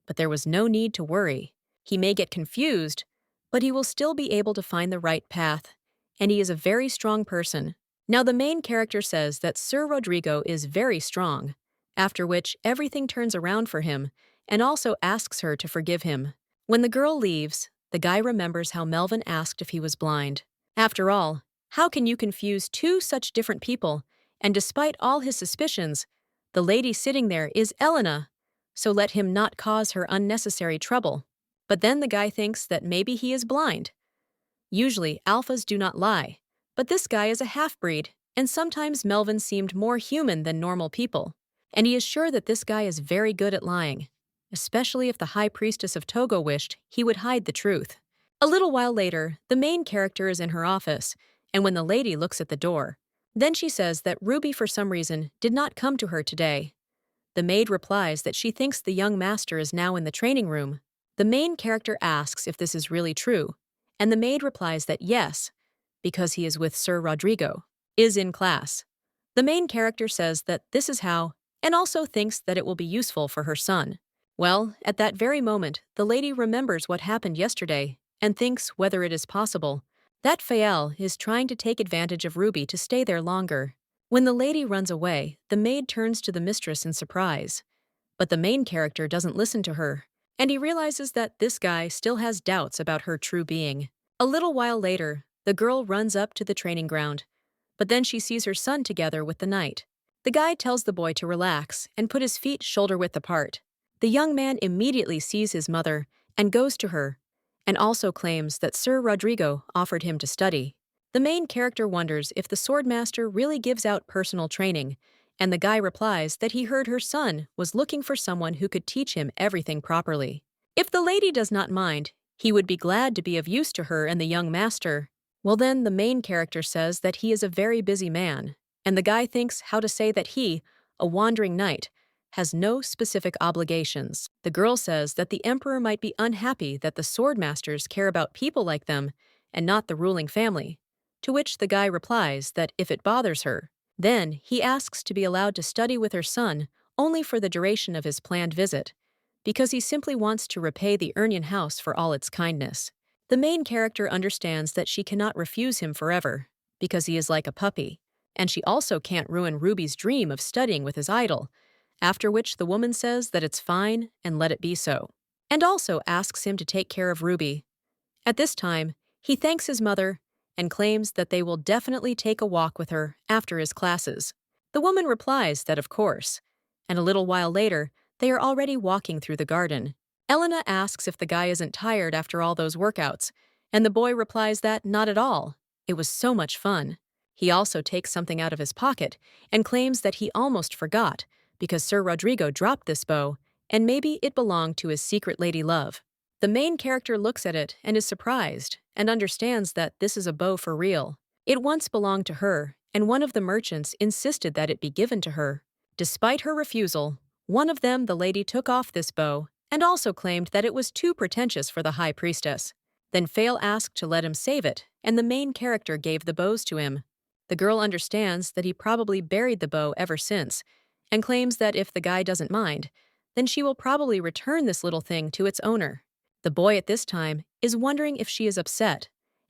but there was no need to worry. He may get confused, but he will still be able to find the right path, and he is a very strong person. Now the main character says that Sir Rodrigo is very strong, after which everything turns around for him, and also asks her to forgive him. When the girl leaves, the guy remembers how Melvin asked if he was blind. After all, how can you confuse two such different people? And despite all his suspicions, the lady sitting there is Elena, so let him not cause her unnecessary trouble. But then the guy thinks that maybe he is blind. Usually, alphas do not lie, but this guy is a half-breed, and sometimes Melvin seemed more human than normal people. And he is sure that this guy is very good at lying, especially if the High Priestess of Togo wished he would hide the truth. A little while later, the main character is in her office, and when the lady looks at the door, then she says that Ruby for some reason did not come to her today. The maid replies that she thinks the young master is now in the training room. The main character asks if this is really true, and the maid replies that yes, because he is with Sir Rodrigo, is in class. The main character says that this is how, and also thinks that it will be useful for her son. Well, at that very moment, the lady remembers what happened yesterday and thinks whether it is possible that Fael is trying to take advantage of Ruby to stay there longer. When the lady runs away, the maid turns to the mistress in surprise. But the main character doesn't listen to her, and he realizes that this guy still has doubts about her true being. A little while later, the girl runs up to the training ground, but then she sees her son together with the knight. The guy tells the boy to relax and put his feet shoulder-width apart. The young man immediately sees his mother and goes to her, and also claims that Sir Rodrigo offered him to study. The main character wonders if the swordmaster really gives out personal training, and the guy replies that he heard her son was looking for someone who could teach him everything properly. If the lady does not mind, he would be glad to be of use to her and the young master. Well then, the main character says that he is a very busy man, and the guy thinks how to say that he, a wandering knight, has no specific obligations. The girl says that the emperor might be unhappy that the swordmasters care about people like them and not the ruling family, to which the guy replies that if it bothers her, then he asks to be allowed to study with her son only for the duration of his planned visit, because he simply wants to repay the Urnian house for all its kindness. The main character understands that she cannot refuse him forever, because he is like a puppy, and she also can't ruin Ruby's dream of studying with his idol, after which the woman says that it's fine and let it be so, and also asks him to take care of Ruby. At this time, he thanks his mother and claims that they will definitely take a walk with her after his classes. The woman replies that of course, and a little while later, they are already walking through the garden. Elena asks if the guy isn't tired after all those workouts, and the boy replies that not at all. It was so much fun. He also takes something out of his pocket and claims that he almost forgot, because Sir Rodrigo dropped this bow, and maybe it belonged to his secret lady love. The main character looks at it and is surprised, and understands that this is a bow for real. It once belonged to her, and one of the merchants insisted that it be given to her. Despite her refusal, one of them, the lady, took off this bow and also claimed that it was too pretentious for the high priestess. Then Fael asked to let him save it, and the main character gave the bows to him. The girl understands that he probably buried the bow ever since, and claims that if the guy doesn't mind, then she will probably return this little thing to its owner. The boy at this time is wondering if she is upset,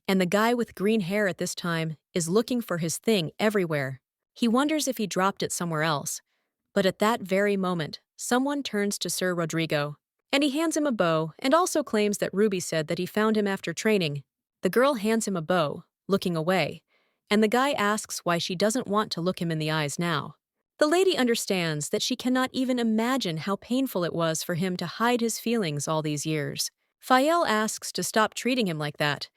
and the guy with green hair at this time is looking for his thing everywhere. He wonders if he dropped it somewhere else. But at that very moment, someone turns to Sir Rodrigo, and he hands him a bow and also claims that Ruby said that he found him after training. The girl hands him a bow, looking away, and the guy asks why she doesn't want to look him in the eyes now. The lady understands that she cannot even imagine how painful it was for him to hide his feelings all these years. Fael asks to stop treating him like that,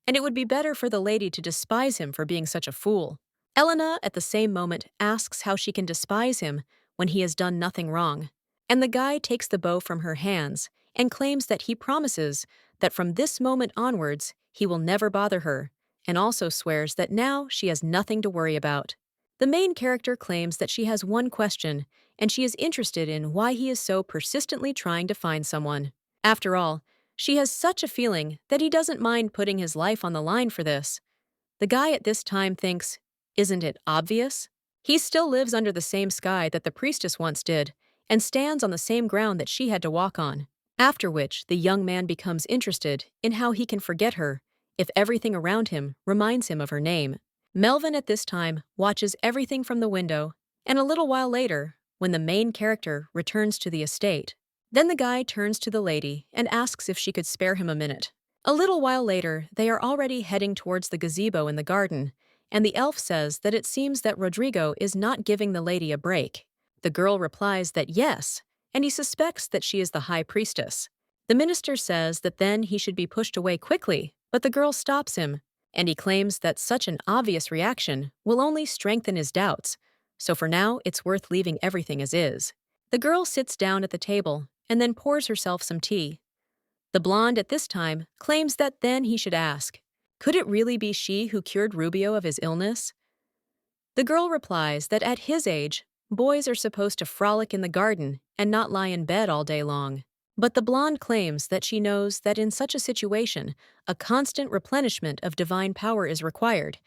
and it would be better for the lady to despise him for being such a fool. Elena, at the same moment, asks how she can despise him when he has done nothing wrong, and the guy takes the bow from her hands and claims that he promises that from this moment onwards he will never bother her, and also swears that now she has nothing to worry about. The main character claims that she has one question, and she is interested in why he is so persistently trying to find someone. After all, she has such a feeling that he doesn't mind putting his life on the line for this. The guy at this time thinks, isn't it obvious? He still lives under the same sky that the priestess once did, and stands on the same ground that she had to walk on. After which, the young man becomes interested in how he can forget her if everything around him reminds him of her name. Melvin at this time watches everything from the window, and a little while later, when the main character returns to the estate, then the guy turns to the lady and asks if she could spare him a minute. A little while later, they are already heading towards the gazebo in the garden, and the elf says that it seems that Rodrigo is not giving the lady a break. The girl replies that yes, and he suspects that she is the high priestess. The minister says that then he should be pushed away quickly, but the girl stops him, and he claims that such an obvious reaction will only strengthen his doubts, so for now it's worth leaving everything as is. The girl sits down at the table and then pours herself some tea. The blonde at this time claims that then he should ask, could it really be she who cured Rubio of his illness? The girl replies that at his age, boys are supposed to frolic in the garden and not lie in bed all day long. But the blonde claims that she knows that in such a situation, a constant replenishment of divine power is required,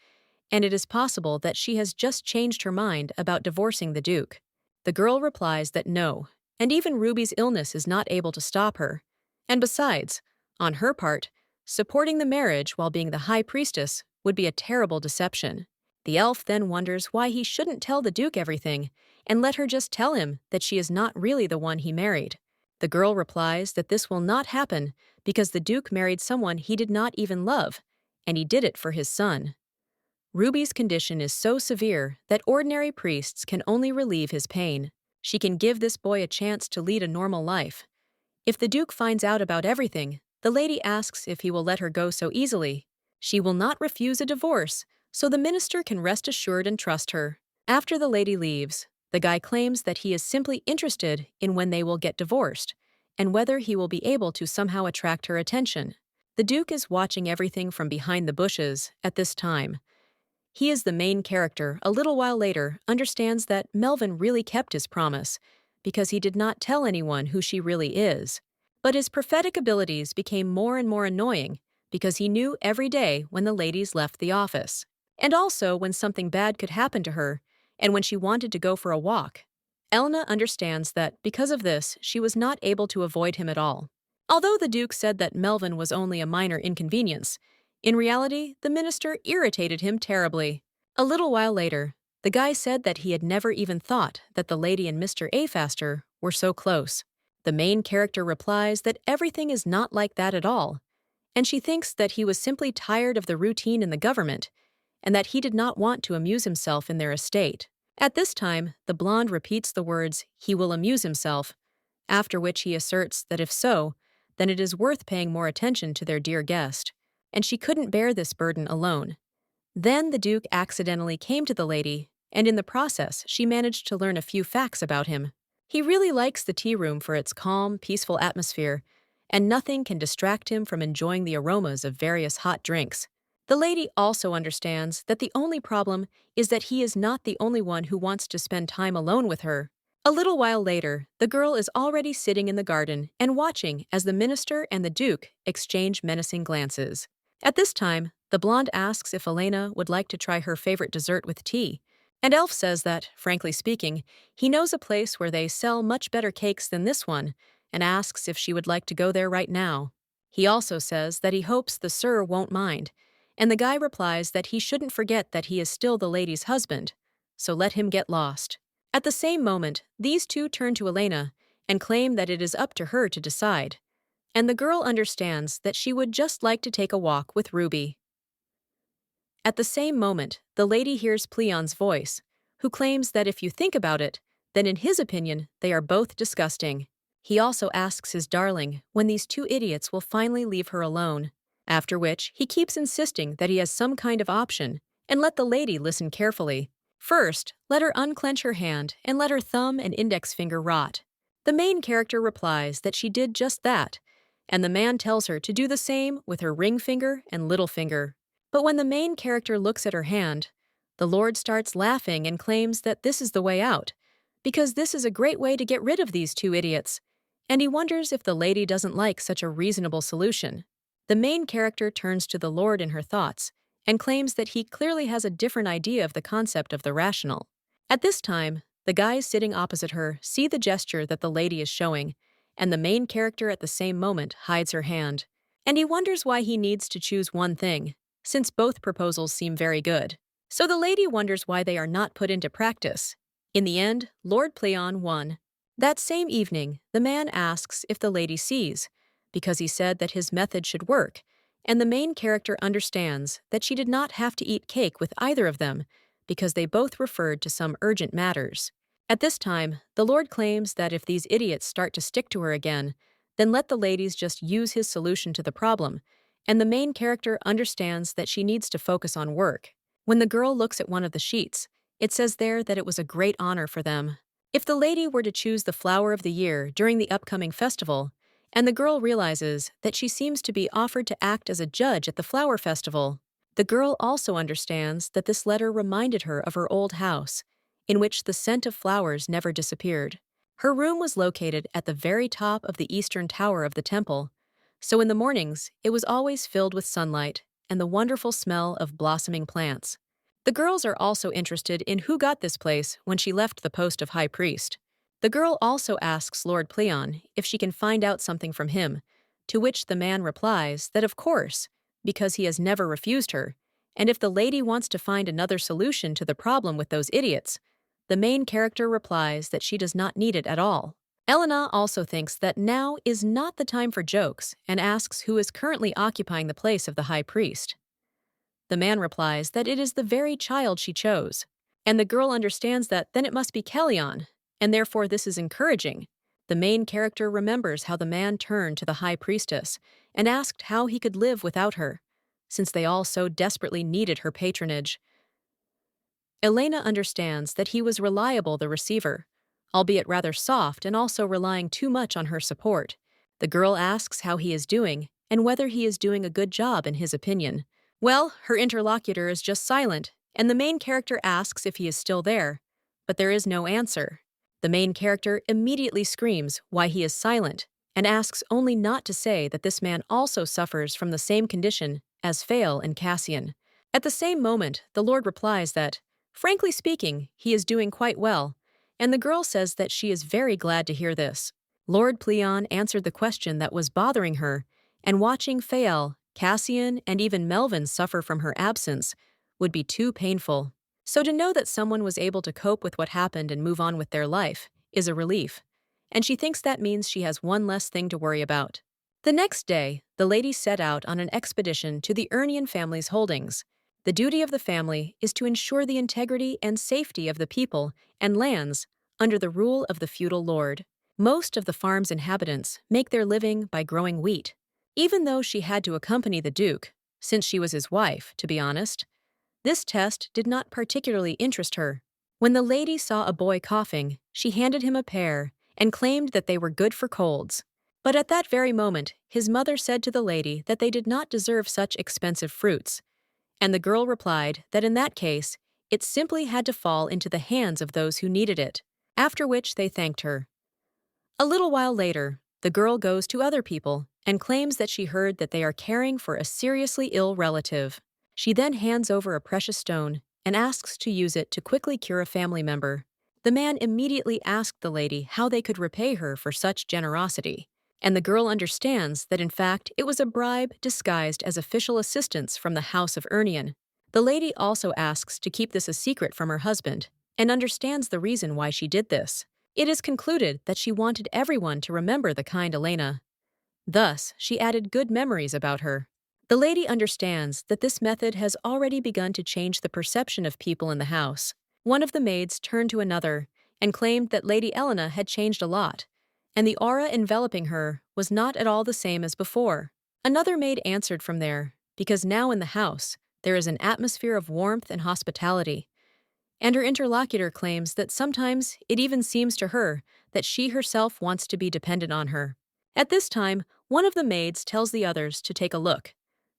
and it is possible that she has just changed her mind about divorcing the Duke. The girl replies that no, and even Ruby's illness is not able to stop her. And besides, on her part, supporting the marriage while being the high priestess would be a terrible deception. The elf then wonders why he shouldn't tell the Duke everything and let her just tell him that she is not really the one he married. The girl replies that this will not happen because the Duke married someone he did not even love, and he did it for his son. Ruby's condition is so severe that ordinary priests can only relieve his pain. She can give this boy a chance to lead a normal life. If the Duke finds out about everything, the lady asks if he will let her go so easily. She will not refuse a divorce, so the minister can rest assured and trust her. After the lady leaves, the guy claims that he is simply interested in when they will get divorced, and whether he will be able to somehow attract her attention. The Duke is watching everything from behind the bushes at this time. He is the main character. A little while later, understands that Melvin really kept his promise, because he did not tell anyone who she really is. But his prophetic abilities became more and more annoying because he knew every day when the ladies left the office, and also when something bad could happen to her, and when she wanted to go for a walk. Elena understands that because of this, she was not able to avoid him at all. Although the Duke said that Melvin was only a minor inconvenience, in reality, the minister irritated him terribly. A little while later, the guy said that he had never even thought that the lady and Mr. Afaster were so close. The main character replies that everything is not like that at all, and she thinks that he was simply tired of the routine in the government, and that he did not want to amuse himself in their estate. At this time, the blonde repeats the words, "He will amuse himself," after which he asserts that if so, then it is worth paying more attention to their dear guest, and she couldn't bear this burden alone. Then the Duke accidentally came to the lady, and in the process she managed to learn a few facts about him. He really likes the tea room for its calm, peaceful atmosphere, and nothing can distract him from enjoying the aromas of various hot drinks. The lady also understands that the only problem is that he is not the only one who wants to spend time alone with her. A little while later, the girl is already sitting in the garden and watching as the minister and the duke exchange menacing glances. At this time, the blonde asks if Elena would like to try her favorite dessert with tea, and Elf says that, frankly speaking, he knows a place where they sell much better cakes than this one, and asks if she would like to go there right now. He also says that he hopes the sir won't mind, and the guy replies that he shouldn't forget that he is still the lady's husband, so let him get lost. At the same moment, these two turn to Elena and claim that it is up to her to decide, and the girl understands that she would just like to take a walk with Ruby. At the same moment, the lady hears Pleon's voice, who claims that if you think about it, then in his opinion, they are both disgusting. He also asks his darling when these two idiots will finally leave her alone, after which he keeps insisting that he has some kind of option, and let the lady listen carefully. First, let her unclench her hand and let her thumb and index finger rot. The main character replies that she did just that, and the man tells her to do the same with her ring finger and little finger. But when the main character looks at her hand, the Lord starts laughing and claims that this is the way out, because this is a great way to get rid of these two idiots, and he wonders if the lady doesn't like such a reasonable solution. The main character turns to the Lord in her thoughts and claims that he clearly has a different idea of the concept of the rational. At this time, the guys sitting opposite her see the gesture that the lady is showing, and the main character at the same moment hides her hand. And he wonders why he needs to choose one thing, since both proposals seem very good. So the lady wonders why they are not put into practice. In the end, Lord Pleon won. That same evening, the man asks if the lady sees, because he said that his method should work, and the main character understands that she did not have to eat cake with either of them, because they both referred to some urgent matters. At this time, the Lord claims that if these idiots start to stick to her again, then let the ladies just use his solution to the problem, and the main character understands that she needs to focus on work. When the girl looks at one of the sheets, it says there that it was a great honor for them. If the lady were to choose the flower of the year during the upcoming festival, and the girl realizes that she seems to be offered to act as a judge at the flower festival, the girl also understands that this letter reminded her of her old house, in which the scent of flowers never disappeared. Her room was located at the very top of the eastern tower of the temple, so in the mornings it was always filled with sunlight and the wonderful smell of blossoming plants. The girls are also interested in who got this place when she left the post of high priest. The girl also asks Lord Pleon if she can find out something from him, to which the man replies that of course, because he has never refused her, and if the lady wants to find another solution to the problem with those idiots, the main character replies that she does not need it at all. Elena also thinks that now is not the time for jokes and asks who is currently occupying the place of the high priest. The man replies that it is the very child she chose, and the girl understands that then it must be Kellyon, and therefore this is encouraging. The main character remembers how the man turned to the high priestess and asked how he could live without her, since they all so desperately needed her patronage. Elena understands that he was reliable, the receiver, albeit rather soft and also relying too much on her support. The girl asks how he is doing and whether he is doing a good job in his opinion. Well, her interlocutor is just silent, and the main character asks if he is still there, but there is no answer. The main character immediately screams why he is silent and asks only not to say that this man also suffers from the same condition as Fael and Cassian. At the same moment, the Lord replies that, frankly speaking, he is doing quite well, and the girl says that she is very glad to hear this. Lord Pleon answered the question that was bothering her, and watching Fael, Cassian, and even Melvin suffer from her absence would be too painful. So to know that someone was able to cope with what happened and move on with their life is a relief, and she thinks that means she has one less thing to worry about. The next day, the lady set out on an expedition to the Urnian family's holdings. The duty of the family is to ensure the integrity and safety of the people and lands under the rule of the feudal lord. Most of the farm's inhabitants make their living by growing wheat. Even though she had to accompany the duke, since she was his wife, to be honest, this test did not particularly interest her. When the lady saw a boy coughing, she handed him a pear and claimed that they were good for colds. But at that very moment, his mother said to the lady that they did not deserve such expensive fruits, And the girl replied that in that case, it simply had to fall into the hands of those who needed it, after which they thanked her. A little while later, the girl goes to other people and claims that she heard that they are caring for a seriously ill relative. She then hands over a precious stone and asks to use it to quickly cure a family member. The man immediately asked the lady how they could repay her for such generosity, and the girl understands that in fact it was a bribe disguised as official assistance from the House of Urnian. The lady also asks to keep this a secret from her husband and understands the reason why she did this. It is concluded that she wanted everyone to remember the kind Elena. Thus, she added good memories about her. The lady understands that this method has already begun to change the perception of people in the house. One of the maids turned to another and claimed that Lady Elena had changed a lot, and the aura enveloping her was not at all the same as before. Another maid answered from there, because now in the house, there is an atmosphere of warmth and hospitality. And her interlocutor claims that sometimes it even seems to her that she herself wants to be dependent on her. At this time, one of the maids tells the others to take a look,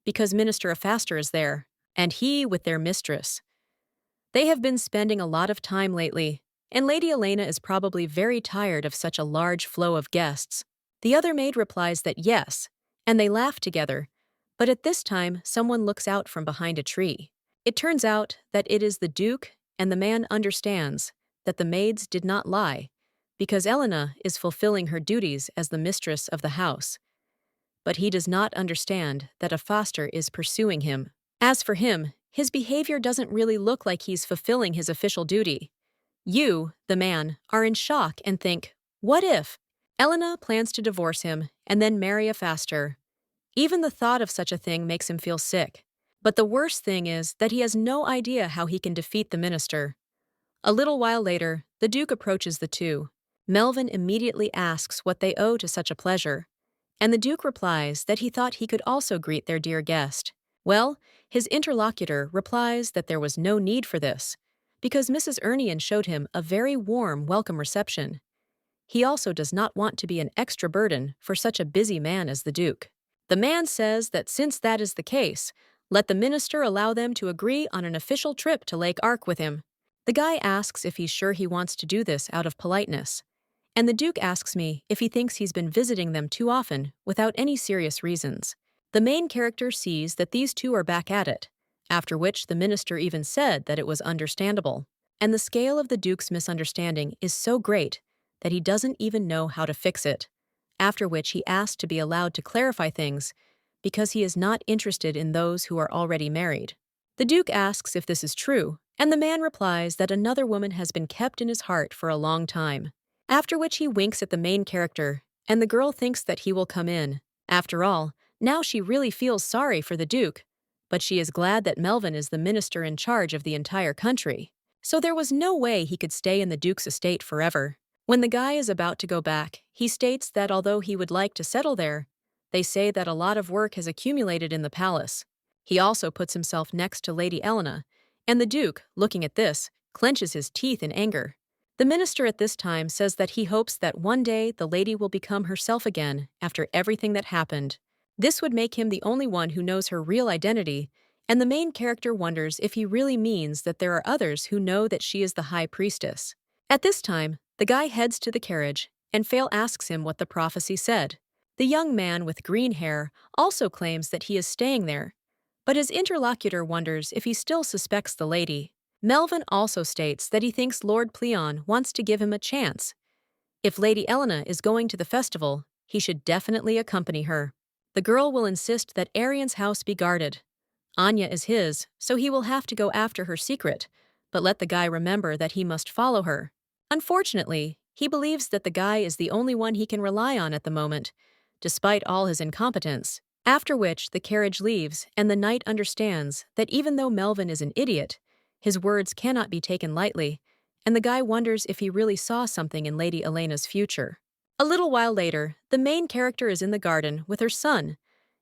because Minister Afaster is there, and he with their mistress. They have been spending a lot of time lately, and Lady Elena is probably very tired of such a large flow of guests. The other maid replies that yes, and they laugh together, but at this time someone looks out from behind a tree. It turns out that it is the Duke, and the man understands that the maids did not lie, because Elena is fulfilling her duties as the mistress of the house. But he does not understand that Afaster is pursuing him. As for him, his behavior doesn't really look like he's fulfilling his official duty. You, the man, are in shock and think, what if? Elena plans to divorce him and then marry Afaster. Even the thought of such a thing makes him feel sick. But the worst thing is that he has no idea how he can defeat the minister. A little while later, the Duke approaches the two. Melvin immediately asks what they owe to such a pleasure, and the Duke replies that he thought he could also greet their dear guest. Well, his interlocutor replies that there was no need for this, because Mrs. Urnian showed him a very warm welcome reception. He also does not want to be an extra burden for such a busy man as the Duke. The man says that since that is the case, let the minister allow them to agree on an official trip to Lake Ark with him. The guy asks if he's sure he wants to do this out of politeness, and the Duke asks me if he thinks he's been visiting them too often without any serious reasons. The main character sees that these two are back at it, after which the minister even said that it was understandable, and the scale of the Duke's misunderstanding is so great that he doesn't even know how to fix it, after which he asked to be allowed to clarify things because he is not interested in those who are already married. The Duke asks if this is true, and the man replies that another woman has been kept in his heart for a long time, after which he winks at the main character, and the girl thinks that he will come in. After all, now she really feels sorry for the Duke, but she is glad that Melvin is the minister in charge of the entire country. So there was no way he could stay in the Duke's estate forever. When the guy is about to go back, he states that although he would like to settle there, they say that a lot of work has accumulated in the palace. He also puts himself next to Lady Elena, and the Duke, looking at this, clenches his teeth in anger. The minister at this time says that he hopes that one day the lady will become herself again after everything that happened. This would make him the only one who knows her real identity, and the main character wonders if he really means that there are others who know that she is the high priestess. At this time, the guy heads to the carriage, and Fael asks him what the prophecy said. The young man with green hair also claims that he is staying there, but his interlocutor wonders if he still suspects the lady. Melvin also states that he thinks Lord Pleon wants to give him a chance. If Lady Elena is going to the festival, he should definitely accompany her. The girl will insist that Arian's house be guarded. Anya is his, so he will have to go after her secret, but let the guy remember that he must follow her. Unfortunately, he believes that the guy is the only one he can rely on at the moment, despite all his incompetence, after which the carriage leaves and the knight understands that even though Melvin is an idiot, his words cannot be taken lightly, and the guy wonders if he really saw something in Lady Elena's future. A little while later, the main character is in the garden with her son,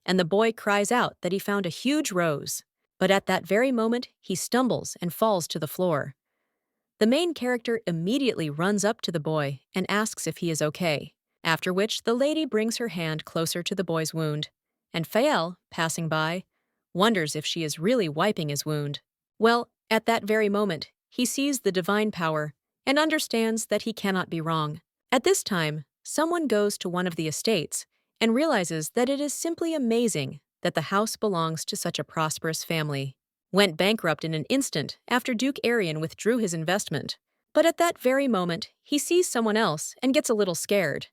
and the boy cries out that he found a huge rose, but at that very moment he stumbles and falls to the floor. The main character immediately runs up to the boy and asks if he is okay, after which the lady brings her hand closer to the boy's wound, and Fael, passing by, wonders if she is really wiping his wound. Well, at that very moment, he sees the divine power and understands that he cannot be wrong. At this time, someone goes to one of the estates and realizes that it is simply amazing that the house belongs to such a prosperous family. Went bankrupt in an instant after Duke Arian withdrew his investment. But at that very moment, he sees someone else and gets a little scared.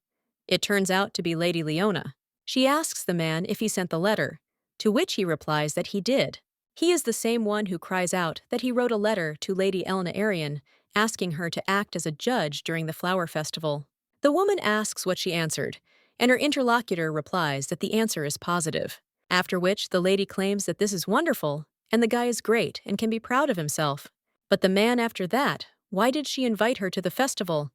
It turns out to be Lady Leona. She asks the man if he sent the letter, to which he replies that he did. He is the same one who cries out that he wrote a letter to Lady Elena Arian, asking her to act as a judge during the flower festival. The woman asks what she answered, and her interlocutor replies that the answer is positive. After which, the lady claims that this is wonderful, and the guy is great and can be proud of himself. But the man after that, why did she invite her to the festival?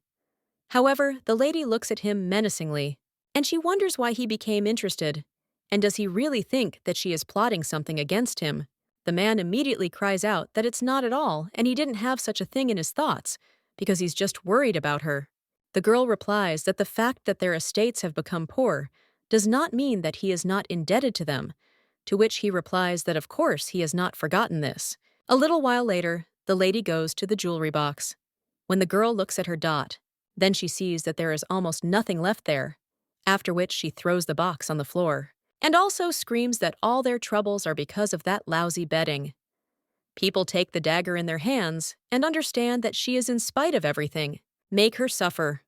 However, the lady looks at him menacingly, and she wonders why he became interested. And does he really think that she is plotting something against him? The man immediately cries out that it's not at all, and he didn't have such a thing in his thoughts, because he's just worried about her. The girl replies that the fact that their estates have become poor does not mean that he is not indebted to them, to which he replies that of course he has not forgotten this. A little while later, the lady goes to the jewelry box. When the girl looks at her dot, then she sees that there is almost nothing left there, after which she throws the box on the floor, and also screams that all their troubles are because of that lousy bedding. People take the dagger in their hands and understand that she is in spite of everything. Make her suffer.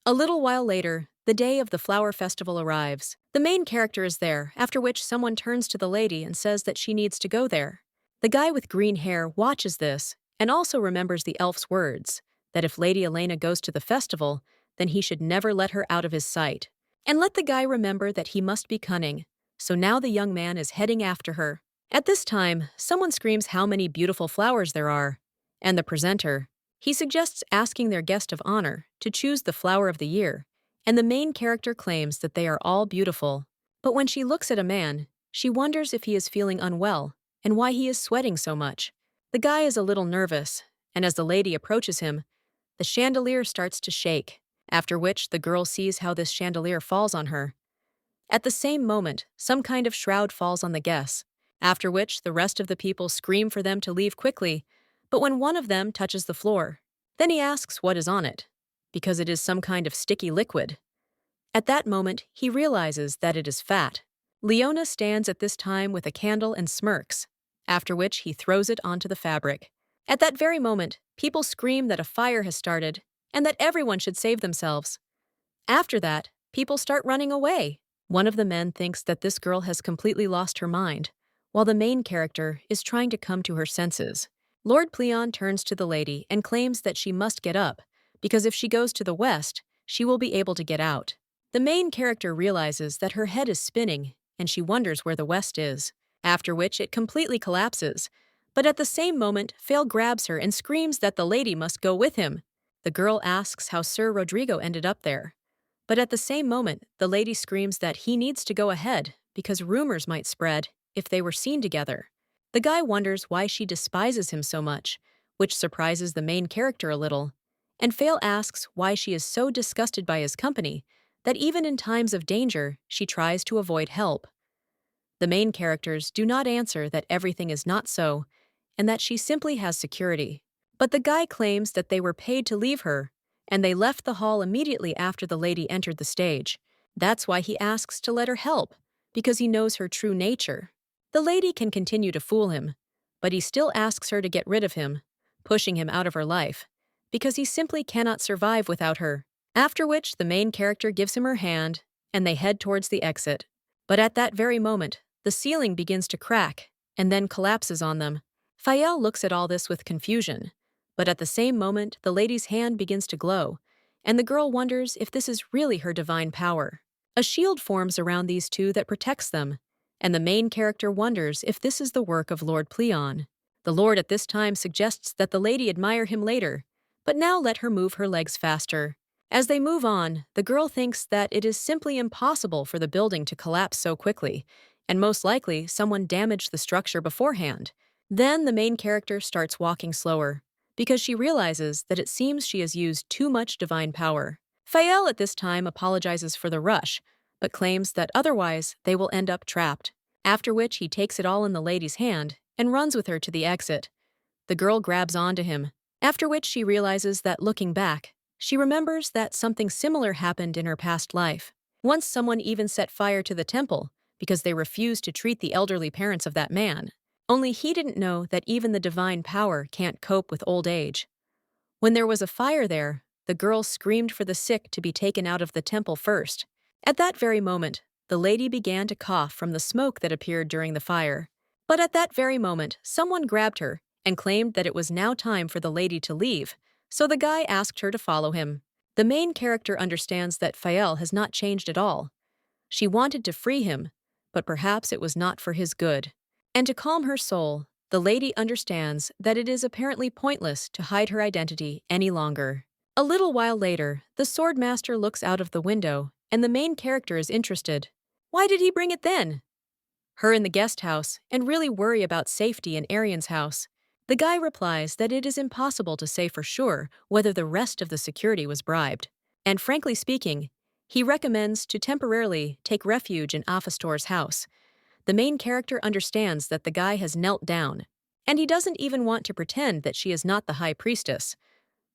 A little while later, the day of the flower festival arrives. The main character is there, after which someone turns to the lady and says that she needs to go there. The guy with green hair watches this and also remembers the elf's words, that if Lady Elena goes to the festival, then he should never let her out of his sight. And let the guy remember that he must be cunning. So now the young man is heading after her. At this time, someone screams how many beautiful flowers there are. And the presenter, he suggests asking their guest of honor to choose the flower of the year, and the main character claims that they are all beautiful. But when she looks at a man, she wonders if he is feeling unwell and why he is sweating so much. The guy is a little nervous, and as the lady approaches him, the chandelier starts to shake, after which the girl sees how this chandelier falls on her. At the same moment, some kind of shroud falls on the guests, after which the rest of the people scream for them to leave quickly, but when one of them touches the floor, then he asks what is on it, because it is some kind of sticky liquid. At that moment, he realizes that it is fat. Leona stands at this time with a candle and smirks, after which he throws it onto the fabric. At that very moment, people scream that a fire has started and that everyone should save themselves. After that, people start running away. One of the men thinks that this girl has completely lost her mind, while the main character is trying to come to her senses. Lord Pleon turns to the lady and claims that she must get up, because if she goes to the west, she will be able to get out. The main character realizes that her head is spinning, and she wonders where the west is, after which it completely collapses. But at the same moment, Fael grabs her and screams that the lady must go with him. The girl asks how Sir Rodrigo ended up there. But at the same moment, the lady screams that he needs to go ahead because rumors might spread if they were seen together. The guy wonders why she despises him so much, which surprises the main character a little. And Fael asks why she is so disgusted by his company that even in times of danger, she tries to avoid help. The main characters do not answer that everything is not so, and that she simply has security. But the guy claims that they were paid to leave her, and they left the hall immediately after the lady entered the stage. That's why he asks to let her help, because he knows her true nature. The lady can continue to fool him, but he still asks her to get rid of him, pushing him out of her life, because he simply cannot survive without her. After which, the main character gives him her hand, and they head towards the exit. But at that very moment, the ceiling begins to crack, and then collapses on them. Fael looks at all this with confusion, but at the same moment, the lady's hand begins to glow, and the girl wonders if this is really her divine power. A shield forms around these two that protects them, and the main character wonders if this is the work of Lord Pleon. The Lord at this time suggests that the lady admire him later, but now let her move her legs faster. As they move on, the girl thinks that it is simply impossible for the building to collapse so quickly, and most likely someone damaged the structure beforehand. Then the main character starts walking slower, because she realizes that it seems she has used too much divine power. Fael at this time apologizes for the rush, but claims that otherwise they will end up trapped. after which he takes it all in the lady's hand and runs with her to the exit. The girl grabs onto him, after which she realizes that looking back, she remembers that something similar happened in her past life. Once someone even set fire to the temple because they refused to treat the elderly parents of that man. Only he didn't know that even the divine power can't cope with old age. When there was a fire there, the girl screamed for the sick to be taken out of the temple first. At that very moment, the lady began to cough from the smoke that appeared during the fire. But at that very moment, someone grabbed her and claimed that it was now time for the lady to leave, so the guy asked her to follow him. The main character understands that Fael has not changed at all. She wanted to free him, but perhaps it was not for his good. And to calm her soul, the lady understands that it is apparently pointless to hide her identity any longer. A little while later, the swordmaster looks out of the window, and the main character is interested. Why did he bring it then? Her in the guest house, and really worry about safety in Arian's house. The guy replies that it is impossible to say for sure whether the rest of the security was bribed. And frankly speaking, he recommends to temporarily take refuge in Aphastor's house. The main character understands that the guy has knelt down, and he doesn't even want to pretend that she is not the high priestess.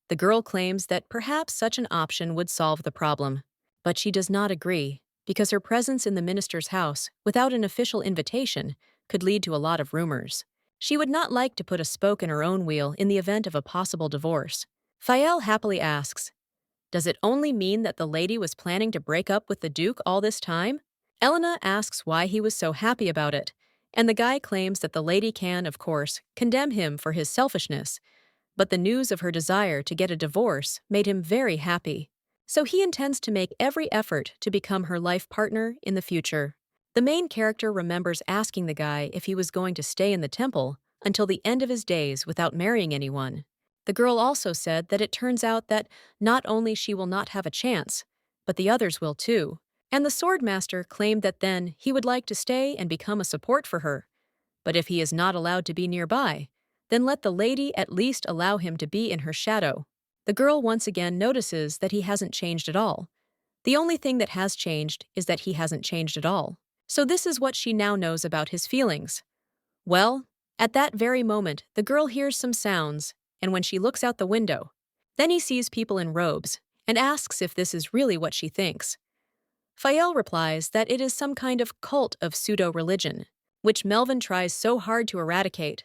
The girl claims that perhaps such an option would solve the problem, but she does not agree, because her presence in the minister's house, without an official invitation, could lead to a lot of rumors. She would not like to put a spoke in her own wheel in the event of a possible divorce. Fael happily asks, "Does it only mean that the lady was planning to break up with the Duke all this time?" Elena asks why he was so happy about it, and the guy claims that the lady can, of course, condemn him for his selfishness, but the news of her desire to get a divorce made him very happy. So he intends to make every effort to become her life partner in the future. The main character remembers asking the guy if he was going to stay in the temple until the end of his days without marrying anyone. The girl also said that it turns out that not only she will not have a chance, but the others will too. And the swordmaster claimed that then he would like to stay and become a support for her. But if he is not allowed to be nearby, then let the lady at least allow him to be in her shadow. The girl once again notices that he hasn't changed at all. The only thing that has changed is that he hasn't changed at all. So this is what she now knows about his feelings. Well, at that very moment, the girl hears some sounds, and when she looks out the window, then he sees people in robes and asks if this is really what she thinks. Fael replies that it is some kind of cult of pseudo-religion, which Melvin tries so hard to eradicate.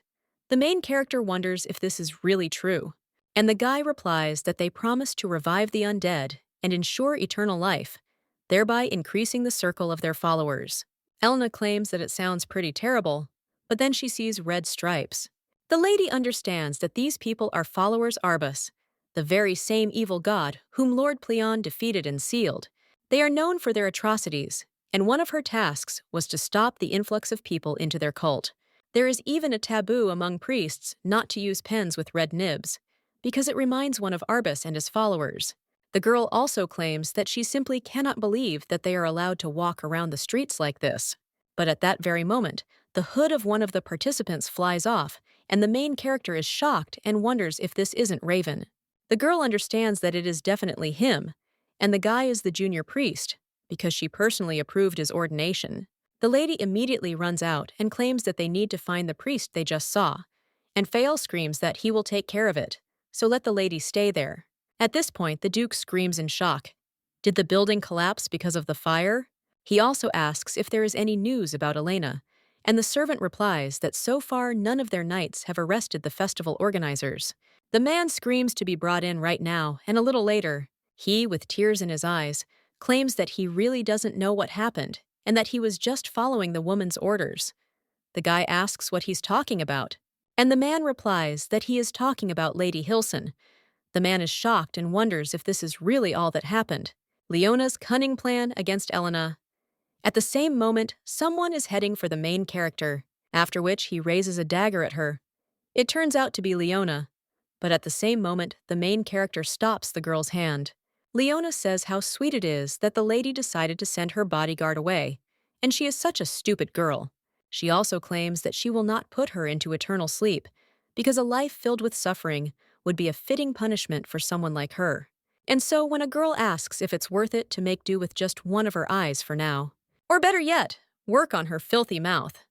The main character wonders if this is really true, and the guy replies that they promise to revive the undead and ensure eternal life, thereby increasing the circle of their followers. Elena claims that it sounds pretty terrible, but then she sees red stripes. The lady understands that these people are followers Arbus, the very same evil god whom Lord Pleon defeated and sealed. They are known for their atrocities, and one of her tasks was to stop the influx of people into their cult. There is even a taboo among priests not to use pens with red nibs, because it reminds one of Arbus and his followers. The girl also claims that she simply cannot believe that they are allowed to walk around the streets like this. But at that very moment, the hood of one of the participants flies off, and the main character is shocked and wonders if this isn't Raven. The girl understands that it is definitely him, and the guy is the junior priest, because she personally approved his ordination. The lady immediately runs out and claims that they need to find the priest they just saw, and Fael screams that he will take care of it, so let the lady stay there. At this point, the Duke screams in shock. Did the building collapse because of the fire? He also asks if there is any news about Elena, and the servant replies that so far none of their knights have arrested the festival organizers. The man screams to be brought in right now, and a little later, he, with tears in his eyes, claims that he really doesn't know what happened and that he was just following the woman's orders. The guy asks what he's talking about, and the man replies that he is talking about Lady Hilson. The man is shocked and wonders if this is really all that happened. Leona's cunning plan against Elena. At the same moment, someone is heading for the main character, after which he raises a dagger at her. It turns out to be Leona, but at the same moment, the main character stops the girl's hand. Leona says how sweet it is that the lady decided to send her bodyguard away, and she is such a stupid girl. She also claims that she will not put her into eternal sleep, because a life filled with suffering would be a fitting punishment for someone like her. And so when a girl asks if it's worth it to make do with just one of her eyes for now, or better yet, work on her filthy mouth.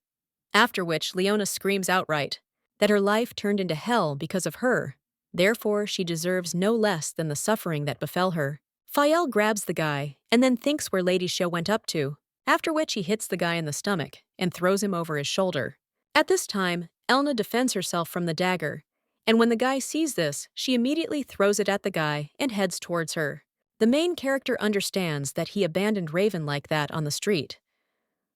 After which Leona screams outright that her life turned into hell because of her. Therefore, she deserves no less than the suffering that befell her. Fael grabs the guy and then thinks where Lady Show went up to, after which he hits the guy in the stomach and throws him over his shoulder. At this time, Elena defends herself from the dagger, and when the guy sees this, she immediately throws it at the guy and heads towards her. The main character understands that he abandoned Raven like that on the street.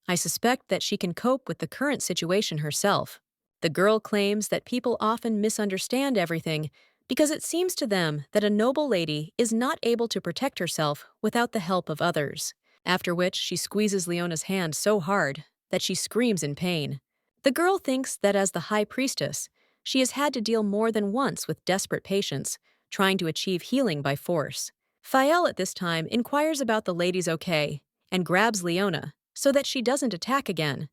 I suspect that she can cope with the current situation herself. The girl claims that people often misunderstand everything because it seems to them that a noble lady is not able to protect herself without the help of others. After which she squeezes Leona's hand so hard that she screams in pain. The girl thinks that as the high priestess, she has had to deal more than once with desperate patients, trying to achieve healing by force. Fael at this time inquires about the lady's okay and grabs Leona so that she doesn't attack again.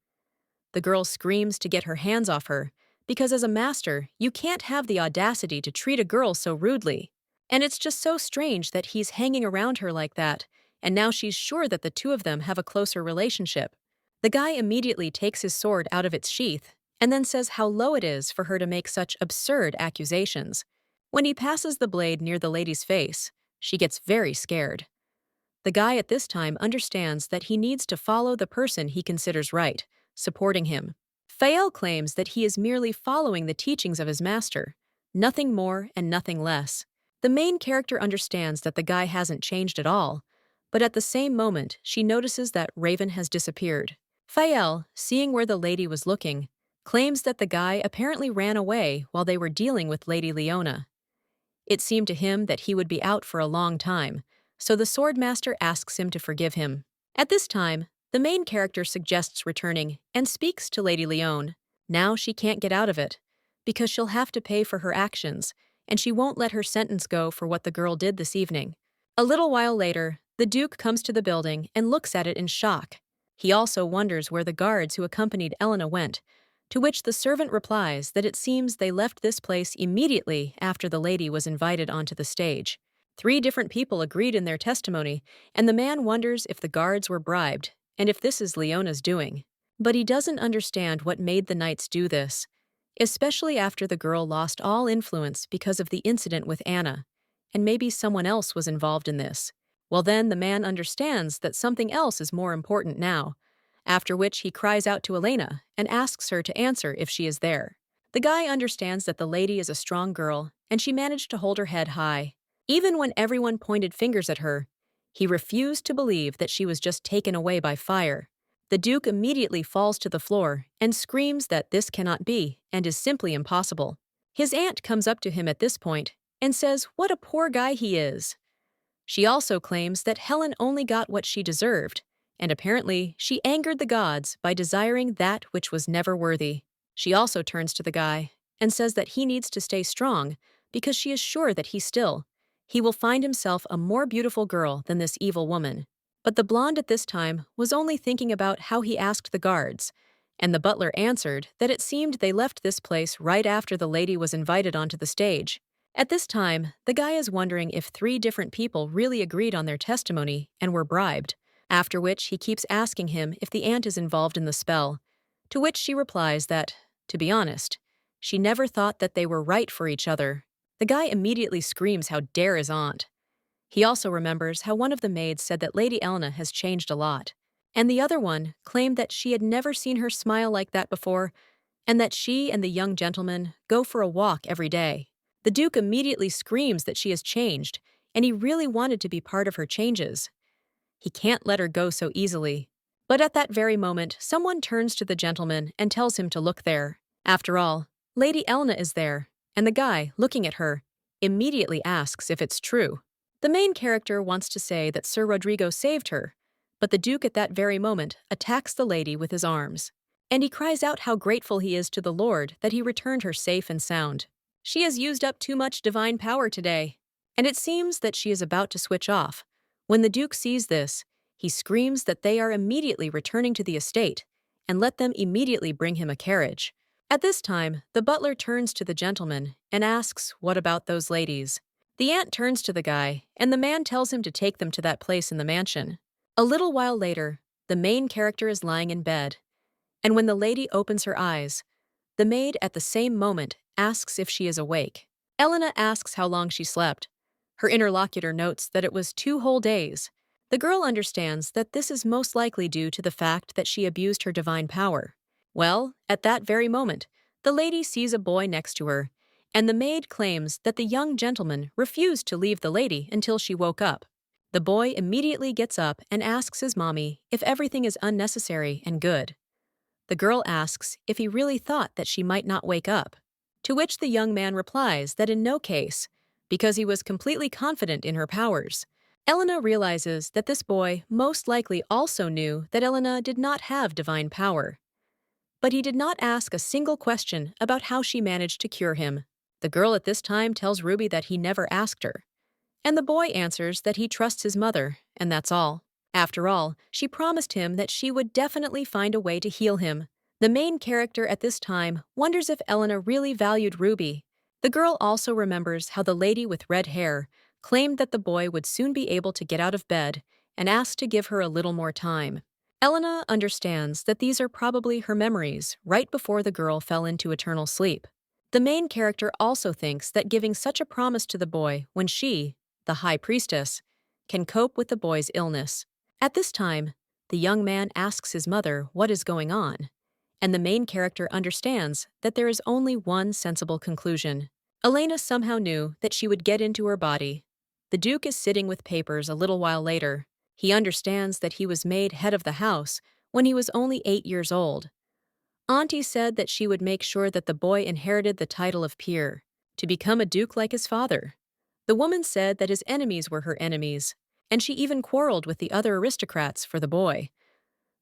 The girl screams to get her hands off her, because as a master, you can't have the audacity to treat a girl so rudely. And it's just so strange that he's hanging around her like that, and now she's sure that the two of them have a closer relationship. The guy immediately takes his sword out of its sheath, and then says how low it is for her to make such absurd accusations. When he passes the blade near the lady's face, she gets very scared. The guy at this time understands that he needs to follow the person he considers right, supporting him. Fael claims that he is merely following the teachings of his master, nothing more and nothing less. The main character understands that the guy hasn't changed at all, but at the same moment she notices that Raven has disappeared. Fael, seeing where the lady was looking, claims that the guy apparently ran away while they were dealing with Lady Leona. It seemed to him that he would be out for a long time, so the swordmaster asks him to forgive him. At this time, the main character suggests returning and speaks to Lady Leone. Now she can't get out of it, because she'll have to pay for her actions, and she won't let her sentence go for what the girl did this evening. A little while later, the Duke comes to the building and looks at it in shock. He also wonders where the guards who accompanied Elena went, to which the servant replies that it seems they left this place immediately after the lady was invited onto the stage. 3 different people agreed in their testimony, and the man wonders if the guards were bribed, and if this is Leona's doing. But he doesn't understand what made the knights do this, especially after the girl lost all influence because of the incident with Anna, and maybe someone else was involved in this. Well then, the man understands that something else is more important now, after which he cries out to Elena and asks her to answer if she is there. The guy understands that the lady is a strong girl, and she managed to hold her head high. Even when everyone pointed fingers at her, he refused to believe that she was just taken away by fire. The Duke immediately falls to the floor and screams that this cannot be and is simply impossible. His aunt comes up to him at this point and says what a poor guy he is. She also claims that Helen only got what she deserved, and apparently she angered the gods by desiring that which was never worthy. She also turns to the guy and says that he needs to stay strong because she is sure that he will find himself a more beautiful girl than this evil woman. But the blonde at this time was only thinking about how he asked the guards, and the butler answered that it seemed they left this place right after the lady was invited onto the stage. At this time, the guy is wondering if 3 different people really agreed on their testimony and were bribed, after which he keeps asking him if the aunt is involved in the spell, to which she replies that, to be honest, she never thought that they were right for each other. The guy immediately screams how dare his aunt. He also remembers how one of the maids said that Lady Elena has changed a lot, and the other one claimed that she had never seen her smile like that before, and that she and the young gentleman go for a walk every day. The Duke immediately screams that she has changed, and he really wanted to be part of her changes. He can't let her go so easily. But at that very moment, someone turns to the gentleman and tells him to look there. After all, Lady Elena is there, and the guy, looking at her, immediately asks if it's true. The main character wants to say that Sir Rodrigo saved her, but the Duke at that very moment attacks the lady with his arms, and he cries out how grateful he is to the Lord that he returned her safe and sound. She has used up too much divine power today, and it seems that she is about to switch off. When the Duke sees this, he screams that they are immediately returning to the estate, and let them immediately bring him a carriage. At this time, the butler turns to the gentleman and asks, what about those ladies? The aunt turns to the guy, and the man tells him to take them to that place in the mansion. A little while later, the main character is lying in bed, and when the lady opens her eyes, the maid at the same moment asks if she is awake. Elena asks how long she slept. Her interlocutor notes that it was 2 whole days. The girl understands that this is most likely due to the fact that she abused her divine power. Well, at that very moment, the lady sees a boy next to her, and the maid claims that the young gentleman refused to leave the lady until she woke up. The boy immediately gets up and asks his mommy if everything is unnecessary and good. The girl asks if he really thought that she might not wake up, to which the young man replies that in no case, because he was completely confident in her powers. Elena realizes that this boy most likely also knew that Elena did not have divine power. But he did not ask a single question about how she managed to cure him. The girl at this time tells Ruby that he never asked her, and the boy answers that he trusts his mother, and that's all. After all, she promised him that she would definitely find a way to heal him. The main character at this time wonders if Elena really valued Ruby. The girl also remembers how the lady with red hair claimed that the boy would soon be able to get out of bed and asked to give her a little more time. Elena understands that these are probably her memories right before the girl fell into eternal sleep. The main character also thinks that giving such a promise to the boy when she, the high priestess, can cope with the boy's illness. At this time, the young man asks his mother what is going on, and the main character understands that there is only one sensible conclusion. Elena somehow knew that she would get into her body. The Duke is sitting with papers a little while later. He understands that he was made head of the house when he was only 8 years old. Auntie said that she would make sure that the boy inherited the title of peer, to become a duke like his father. The woman said that his enemies were her enemies, and she even quarreled with the other aristocrats for the boy.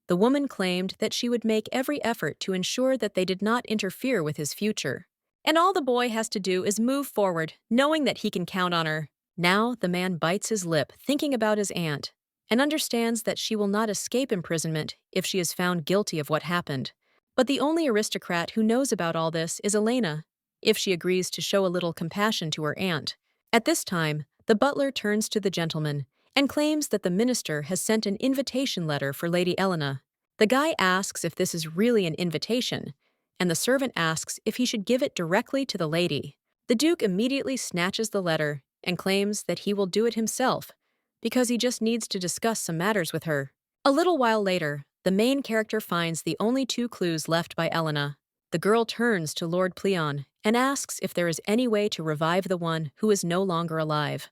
The woman claimed that she would make every effort to ensure that they did not interfere with his future. And all the boy has to do is move forward, knowing that he can count on her. Now the man bites his lip, thinking about his aunt, and understands that she will not escape imprisonment if she is found guilty of what happened. But the only aristocrat who knows about all this is Elena, if she agrees to show a little compassion to her aunt. At this time, the butler turns to the gentleman and claims that the minister has sent an invitation letter for Lady Elena. The guy asks if this is really an invitation, and the servant asks if he should give it directly to the lady. The Duke immediately snatches the letter and claims that he will do it himself, because he just needs to discuss some matters with her. A little while later, the main character finds the only 2 clues left by Elena. The girl turns to Lord Pleon and asks if there is any way to revive the one who is no longer alive.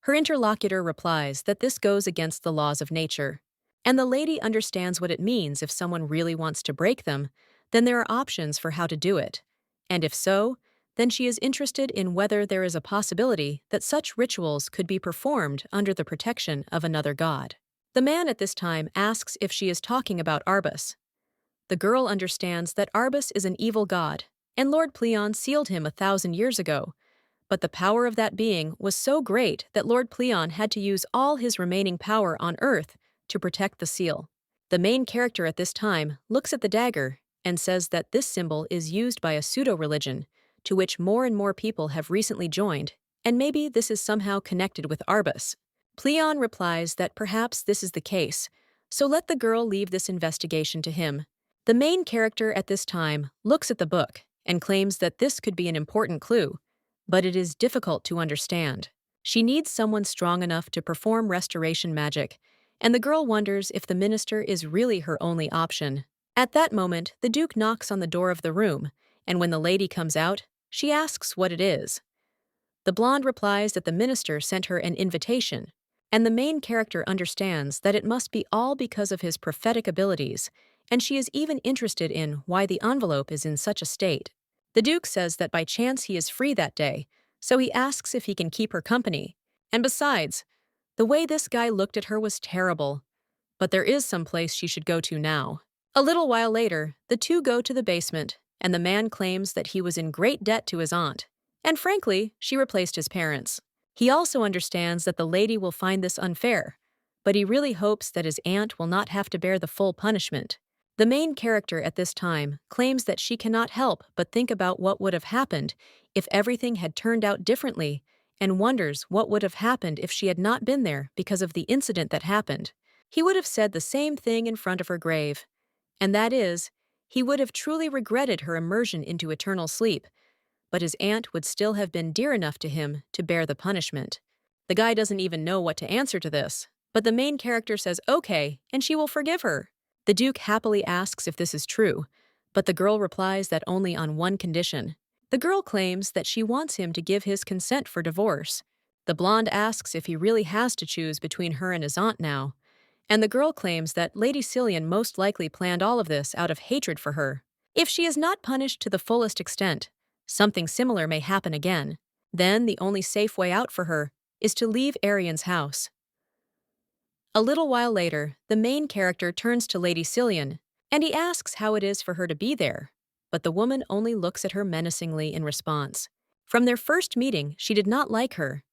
Her interlocutor replies that this goes against the laws of nature, and the lady understands what it means if someone really wants to break them, then there are options for how to do it. And if so, then she is interested in whether there is a possibility that such rituals could be performed under the protection of another god. The man at this time asks if she is talking about Arbus. The girl understands that Arbus is an evil god, and Lord Pleon sealed him 1,000 years ago. But the power of that being was so great that Lord Pleon had to use all his remaining power on Earth to protect the seal. The main character at this time looks at the dagger and says that this symbol is used by a pseudo-religion, to which more and more people have recently joined, and maybe this is somehow connected with Arbus. Pleon replies that perhaps this is the case, so let the girl leave this investigation to him. The main character at this time looks at the book and claims that this could be an important clue, but it is difficult to understand. She needs someone strong enough to perform restoration magic, and the girl wonders if the minister is really her only option. At that moment, the Duke knocks on the door of the room, and when the lady comes out, she asks what it is. The blonde replies that the minister sent her an invitation, and the main character understands that it must be all because of his prophetic abilities, and she is even interested in why the envelope is in such a state. The Duke says that by chance he is free that day, so he asks if he can keep her company. And besides, the way this guy looked at her was terrible. But there is some place she should go to now. A little while later, the 2 go to the basement, and the man claims that he was in great debt to his aunt. And frankly, she replaced his parents. He also understands that the lady will find this unfair, but he really hopes that his aunt will not have to bear the full punishment. The main character at this time claims that she cannot help but think about what would have happened if everything had turned out differently, and wonders what would have happened if she had not been there because of the incident that happened. he would have said the same thing in front of her grave. And that is, he would have truly regretted her immersion into eternal sleep, but his aunt would still have been dear enough to him to bear the punishment. The guy doesn't even know what to answer to this, but the main character says okay, and she will forgive her. The Duke happily asks if this is true, but the girl replies that only on one condition. The girl claims that she wants him to give his consent for divorce. The blonde asks if he really has to choose between her and his aunt now, and the girl claims that Lady Silian most likely planned all of this out of hatred for her. If she is not punished to the fullest extent, something similar may happen again. Then the only safe way out for her is to leave Arian's house. A little while later, the main character turns to Lady Silian, and he asks how it is for her to be there, but the woman only looks at her menacingly in response. From their first meeting, she did not like her.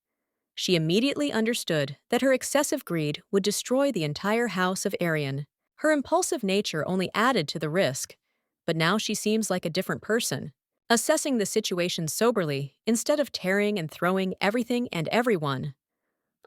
She immediately understood that her excessive greed would destroy the entire house of Arian. Her impulsive nature only added to the risk, but now she seems like a different person, assessing the situation soberly instead of tearing and throwing everything and everyone.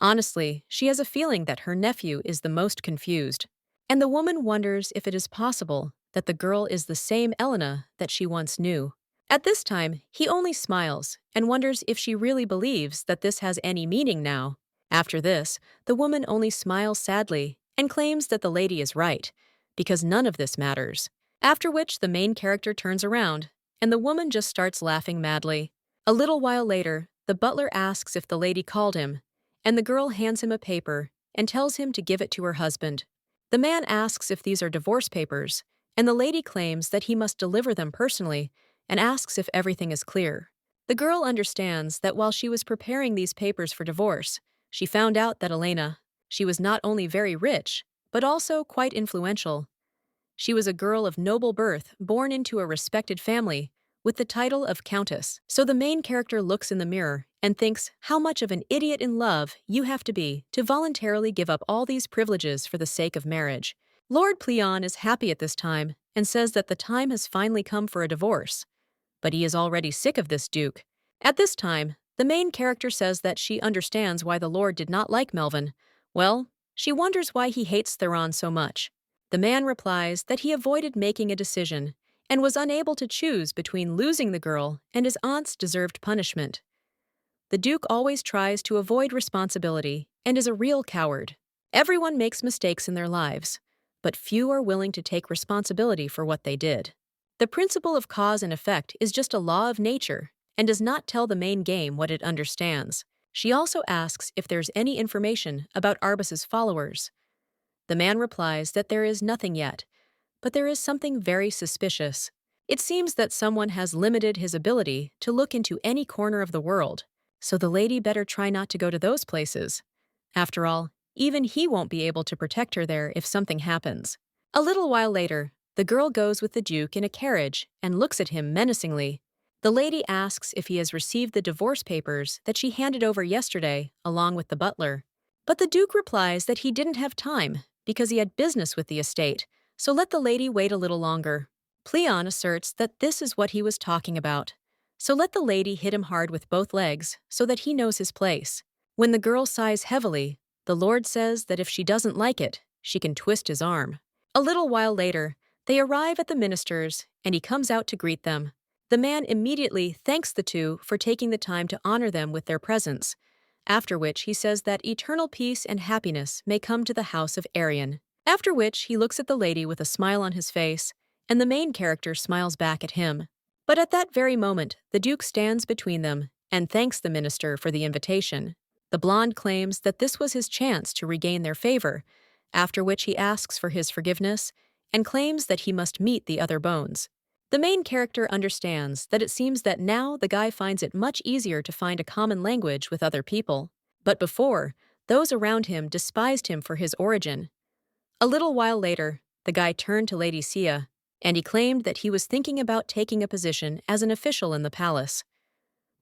Honestly, she has a feeling that her nephew is the most confused, and the woman wonders if it is possible that the girl is the same Elena that she once knew. At this time, he only smiles and wonders if she really believes that this has any meaning now. After this, the woman only smiles sadly and claims that the lady is right, because none of this matters. After which the main character turns around, and the woman just starts laughing madly. A little while later, the butler asks if the lady called him, and the girl hands him a paper and tells him to give it to her husband. The man asks if these are divorce papers, and the lady claims that he must deliver them personally and asks if everything is clear. The girl understands that while she was preparing these papers for divorce, she found out that Elena, she was not only very rich, but also quite influential. She was a girl of noble birth, born into a respected family, with the title of countess. So the main character looks in the mirror and thinks how much of an idiot in love you have to be to voluntarily give up all these privileges for the sake of marriage. Lord Pleon is happy at this time and says that the time has finally come for a divorce, but he is already sick of this duke. At this time, the main character says that she understands why the Lord did not like Melvin. Well, she wonders why he hates Theron so much. The man replies that he avoided making a decision and was unable to choose between losing the girl and his aunt's deserved punishment. The Duke always tries to avoid responsibility and is a real coward. Everyone makes mistakes in their lives, but few are willing to take responsibility for what they did. The principle of cause and effect is just a law of nature and does not tell the main game what it understands. She also asks if there's any information about Arbus's followers. The man replies that there is nothing yet, but there is something very suspicious. It seems that someone has limited his ability to look into any corner of the world, so the lady better try not to go to those places. After all, even he won't be able to protect her there if something happens. A little while later, the girl goes with the Duke in a carriage and looks at him menacingly. The lady asks if he has received the divorce papers that she handed over yesterday along with the butler. But the Duke replies that he didn't have time because he had business with the estate, so let the lady wait a little longer. Pleon asserts that this is what he was talking about, so let the lady hit him hard with both legs so that he knows his place. When the girl sighs heavily, the Lord says that if she doesn't like it, she can twist his arm. A little while later, they arrive at the minister's, and he comes out to greet them. The man immediately thanks the two for taking the time to honor them with their presence, after which he says that eternal peace and happiness may come to the house of Arian. After which he looks at the lady with a smile on his face, and the main character smiles back at him. But at that very moment, the Duke stands between them and thanks the minister for the invitation. The blonde claims that this was his chance to regain their favor, after which he asks for his forgiveness and claims that he must meet the other bones. The main character understands that it seems that now the guy finds it much easier to find a common language with other people. But before, those around him despised him for his origin. A little while later, the guy turned to Lady Sia, and he claimed that he was thinking about taking a position as an official in the palace.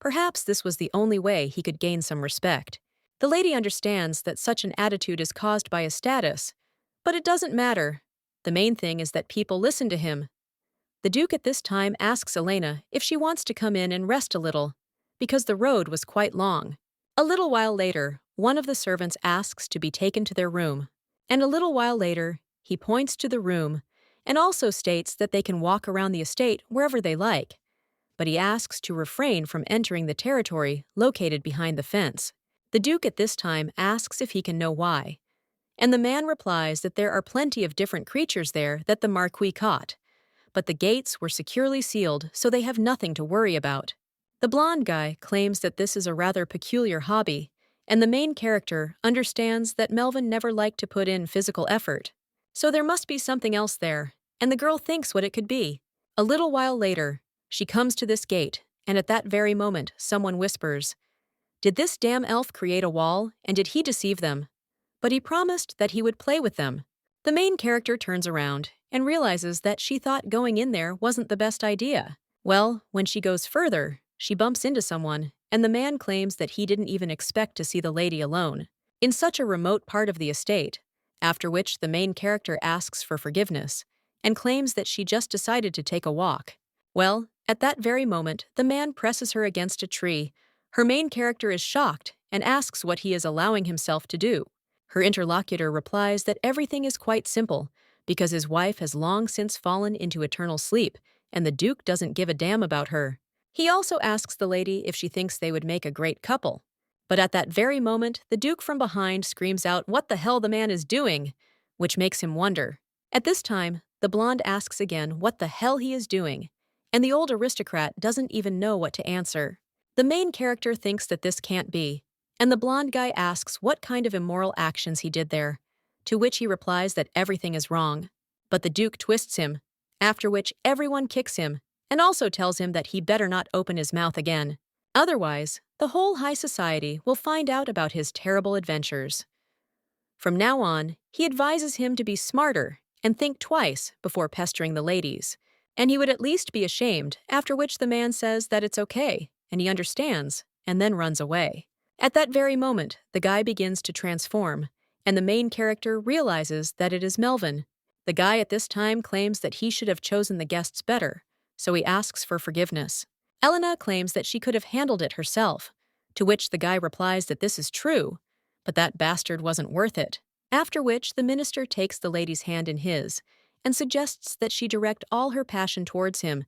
Perhaps this was the only way he could gain some respect. The lady understands that such an attitude is caused by his status, but it doesn't matter. The main thing is that people listen to him. The Duke at this time asks Elena if she wants to come in and rest a little, because the road was quite long. A little while later, one of the servants asks to be taken to their room. And a little while later, he points to the room and also states that they can walk around the estate wherever they like, but he asks to refrain from entering the territory located behind the fence. The Duke at this time asks if he can know why, and the man replies that there are plenty of different creatures there that the Marquis caught, but the gates were securely sealed, so they have nothing to worry about. The blonde guy claims that this is a rather peculiar hobby, and the main character understands that Melvin never liked to put in physical effort. So there must be something else there, and the girl thinks what it could be. A little while later, she comes to this gate, and at that very moment, someone whispers, "Did this damn elf create a wall, and did he deceive them? But he promised that he would play with them." The main character turns around and realizes that she thought going in there wasn't the best idea. Well, when she goes further, she bumps into someone, and the man claims that he didn't even expect to see the lady alone, in such a remote part of the estate, after which the main character asks for forgiveness and claims that she just decided to take a walk. Well, at that very moment, the man presses her against a tree. Her main character is shocked and asks what he is allowing himself to do. Her interlocutor replies that everything is quite simple, because his wife has long since fallen into eternal sleep, and the Duke doesn't give a damn about her. He also asks the lady if she thinks they would make a great couple. But at that very moment, the Duke from behind screams out what the hell the man is doing, which makes him wonder. At this time, the blonde asks again what the hell he is doing, and the old aristocrat doesn't even know what to answer. The main character thinks that this can't be, and the blonde guy asks what kind of immoral actions he did there, to which he replies that everything is wrong. But the Duke twists him, after which everyone kicks him, and also tells him that he better not open his mouth again. Otherwise, the whole high society will find out about his terrible adventures. From now on, he advises him to be smarter and think twice before pestering the ladies, and he would at least be ashamed, after which the man says that it's okay, and he understands, and then runs away. At that very moment, the guy begins to transform, and the main character realizes that it is Melvin. The guy at this time claims that he should have chosen the guests better, so he asks for forgiveness. Elena claims that she could have handled it herself, to which the guy replies that this is true, but that bastard wasn't worth it. After which, the minister takes the lady's hand in his and suggests that she direct all her passion towards him,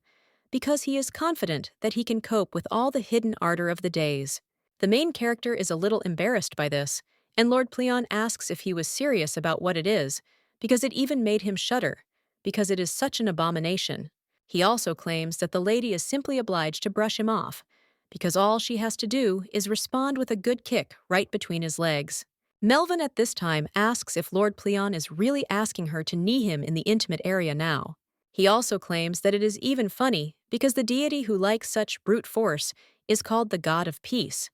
because he is confident that he can cope with all the hidden ardor of the days. The main character is a little embarrassed by this, and Lord Pleon asks if he was serious about what it is, because it even made him shudder, because it is such an abomination. He also claims that the lady is simply obliged to brush him off, because all she has to do is respond with a good kick right between his legs. Melvin at this time asks if Lord Pleon is really asking her to knee him in the intimate area now. He also claims that it is even funny because the deity who likes such brute force is called the God of Peace,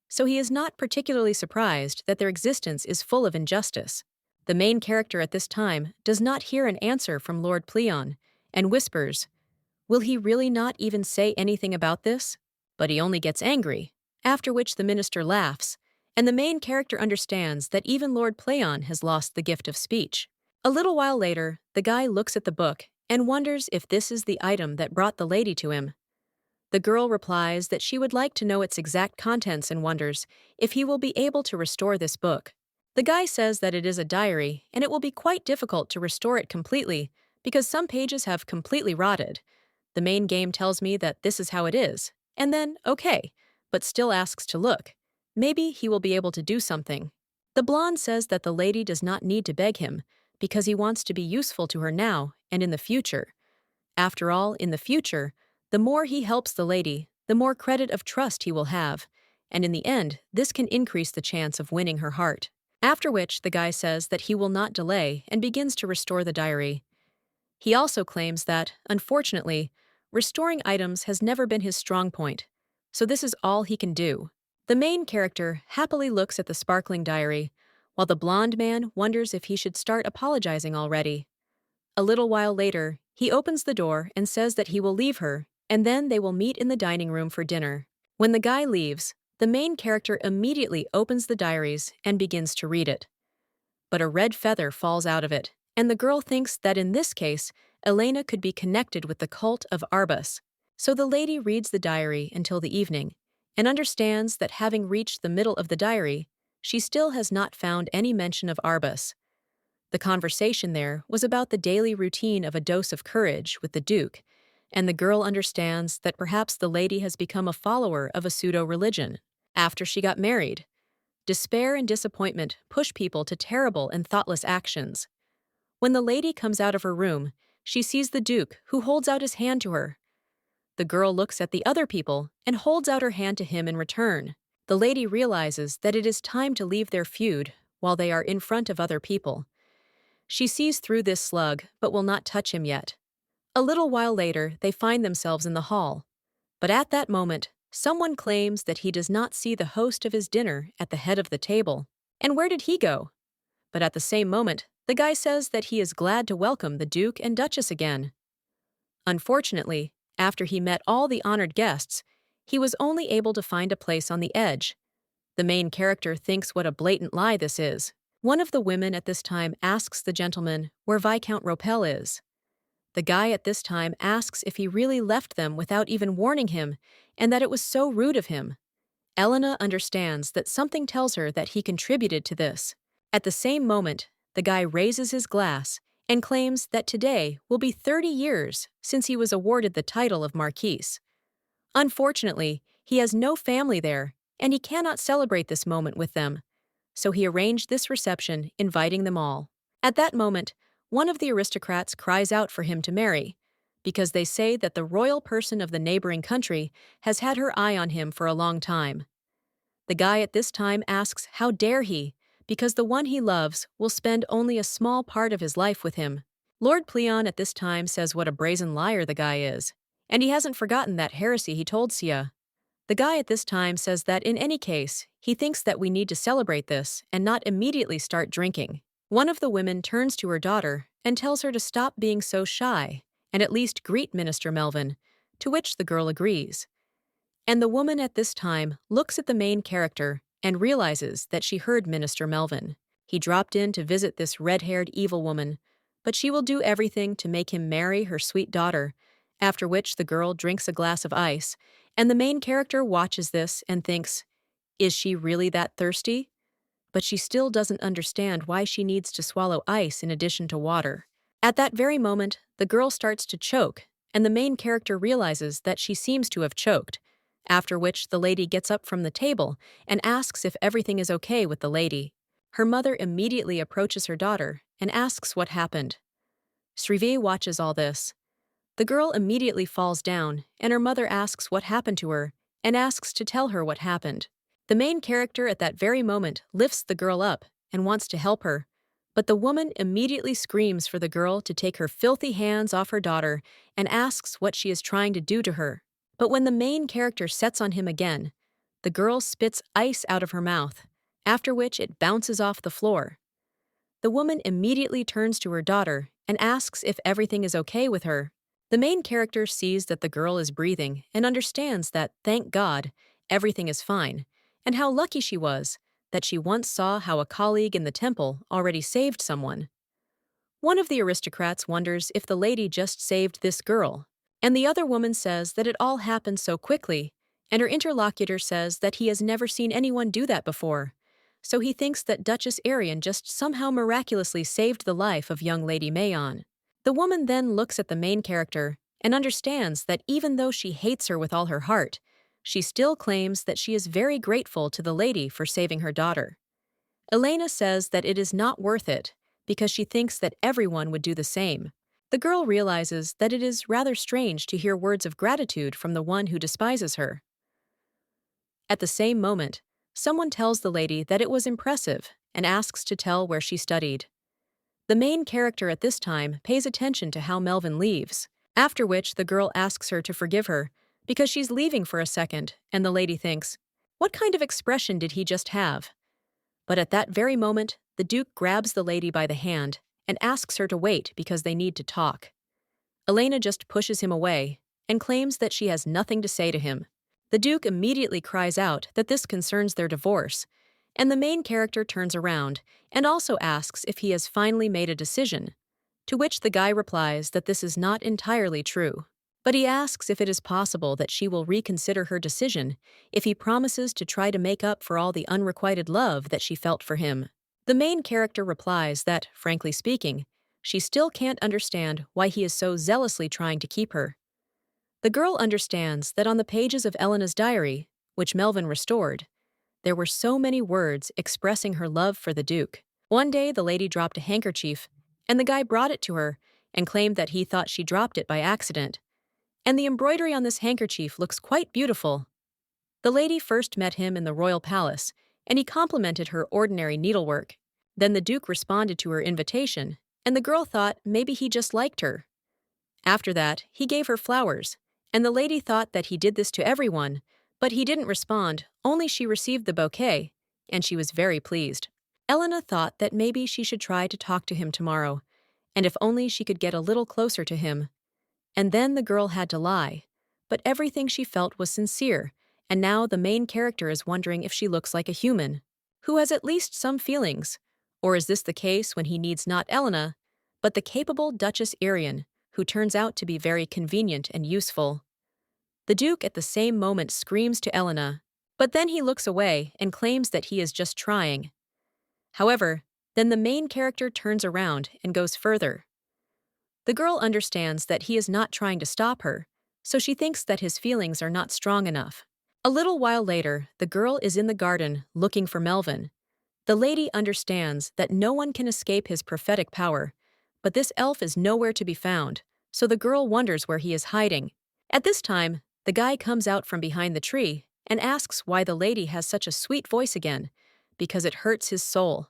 so he is not particularly surprised that their existence is full of injustice. The main character at this time does not hear an answer from Lord Pleon and whispers, "Will he really not even say anything about this?" But he only gets angry, after which the minister laughs, and the main character understands that even Lord Pleon has lost the gift of speech. A little while later, the guy looks at the book and wonders if this is the item that brought the lady to him. The girl replies that she would like to know its exact contents and wonders if he will be able to restore this book. The guy says that it is a diary and it will be quite difficult to restore it completely because some pages have completely rotted. The main game tells me that this is how it is, and then, okay, but still asks to look. Maybe he will be able to do something. The blonde says that the lady does not need to beg him because he wants to be useful to her now and in the future. After all, in the future, the more he helps the lady, the more credit of trust he will have, and in the end, this can increase the chance of winning her heart. After which, the guy says that he will not delay and begins to restore the diary. He also claims that, unfortunately, restoring items has never been his strong point, so this is all he can do. The main character happily looks at the sparkling diary, while the blonde man wonders if he should start apologizing already. A little while later, he opens the door and says that he will leave her, and then they will meet in the dining room for dinner. When the guy leaves, the main character immediately opens the diaries and begins to read it. But a red feather falls out of it, and the girl thinks that in this case, Elena could be connected with the cult of Arbus. So the lady reads the diary until the evening, and understands that having reached the middle of the diary, she still has not found any mention of Arbus. The conversation there was about the daily routine of a dose of courage with the Duke, and the girl understands that perhaps the lady has become a follower of a pseudo-religion. After she got married, despair and disappointment push people to terrible and thoughtless actions. When the lady comes out of her room, she sees the Duke, who holds out his hand to her. The girl looks at the other people and holds out her hand to him in return. The lady realizes that it is time to leave their feud while they are in front of other people. She sees through this slug but will not touch him yet. A little while later, they find themselves in the hall. But at that moment, someone claims that he does not see the host of his dinner at the head of the table. And where did he go? But at the same moment, the guy says that he is glad to welcome the Duke and Duchess again. Unfortunately, after he met all the honored guests, he was only able to find a place on the edge. The main character thinks what a blatant lie this is. One of the women at this time asks the gentleman where Viscount Ropel is. The guy at this time asks if he really left them without even warning him, and that it was so rude of him. Elena understands that something tells her that he contributed to this. At the same moment, the guy raises his glass and claims that today will be 30 years since he was awarded the title of Marquise. Unfortunately, he has no family there, and he cannot celebrate this moment with them. So he arranged this reception, inviting them all. At that moment, one of the aristocrats cries out for him to marry, because they say that the royal person of the neighboring country has had her eye on him for a long time. The guy at this time asks how dare he, because the one he loves will spend only a small part of his life with him. Lord Pleon at this time says what a brazen liar the guy is, and he hasn't forgotten that heresy he told Sia. The guy at this time says that in any case, he thinks that we need to celebrate this and not immediately start drinking. One of the women turns to her daughter and tells her to stop being so shy and at least greet Minister Melvin, to which the girl agrees. And the woman at this time looks at the main character and realizes that she heard Minister Melvin. He dropped in to visit this red-haired evil woman, but she will do everything to make him marry her sweet daughter, after which the girl drinks a glass of ice, and the main character watches this and thinks, is she really that thirsty? But she still doesn't understand why she needs to swallow ice in addition to water. At that very moment, the girl starts to choke, and the main character realizes that she seems to have choked, after which the lady gets up from the table and asks if everything is okay with the lady. Her mother immediately approaches her daughter and asks what happened. Srivi watches all this. The girl immediately falls down, and her mother asks what happened to her and asks to tell her what happened. The main character at that very moment lifts the girl up and wants to help her, but the woman immediately screams for the girl to take her filthy hands off her daughter and asks what she is trying to do to her. But when the main character sets on him again, the girl spits ice out of her mouth, after which it bounces off the floor. The woman immediately turns to her daughter and asks if everything is okay with her. The main character sees that the girl is breathing and understands that, thank God, everything is fine, and how lucky she was that she once saw how a colleague in the temple already saved someone. One of the aristocrats wonders if the lady just saved this girl, and the other woman says that it all happened so quickly, and her interlocutor says that he has never seen anyone do that before, so he thinks that Duchess Arian just somehow miraculously saved the life of young Lady Mayon. The woman then looks at the main character and understands that even though she hates her with all her heart, she still claims that she is very grateful to the lady for saving her daughter. Elena says that it is not worth it because she thinks that everyone would do the same. The girl realizes that it is rather strange to hear words of gratitude from the one who despises her. At the same moment, someone tells the lady that it was impressive and asks to tell where she studied. The main character at this time pays attention to how Melvin leaves, after which the girl asks her to forgive her because she's leaving for a second, and the lady thinks, what kind of expression did he just have? But at that very moment, the Duke grabs the lady by the hand and asks her to wait because they need to talk. Elena just pushes him away and claims that she has nothing to say to him. The Duke immediately cries out that this concerns their divorce, and the main character turns around and also asks if he has finally made a decision, to which the guy replies that this is not entirely true. But he asks if it is possible that she will reconsider her decision if he promises to try to make up for all the unrequited love that she felt for him. The main character replies that, frankly speaking, she still can't understand why he is so zealously trying to keep her. The girl understands that on the pages of Elena's diary, which Melvin restored, there were so many words expressing her love for the Duke. One day, the lady dropped a handkerchief, and the guy brought it to her and claimed that he thought she dropped it by accident. And the embroidery on this handkerchief looks quite beautiful. The lady first met him in the royal palace, and he complimented her ordinary needlework. Then the Duke responded to her invitation, and the girl thought maybe he just liked her. After that, he gave her flowers, and the lady thought that he did this to everyone, but he didn't respond, only she received the bouquet, and she was very pleased. Elena thought that maybe she should try to talk to him tomorrow, and if only she could get a little closer to him. And then the girl had to lie, but everything she felt was sincere, and now the main character is wondering if she looks like a human, who has at least some feelings. Or is this the case when he needs not Elena, but the capable Duchess Irian, who turns out to be very convenient and useful? The Duke at the same moment screams to Elena, but then he looks away and claims that he is just trying. However, then the main character turns around and goes further. The girl understands that he is not trying to stop her, so she thinks that his feelings are not strong enough. A little while later, the girl is in the garden looking for Melvin. The lady understands that no one can escape his prophetic power, but this elf is nowhere to be found, so the girl wonders where he is hiding. At this time, the guy comes out from behind the tree and asks why the lady has such a sweet voice again, because it hurts his soul.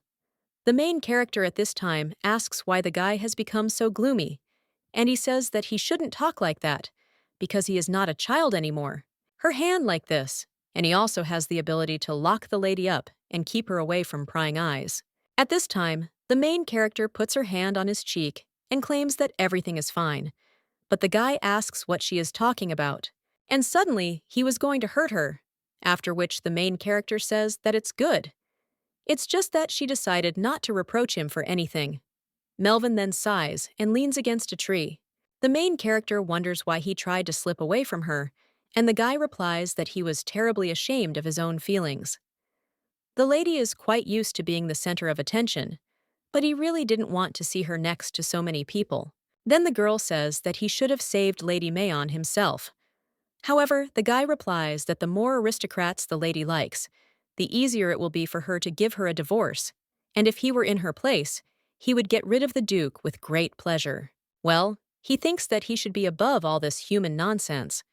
The main character at this time asks why the guy has become so gloomy, and he says that he shouldn't talk like that, because he is not a child anymore. Her hand like this, and he also has the ability to lock the lady up and keep her away from prying eyes. At this time, the main character puts her hand on his cheek and claims that everything is fine, but the guy asks what she is talking about, and suddenly he was going to hurt her, after which the main character says that it's good. It's just that she decided not to reproach him for anything. Melvin then sighs and leans against a tree. The main character wonders why he tried to slip away from her, and the guy replies that he was terribly ashamed of his own feelings. The lady is quite used to being the center of attention, but he really didn't want to see her next to so many people. Then the girl says that he should have saved Lady Mayon himself. However, the guy replies that the more aristocrats the lady likes, the easier it will be for her to give her a divorce, and if he were in her place, he would get rid of the Duke with great pleasure. Well, he thinks that he should be above all this human nonsense.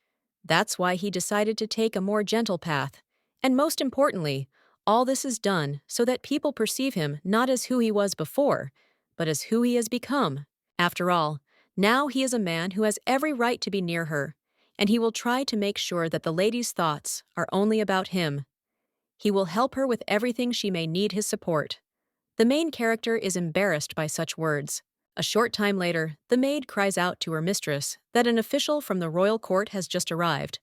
That's why he decided to take a more gentle path, and most importantly, all this is done so that people perceive him not as who he was before, but as who he has become. After all, now he is a man who has every right to be near her, and he will try to make sure that the lady's thoughts are only about him. He will help her with everything she may need his support. The main character is embarrassed by such words. A short time later, the maid cries out to her mistress that an official from the royal court has just arrived.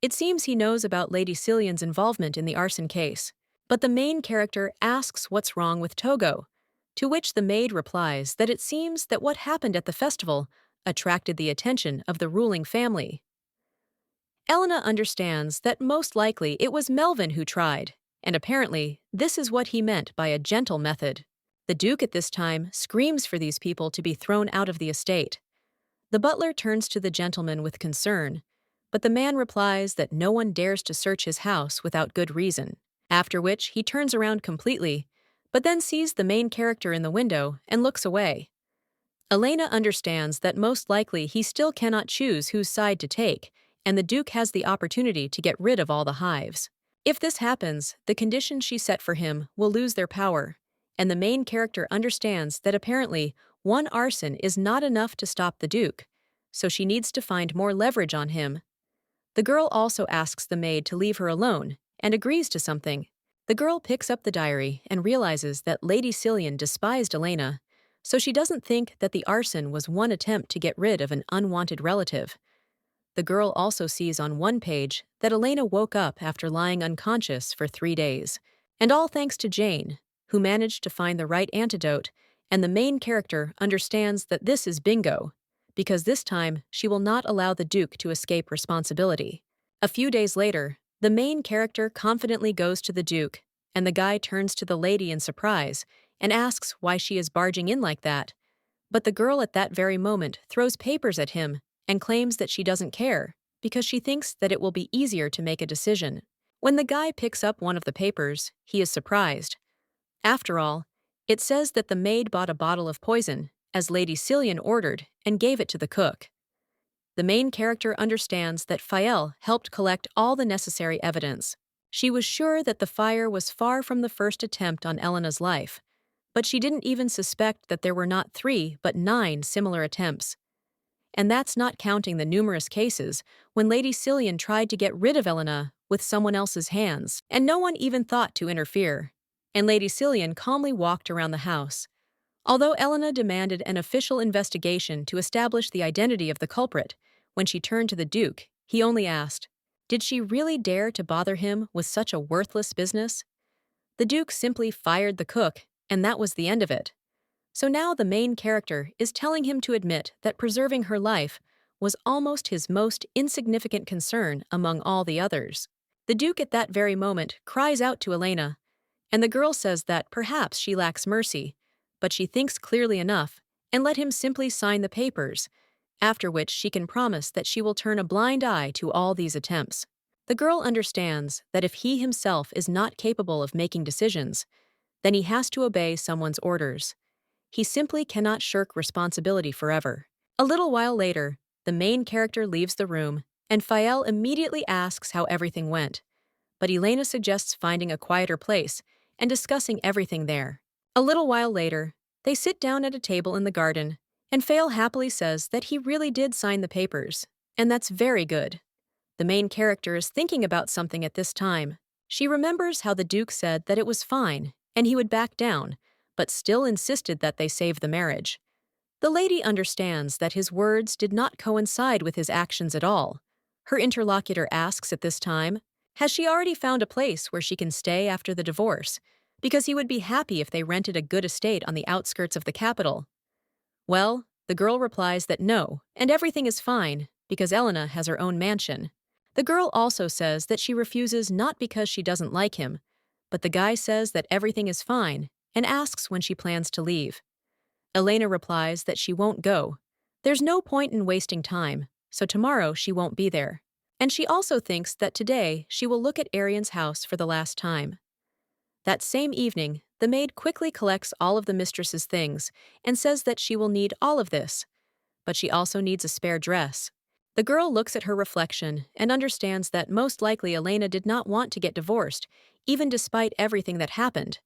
It seems he knows about Lady Silian's involvement in the arson case, but the main character asks what's wrong with Togo, to which the maid replies that it seems that what happened at the festival attracted the attention of the ruling family. Elena understands that most likely it was Melvin who tried, and apparently this is what he meant by a gentle method. The Duke at this time screams for these people to be thrown out of the estate. The butler turns to the gentleman with concern, but the man replies that no one dares to search his house without good reason, after which he turns around completely, but then sees the main character in the window and looks away. Elena understands that most likely he still cannot choose whose side to take, and the Duke has the opportunity to get rid of all the hives. If this happens, the conditions she set for him will lose their power, and the main character understands that apparently one arson is not enough to stop the Duke, so she needs to find more leverage on him. The girl also asks the maid to leave her alone and agrees to something. The girl picks up the diary and realizes that Lady Silian despised Elena, so she doesn't think that the arson was one attempt to get rid of an unwanted relative. The girl also sees on one page that Elena woke up after lying unconscious for 3 days, and all thanks to Jane, who managed to find the right antidote, and the main character understands that this is bingo, because this time she will not allow the Duke to escape responsibility. A few days later, the main character confidently goes to the Duke and the guy turns to the lady in surprise and asks why she is barging in like that. But the girl at that very moment throws papers at him and claims that she doesn't care because she thinks that it will be easier to make a decision. When the guy picks up one of the papers, he is surprised. After all, it says that the maid bought a bottle of poison, as Lady Silian ordered, and gave it to the cook. The main character understands that Fael helped collect all the necessary evidence. She was sure that the fire was far from the first attempt on Elena's life, but she didn't even suspect that there were not 3 but 9 similar attempts. And that's not counting the numerous cases when Lady Silian tried to get rid of Elena with someone else's hands, and no one even thought to interfere. And Lady Silian calmly walked around the house. Although Elena demanded an official investigation to establish the identity of the culprit, when she turned to the Duke, he only asked, did she really dare to bother him with such a worthless business? The Duke simply fired the cook, and that was the end of it. So now the main character is telling him to admit that preserving her life was almost his most insignificant concern among all the others. The Duke at that very moment cries out to Elena, and the girl says that perhaps she lacks mercy, but she thinks clearly enough and let him simply sign the papers, after which she can promise that she will turn a blind eye to all these attempts. The girl understands that if he himself is not capable of making decisions, then he has to obey someone's orders. He simply cannot shirk responsibility forever. A little while later, the main character leaves the room, and Fael immediately asks how everything went. But Elena suggests finding a quieter place and discussing everything there. A little while later, they sit down at a table in the garden, and Fael happily says that he really did sign the papers, and that's very good. The main character is thinking about something at this time. She remembers how the Duke said that it was fine, and he would back down, but still insisted that they save the marriage. The lady understands that his words did not coincide with his actions at all. Her interlocutor asks at this time, has she already found a place where she can stay after the divorce? Because he would be happy if they rented a good estate on the outskirts of the capital. Well, the girl replies that no, and everything is fine, because Elena has her own mansion. The girl also says that she refuses not because she doesn't like him, but the guy says that everything is fine and asks when she plans to leave. Elena replies that she won't go. There's no point in wasting time, so tomorrow she won't be there. And she also thinks that today she will look at Arian's house for the last time. That same evening, the maid quickly collects all of the mistress's things and says that she will need all of this, but she also needs a spare dress. The girl looks at her reflection and understands that most likely Elena did not want to get divorced, even despite everything that happened.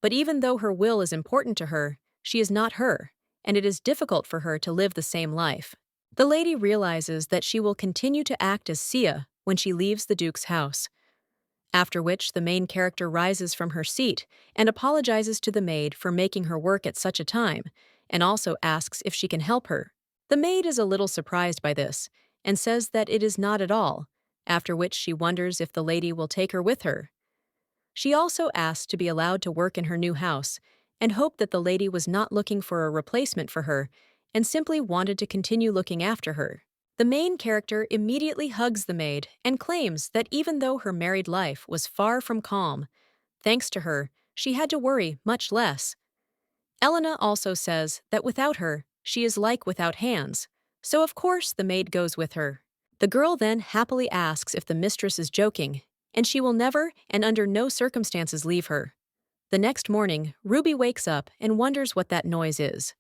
But even though her will is important to her, she is not her, and it is difficult for her to live the same life. The lady realizes that she will continue to act as Sia when she leaves the Duke's house. After which the main character rises from her seat and apologizes to the maid for making her work at such a time, and also asks if she can help her. The maid is a little surprised by this, and says that it is not at all, after which she wonders if the lady will take her with her. She also asked to be allowed to work in her new house, and hoped that the lady was not looking for a replacement for her, and simply wanted to continue looking after her. The main character immediately hugs the maid and claims that even though her married life was far from calm, thanks to her, she had to worry much less. Elena also says that without her, she is like without hands, so of course the maid goes with her. The girl then happily asks if the mistress is joking, and she will never and under no circumstances leave her. The next morning, Ruby wakes up and wonders what that noise is.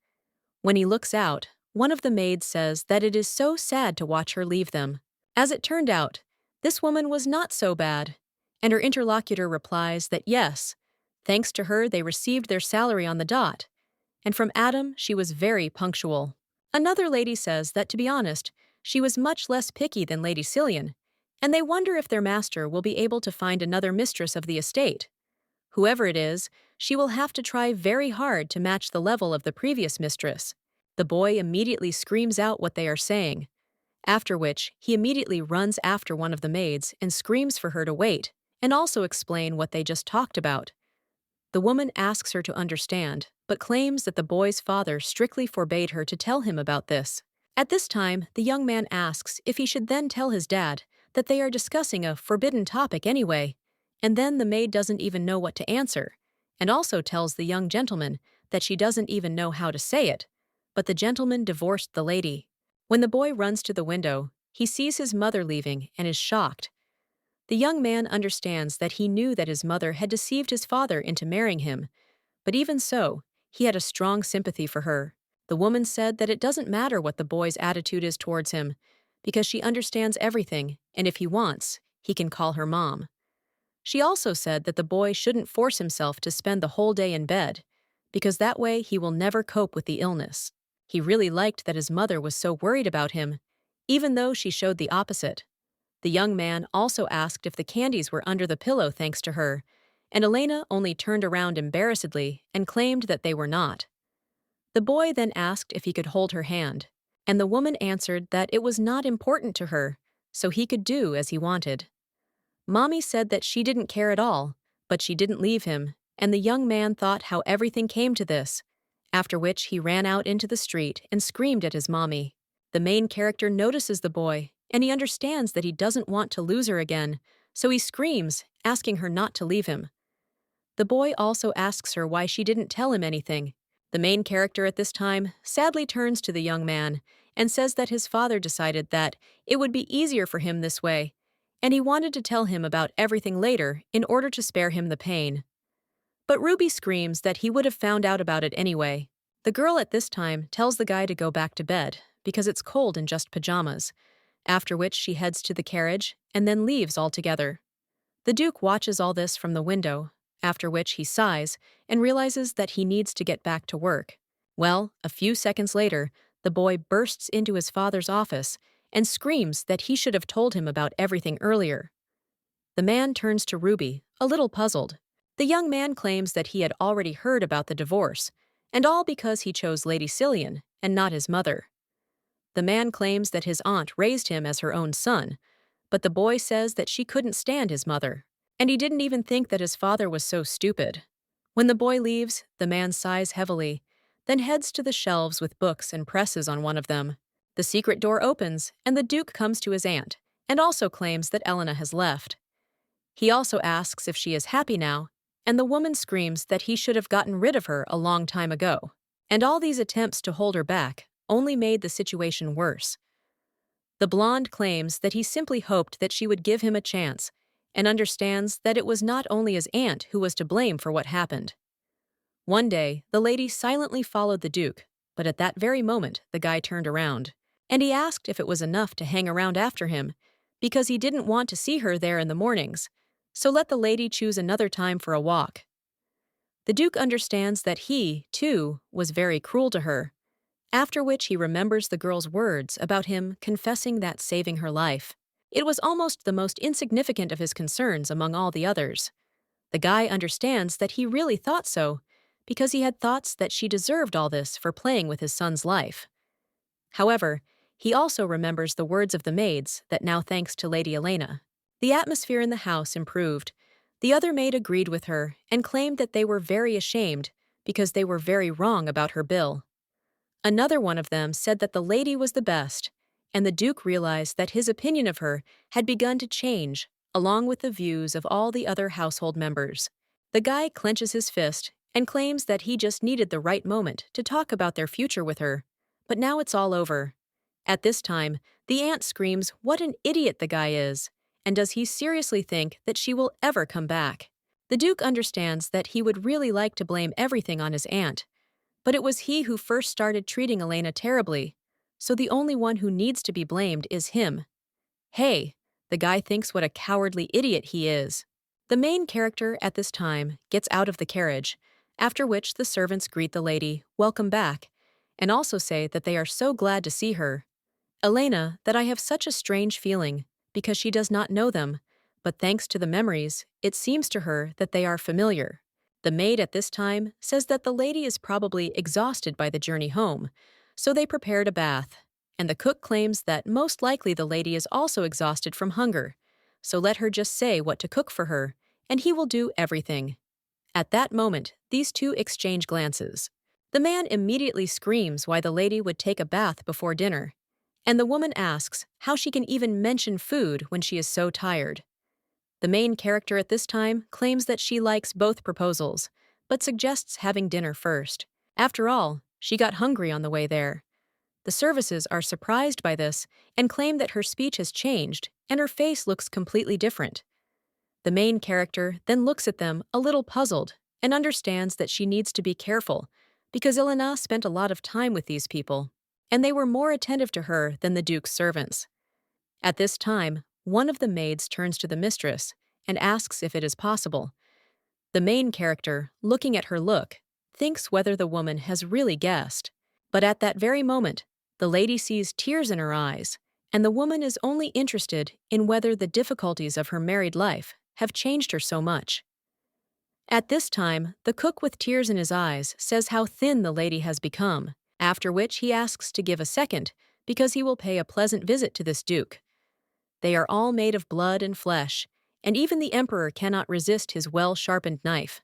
When he looks out, one of the maids says that it is so sad to watch her leave them. As it turned out, this woman was not so bad, and her interlocutor replies that yes, thanks to her they received their salary on the dot, and from Adam she was very punctual. Another lady says that to be honest, she was much less picky than Lady Silian, and they wonder if their master will be able to find another mistress of the estate. Whoever it is, she will have to try very hard to match the level of the previous mistress. The boy immediately screams out what they are saying, after which he immediately runs after one of the maids and screams for her to wait, and also explain what they just talked about. The woman asks her to understand, but claims that the boy's father strictly forbade her to tell him about this. At this time, the young man asks if he should then tell his dad that they are discussing a forbidden topic anyway, And then the maid doesn't even know what to answer, and also tells the young gentleman that she doesn't even know how to say it, but the gentleman divorced the lady. When the boy runs to the window, he sees his mother leaving and is shocked. The young man understands that he knew that his mother had deceived his father into marrying him, but even so, he had a strong sympathy for her. The woman said that it doesn't matter what the boy's attitude is towards him, because she understands everything, and if he wants, he can call her mom. She also said that the boy shouldn't force himself to spend the whole day in bed, because that way he will never cope with the illness. He really liked that his mother was so worried about him, even though she showed the opposite. The young man also asked if the candies were under the pillow thanks to her, and Elena only turned around embarrassedly and claimed that they were not. The boy then asked if he could hold her hand, and the woman answered that it was not important to her, so he could do as he wanted. Mommy said that she didn't care at all, but she didn't leave him, and the young man thought how everything came to this, after which he ran out into the street and screamed at his mommy. The main character notices the boy, and he understands that he doesn't want to lose her again, so he screams, asking her not to leave him. The boy also asks her why she didn't tell him anything. The main character at this time sadly turns to the young man and says that his father decided that it would be easier for him this way, and he wanted to tell him about everything later in order to spare him the pain. But Ruby screams that he would have found out about it anyway. The girl at this time tells the guy to go back to bed because it's cold in just pajamas, after which she heads to the carriage and then leaves altogether. The Duke watches all this from the window, after which he sighs and realizes that he needs to get back to work. Well, a few seconds later, the boy bursts into his father's office and screams that he should have told him about everything earlier. The man turns to Ruby, a little puzzled. The young man claims that he had already heard about the divorce, and all because he chose Lady Silian and not his mother. The man claims that his aunt raised him as her own son, but the boy says that she couldn't stand his mother, and he didn't even think that his father was so stupid. When the boy leaves, the man sighs heavily, then heads to the shelves with books and presses on one of them. The secret door opens, and the Duke comes to his aunt, and also claims that Elena has left. He also asks if she is happy now, and the woman screams that he should have gotten rid of her a long time ago. And all these attempts to hold her back only made the situation worse. The blonde claims that he simply hoped that she would give him a chance, and understands that it was not only his aunt who was to blame for what happened. One day, the lady silently followed the Duke, but at that very moment, the guy turned around, and he asked if it was enough to hang around after him, because he didn't want to see her there in the mornings, so let the lady choose another time for a walk. The Duke understands that he, too, was very cruel to her, after which he remembers the girl's words about him confessing that saving her life. It was almost the most insignificant of his concerns among all the others. The guy understands that he really thought so, because he had thoughts that she deserved all this for playing with his son's life. However, he also remembers the words of the maids that now thanks to Lady Elena. The atmosphere in the house improved. The other maid agreed with her and claimed that they were very ashamed because they were very wrong about her bill. Another one of them said that the lady was the best, and the Duke realized that his opinion of her had begun to change, along with the views of all the other household members. The guy clenches his fist and claims that he just needed the right moment to talk about their future with her, but now it's all over. At this time, the aunt screams what an idiot the guy is, and does he seriously think that she will ever come back? The Duke understands that he would really like to blame everything on his aunt, but it was he who first started treating Elena terribly, so the only one who needs to be blamed is him. Hey, the guy thinks what a cowardly idiot he is. The main character at this time gets out of the carriage, after which the servants greet the lady, welcome back, and also say that they are so glad to see her. Elena, that I have such a strange feeling, because she does not know them, but thanks to the memories, it seems to her that they are familiar. The maid at this time says that the lady is probably exhausted by the journey home, so they prepared a bath, and the cook claims that most likely the lady is also exhausted from hunger, so let her just say what to cook for her, and he will do everything. At that moment, these two exchange glances. The man immediately screams why the lady would take a bath before dinner, and the woman asks how she can even mention food when she is so tired. The main character at this time claims that she likes both proposals, but suggests having dinner first. After all, she got hungry on the way there. The services are surprised by this and claim that her speech has changed and her face looks completely different. The main character then looks at them a little puzzled and understands that she needs to be careful because Elena spent a lot of time with these people, and they were more attentive to her than the Duke's servants. At this time, one of the maids turns to the mistress and asks if it is possible. The main character, looking at her look, thinks whether the woman has really guessed. But at that very moment, the lady sees tears in her eyes, and the woman is only interested in whether the difficulties of her married life have changed her so much. At this time, the cook with tears in his eyes says how thin the lady has become, after which he asks to give a second because he will pay a pleasant visit to this duke. They are all made of blood and flesh, and even the emperor cannot resist his well-sharpened knife.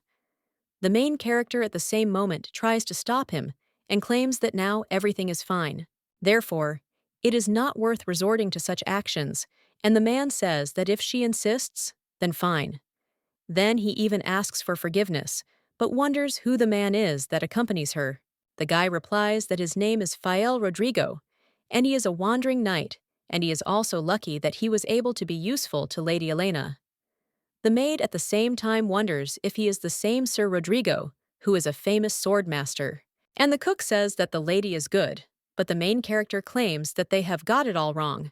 The main character at the same moment tries to stop him and claims that now everything is fine. Therefore, it is not worth resorting to such actions, and the man says that if she insists, then fine. Then he even asks for forgiveness, but wonders who the man is that accompanies her. The guy replies that his name is Fael Rodrigo, and he is a wandering knight, and he is also lucky that he was able to be useful to Lady Elena. The maid at the same time wonders if he is the same Sir Rodrigo, who is a famous swordmaster. And the cook says that the lady is good, but the main character claims that they have got it all wrong.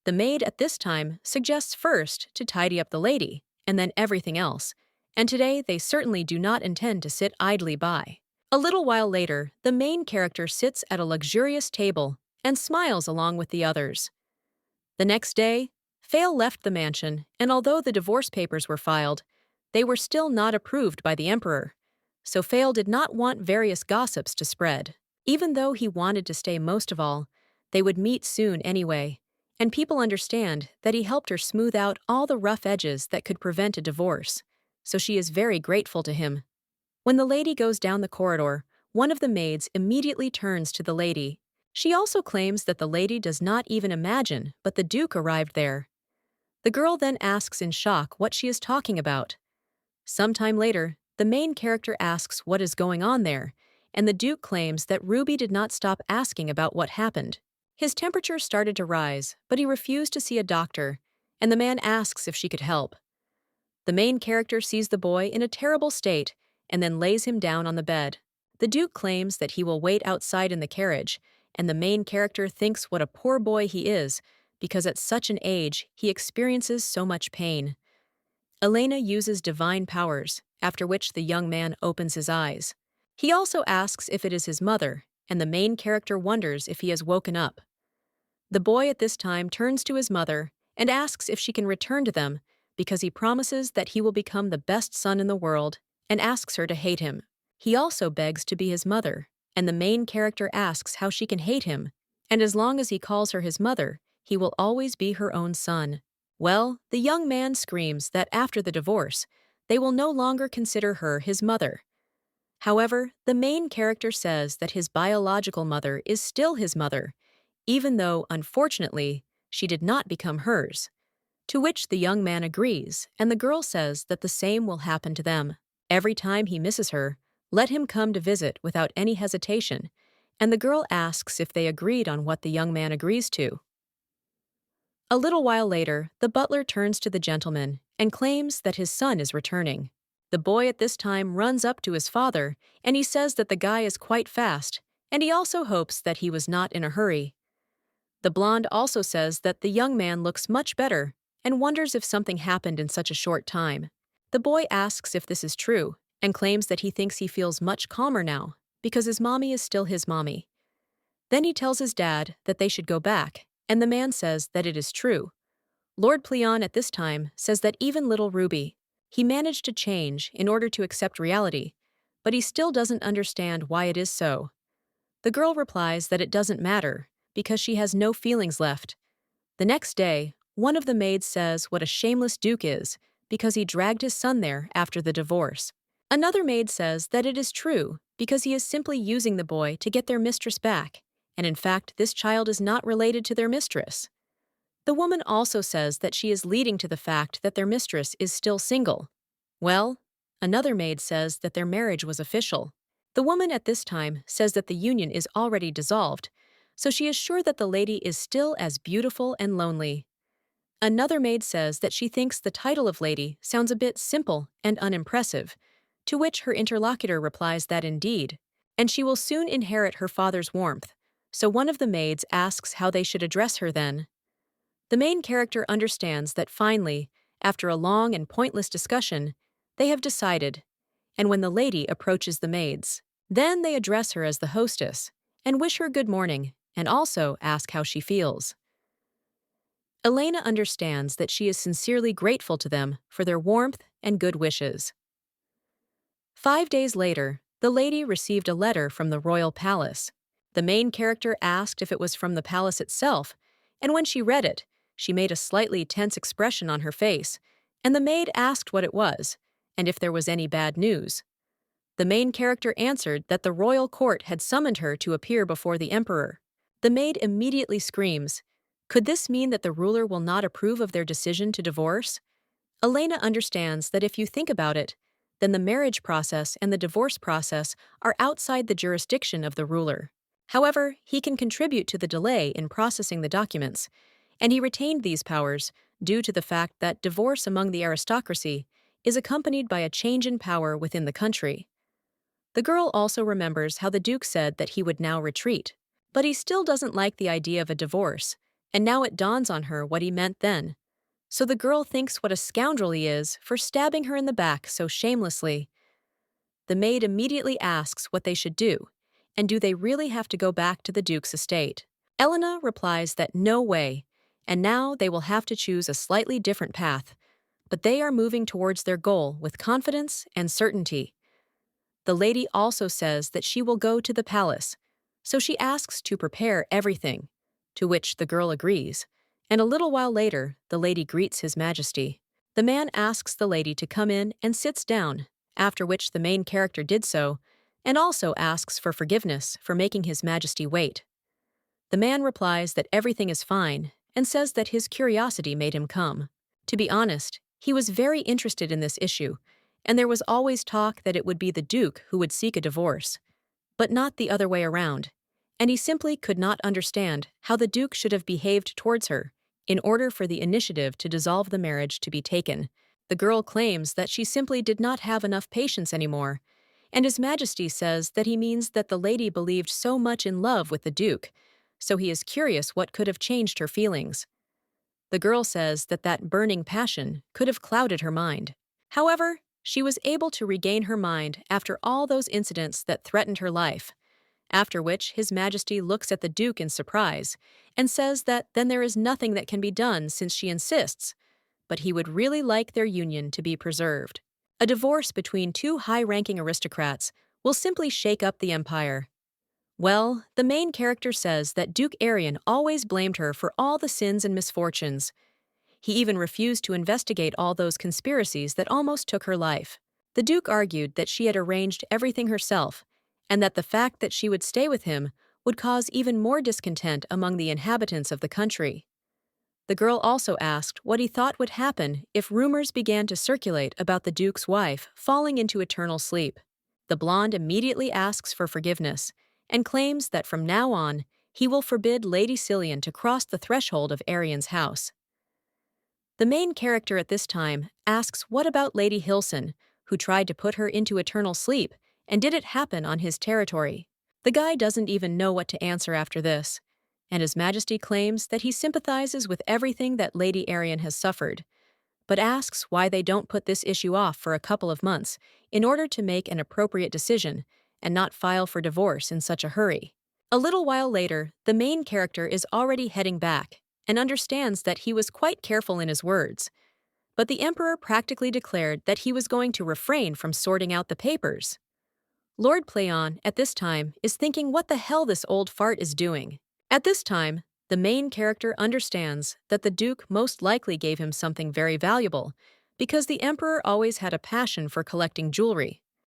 The maid at this time suggests first to tidy up the lady, and then everything else, and today they certainly do not intend to sit idly by. A little while later, the main character sits at a luxurious table and smiles along with the others. The next day, Fael left the mansion, and although the divorce papers were filed, they were still not approved by the emperor, so Fael did not want various gossips to spread. Even though he wanted to stay most of all, they would meet soon anyway, and people understand that he helped her smooth out all the rough edges that could prevent a divorce, so she is very grateful to him. When the lady goes down the corridor, one of the maids immediately turns to the lady. She also claims that the lady does not even imagine, but the Duke arrived there. The girl then asks in shock what she is talking about. Sometime later, the main character asks what is going on there, and the Duke claims that Ruby did not stop asking about what happened. His temperature started to rise, but he refused to see a doctor, and the man asks if she could help. The main character sees the boy in a terrible state and then lays him down on the bed. The Duke claims that he will wait outside in the carriage, and the main character thinks what a poor boy he is because at such an age he experiences so much pain. Elena uses divine powers, after which the young man opens his eyes. He also asks if it is his mother, and the main character wonders if he has woken up. The boy at this time turns to his mother and asks if she can return to them because he promises that he will become the best son in the world and asks her to hate him. He also begs to be his mother, and the main character asks how she can hate him, and as long as he calls her his mother, he will always be her own son. Well, the young man screams that after the divorce, they will no longer consider her his mother. However, the main character says that his biological mother is still his mother, even though, unfortunately, she did not become hers. To which the young man agrees, and the girl says that the same will happen to them. Every time he misses her, let him come to visit without any hesitation, and the girl asks if they agreed on what the young man agrees to. A little while later, the butler turns to the gentleman and claims that his son is returning. The boy at this time runs up to his father, and he says that the guy is quite fast, and he also hopes that he was not in a hurry. The blonde also says that the young man looks much better and wonders if something happened in such a short time. The boy asks if this is true and claims that he thinks he feels much calmer now because his mommy is still his mommy. Then he tells his dad that they should go back, and the man says that it is true. Lord Pleon at this time says that even little Ruby, he managed to change in order to accept reality, but he still doesn't understand why it is so. The girl replies that it doesn't matter because she has no feelings left. The next day, one of the maids says what a shameless duke is because he dragged his son there after the divorce. Another maid says that it is true because he is simply using the boy to get their mistress back, and in fact this child is not related to their mistress. The woman also says that she is leading to the fact that their mistress is still single. Well, another maid says that their marriage was official. The woman at this time says that the union is already dissolved, so she is sure that the lady is still as beautiful and lonely. Another maid says that she thinks the title of lady sounds a bit simple and unimpressive, to which her interlocutor replies that indeed, and she will soon inherit her father's warmth, so one of the maids asks how they should address her then. The main character understands that finally, after a long and pointless discussion, they have decided, and when the lady approaches the maids, then they address her as the hostess and wish her good morning and also ask how she feels. Elena understands that she is sincerely grateful to them for their warmth and good wishes. 5 days later, the lady received a letter from the royal palace. The main character asked if it was from the palace itself, and when she read it, she made a slightly tense expression on her face, and the maid asked what it was, and if there was any bad news. The main character answered that the royal court had summoned her to appear before the emperor. The maid immediately screams, "Could this mean that the ruler will not approve of their decision to divorce?" Elena understands that if you think about it, then the marriage process and the divorce process are outside the jurisdiction of the ruler. However, he can contribute to the delay in processing the documents, and he retained these powers due to the fact that divorce among the aristocracy is accompanied by a change in power within the country. The girl also remembers how the Duke said that he would now retreat, but he still doesn't like the idea of a divorce, and now it dawns on her what he meant then. So the girl thinks what a scoundrel he is for stabbing her in the back so shamelessly. The maid immediately asks what they should do, and do they really have to go back to the Duke's estate? Elena replies that no way, and now they will have to choose a slightly different path, but they are moving towards their goal with confidence and certainty. The lady also says that she will go to the palace, so she asks to prepare everything, to which the girl agrees, and a little while later, the lady greets His Majesty. The man asks the lady to come in and sits down, after which the main character did so, and also asks for forgiveness for making His Majesty wait. The man replies that everything is fine and says that his curiosity made him come. To be honest, he was very interested in this issue, and there was always talk that it would be the Duke who would seek a divorce, but not the other way around, and he simply could not understand how the Duke should have behaved towards her in order for the initiative to dissolve the marriage to be taken. The girl claims that she simply did not have enough patience anymore, and His Majesty says that he means that the lady believed so much in love with the Duke, so he is curious what could have changed her feelings. The girl says that that burning passion could have clouded her mind. However, she was able to regain her mind after all those incidents that threatened her life, after which His Majesty looks at the Duke in surprise and says that then there is nothing that can be done since she insists, but he would really like their union to be preserved. A divorce between two high-ranking aristocrats will simply shake up the empire. Well, the main character says that Duke Arian always blamed her for all the sins and misfortunes. He even refused to investigate all those conspiracies that almost took her life. The Duke argued that she had arranged everything herself, and that the fact that she would stay with him would cause even more discontent among the inhabitants of the country. The girl also asked what he thought would happen if rumors began to circulate about the Duke's wife falling into eternal sleep. The blonde immediately asks for forgiveness, and claims that from now on, he will forbid Lady Silian to cross the threshold of Arian's house. The main character at this time asks what about Lady Hilson, who tried to put her into eternal sleep, and did it happen on his territory? The guy doesn't even know what to answer after this, and His Majesty claims that he sympathizes with everything that Lady Arian has suffered, but asks why they don't put this issue off for a couple of months in order to make an appropriate decision and not file for divorce in such a hurry. A little while later, the main character is already heading back and understands that he was quite careful in his words, but the Emperor practically declared that he was going to refrain from sorting out the papers. Lord Pleon, at this time, is thinking what the hell this old fart is doing. At this time, the main character understands that the Duke most likely gave him something very valuable, because the Emperor always had a passion for collecting jewelry.